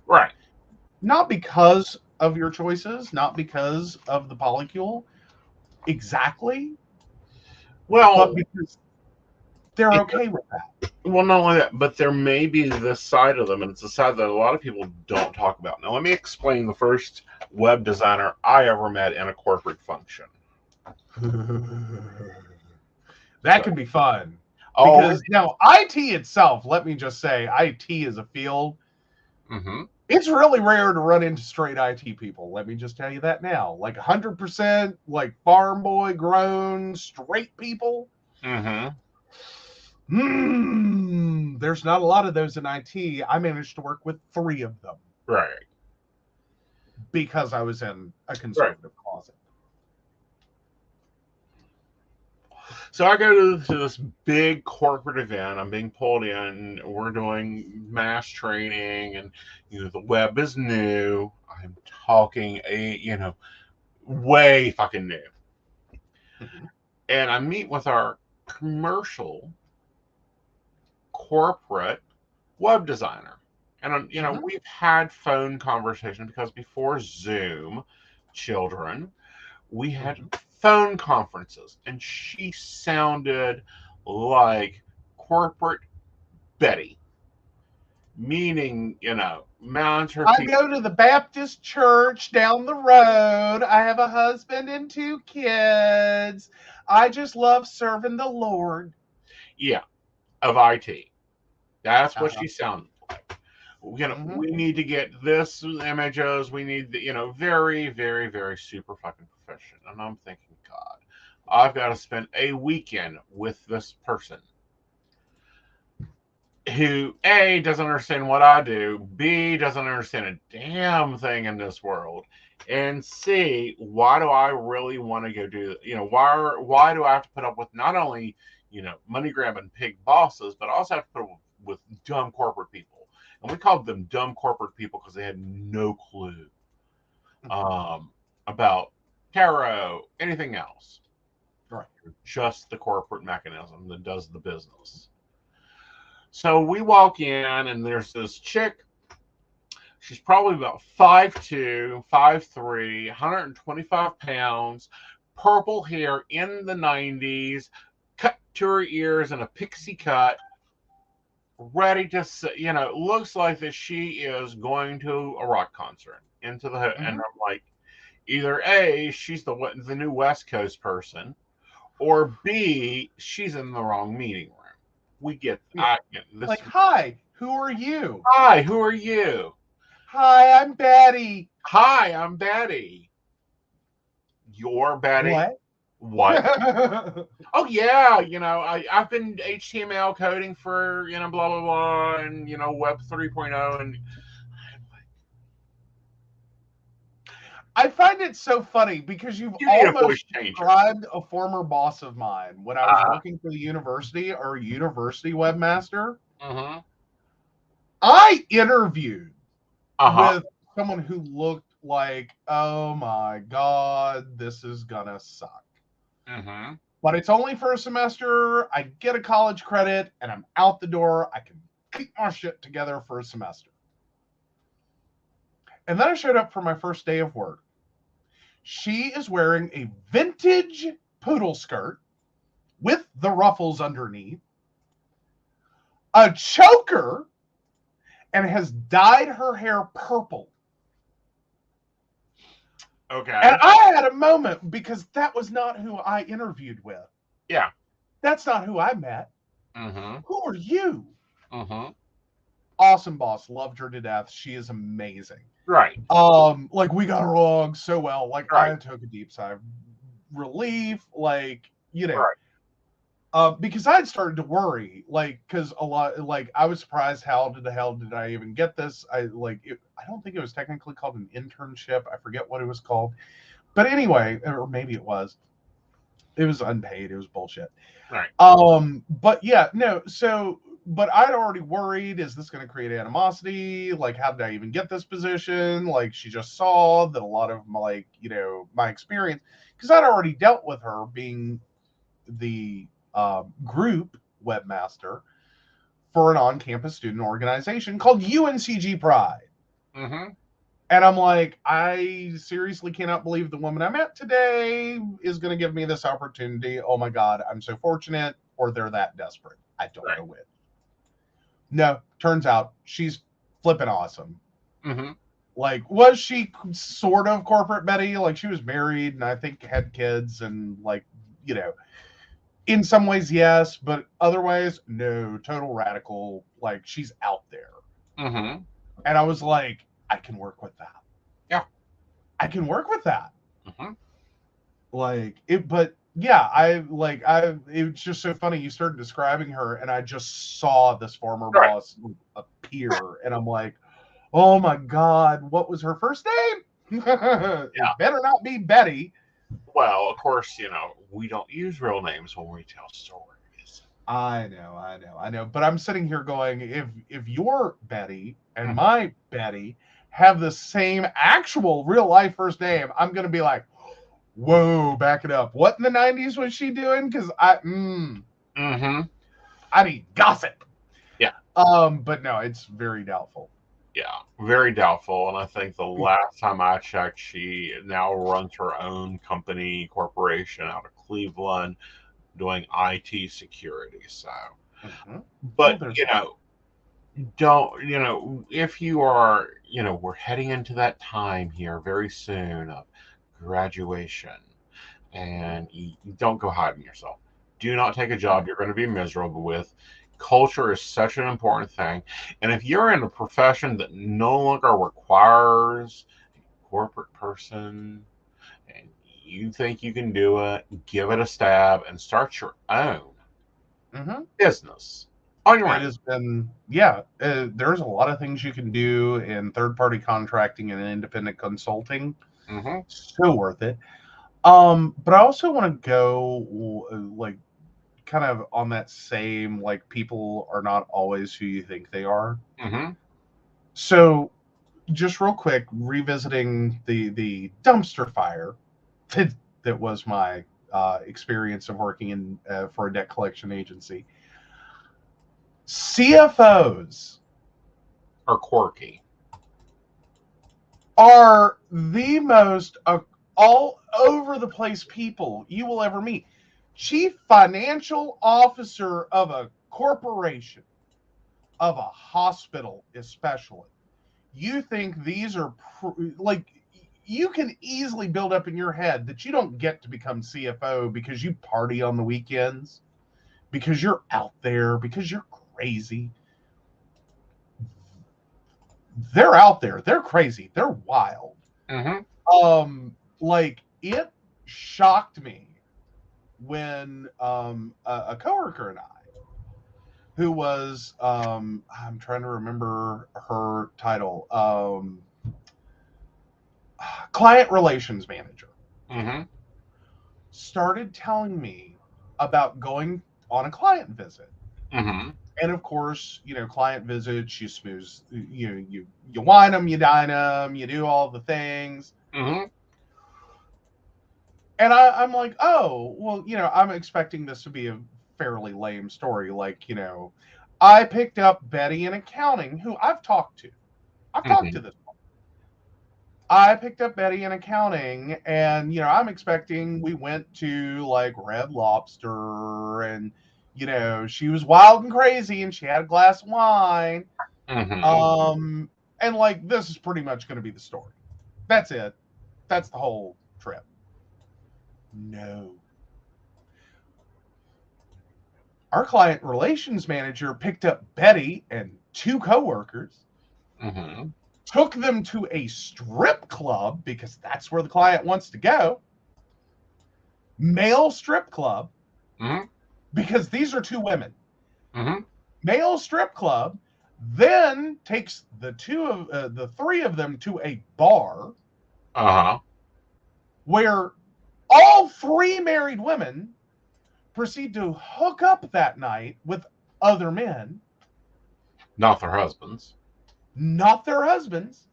Right. Not because of your choices, not because of the polycule exactly. Well, but because they're okay with that. Well, not only that, but there may be this side of them, and it's a side that a lot of people don't talk about. Now, let me explain the first web designer I ever met in a corporate function. That can be fun. Because now, IT itself, let me just say, IT is a field. It's really rare to run into straight IT people. Let me just tell you that now. Like 100%, like farm boy grown straight people. There's not a lot of those in IT. I managed to work with 3 of them. Right. Because I was in a conservative closet. So I go to this big corporate event. I'm being pulled in. We're doing mass training, and the web is new. I'm talking way fucking new. Mhm. And I meet with our commercial corporate web designer. And, you know, Mhm. we've had phone conversation because before Zoom, children, we had Mhm. phone conferences. And she sounded like corporate Betty, meaning, you know, mounds her I feet. go to the Baptist church down the road. I have a husband and 2 kids. I just love serving the Lord. Yeah, of IT. That's what Uh-huh. she sounded like. You know, Mhm. we need to get this images. We need the, you know, very, very, very super fucking professional. And I'm thinking, God, I've got to spend a weekend with this person who A, doesn't understand what I do, B, doesn't understand a damn thing in this world, and C, why do I really want to go do, you know, why do I have to put up with not only, you know, money grabbing pig bosses, but I also have to put up with dumb corporate people. And we called them dumb corporate people because they had no clue um, about tarot, anything else. Right. Just the corporate mechanism that does the business. So we walk in, and there's this chick. She's probably about 5'2", 5'3", 125 pounds, purple hair in the 90s, cut to her ears in a pixie cut, ready to, you know, looks like that she is going to a rock concert. And I'm like, either A, she's the new West Coast person, or B, she's in the wrong meeting room. We get Yeah. this. Like, hi, who are you? Hi, who are you? Hi, I'm Betty. Hi, I'm Betty. You're Betty? What? What? Oh yeah, you know, I've been HTML coding for, you know, blah blah blah, and, you know, Web 3.0, and I find it so funny because you've you need a voice almost changer. described a former boss of mine when I was Uh-huh. working for the university, or a university webmaster. Mm-hmm. I interviewed Uh-huh. with someone who looked like, oh my God, this is gonna suck. Mm-hmm. But it's only for a semester. I get a college credit and I'm out the door. I can keep my shit together for a semester. And then I showed up for my first day of work. She is wearing a vintage poodle skirt with the ruffles underneath, a choker, and has dyed her hair purple. Okay. And I had a moment because that was not who I interviewed with. Yeah. That's not who I met. Mm-hmm. Who are you? Mm-hmm. Awesome boss. Loved her to death. She is amazing. Right. Like, we got along so well. Like, Right. I took a deep sigh of relief. Like, you know, Right. because I had started to worry, like, because a lot, like, I was surprised how the hell did I even get this? I don't think it was technically called an internship. I forget what it was called, but anyway, or maybe it was unpaid. It was bullshit. Right. But yeah, no. So, but I'd already worried: is this going to create animosity? Like, how did I even get this position? Like, she just saw that a lot of my, like, you know, my experience, because I'd already dealt with her being the group webmaster for an on-campus student organization called UNCG Pride. Mm-hmm. And I'm like, I seriously cannot believe the woman I met today is going to give me this opportunity. Oh my God, I'm so fortunate. Or they're that desperate. I don't know which. No, turns out she's flipping awesome. Mm-hmm. Like, was she sort of corporate Betty? Like, she was married and I think had kids, and, like, you know, in some ways, yes, but other ways, no. Total radical. Like, she's out there. Mm-hmm. And I was like, I can work with that. Yeah. I can work with that. Mm-hmm. Like, it, but yeah, it's just so funny. You started describing her, and I just saw this former boss appear, and I'm like, oh my God, what was her first name? It better not be Betty. Well, of course, you know, we don't use real names when we tell stories. I know. But I'm sitting here going, if your Betty and my Betty have the same actual real life first name, I'm gonna be like, whoa, back it up. What in the 90s was she doing? Because I need gossip. Yeah. But no, it's very doubtful. Yeah, very doubtful. And I think the last time I checked, she now runs her own company, corporation out of Cleveland, doing IT security. So, but if you are, we're heading into that time here very soon of graduation, and you don't go hiding yourself. Do not take a job you're going to be miserable with. Culture is such an important thing. And if you're in a profession that no longer requires a corporate person and you think you can do it, give it a stab and start your own business on your own. It has been, there's a lot of things you can do in third-party contracting and independent consulting. So worth it. But I also want to go like kind of on that same, like, people are not always who you think they are. So just real quick, revisiting the dumpster fire that was my experience of working in for a debt collection agency. CFOs are quirky, are the most all over the place people you will ever meet. Chief financial officer of a corporation, of a hospital especially. You think these are like, you can easily build up in your head that you don't get to become CFO because you party on the weekends, because you're out there, because you're crazy. They're out there. They're crazy. They're wild. Like, it shocked me when a coworker and I, who was I'm trying to remember her title, client relations manager, started telling me about going on a client visit. And of course, client visits, you smooze, you wine them, you dine them, you do all the things. And I'm like, oh, well, I'm expecting this to be a fairly lame story. Like, I picked up Betty in accounting, who I've talked to. I've talked to this woman. I picked up Betty in accounting, and, I'm expecting we went to, like, Red Lobster, and, she was wild and crazy, and she had a glass of wine. And, like, this is pretty much going to be the story. That's it. That's the whole trip. No. Our client relations manager picked up Betty and two coworkers, took them to a strip club because that's where the client wants to go. Male strip club, because these are two women. Male strip club, then takes the three of them to a bar, where all three married women proceed to hook up that night with other men. Not their husbands. Not their husbands.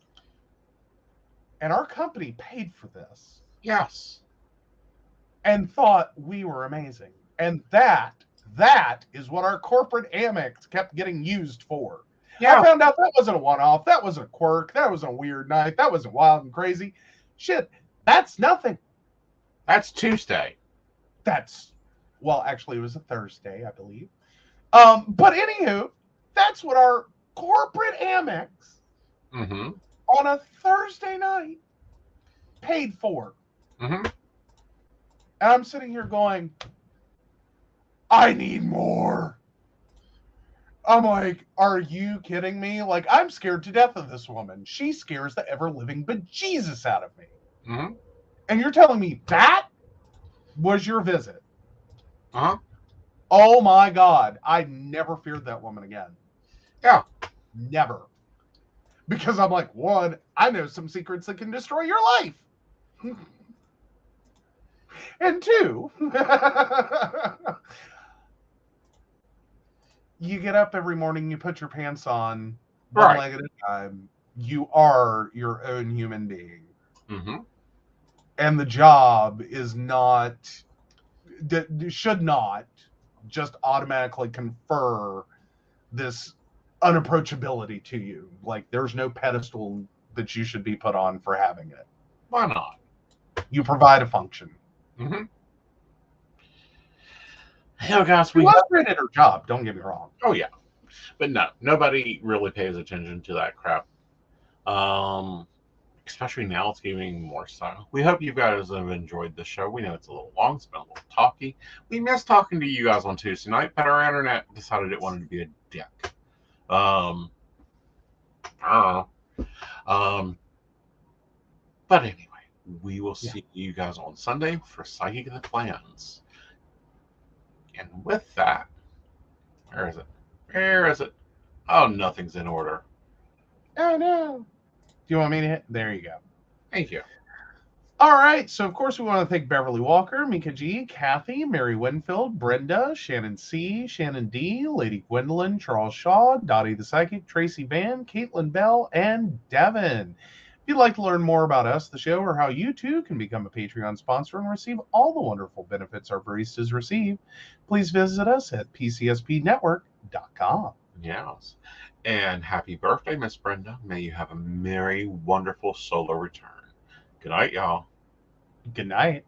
And our company paid for this. Yes. And thought we were amazing. And that is what our corporate Amex kept getting used for. Yeah. I found out that wasn't a one-off. That wasn't a quirk. That wasn't a weird night. That wasn't wild and crazy. Shit, that's nothing. That's Tuesday. Well, actually, it was a Thursday, I believe. But anywho, that's what our corporate Amex on a Thursday night paid for. And I'm sitting here going, I need more. I'm like, are you kidding me? Like, I'm scared to death of this woman. She scares the ever-living bejesus out of me. And you're telling me that was your visit? Oh my God. I never feared that woman again. Yeah. Never. Because I'm like, one, I know some secrets that can destroy your life. And two, you get up every morning, you put your pants on, one leg at a time. You are your own human being. and the job is not, should not just automatically confer this unapproachability to you. Like, there's no pedestal that you should be put on for having it. Why not? You provide a function. Mm-hmm. Hell, guys, She was great at her job, don't get me wrong. Oh, yeah. But no, nobody really pays attention to that crap. Especially now, it's getting more so. We hope you guys have enjoyed the show. We know it's a little long, it's been a little talky. We missed talking to you guys on Tuesday night, but our internet decided it wanted to be a dick. I don't know. But anyway, we will see you guys on Sunday for Psychic of the Clans. And with that, where is it? Where is it? Oh, nothing's in order. Oh, no. Do you want me to hit? There you go. Thank you. All right. So, of course, we want to thank Beverly Walker, Mika G, Kathy, Mary Winfield, Brenda, Shannon C, Shannon D, Lady Gwendolyn, Charles Shaw, Dottie the Psychic, Tracy Van, Caitlin Bell, and Devin. If you'd like to learn more about us, the show, or how you too can become a Patreon sponsor and receive all the wonderful benefits our baristas receive, please visit us at pcspnetwork.com. Yes. And happy birthday, Miss Brenda. May you have a merry, wonderful solar return. Good night, y'all. Good night.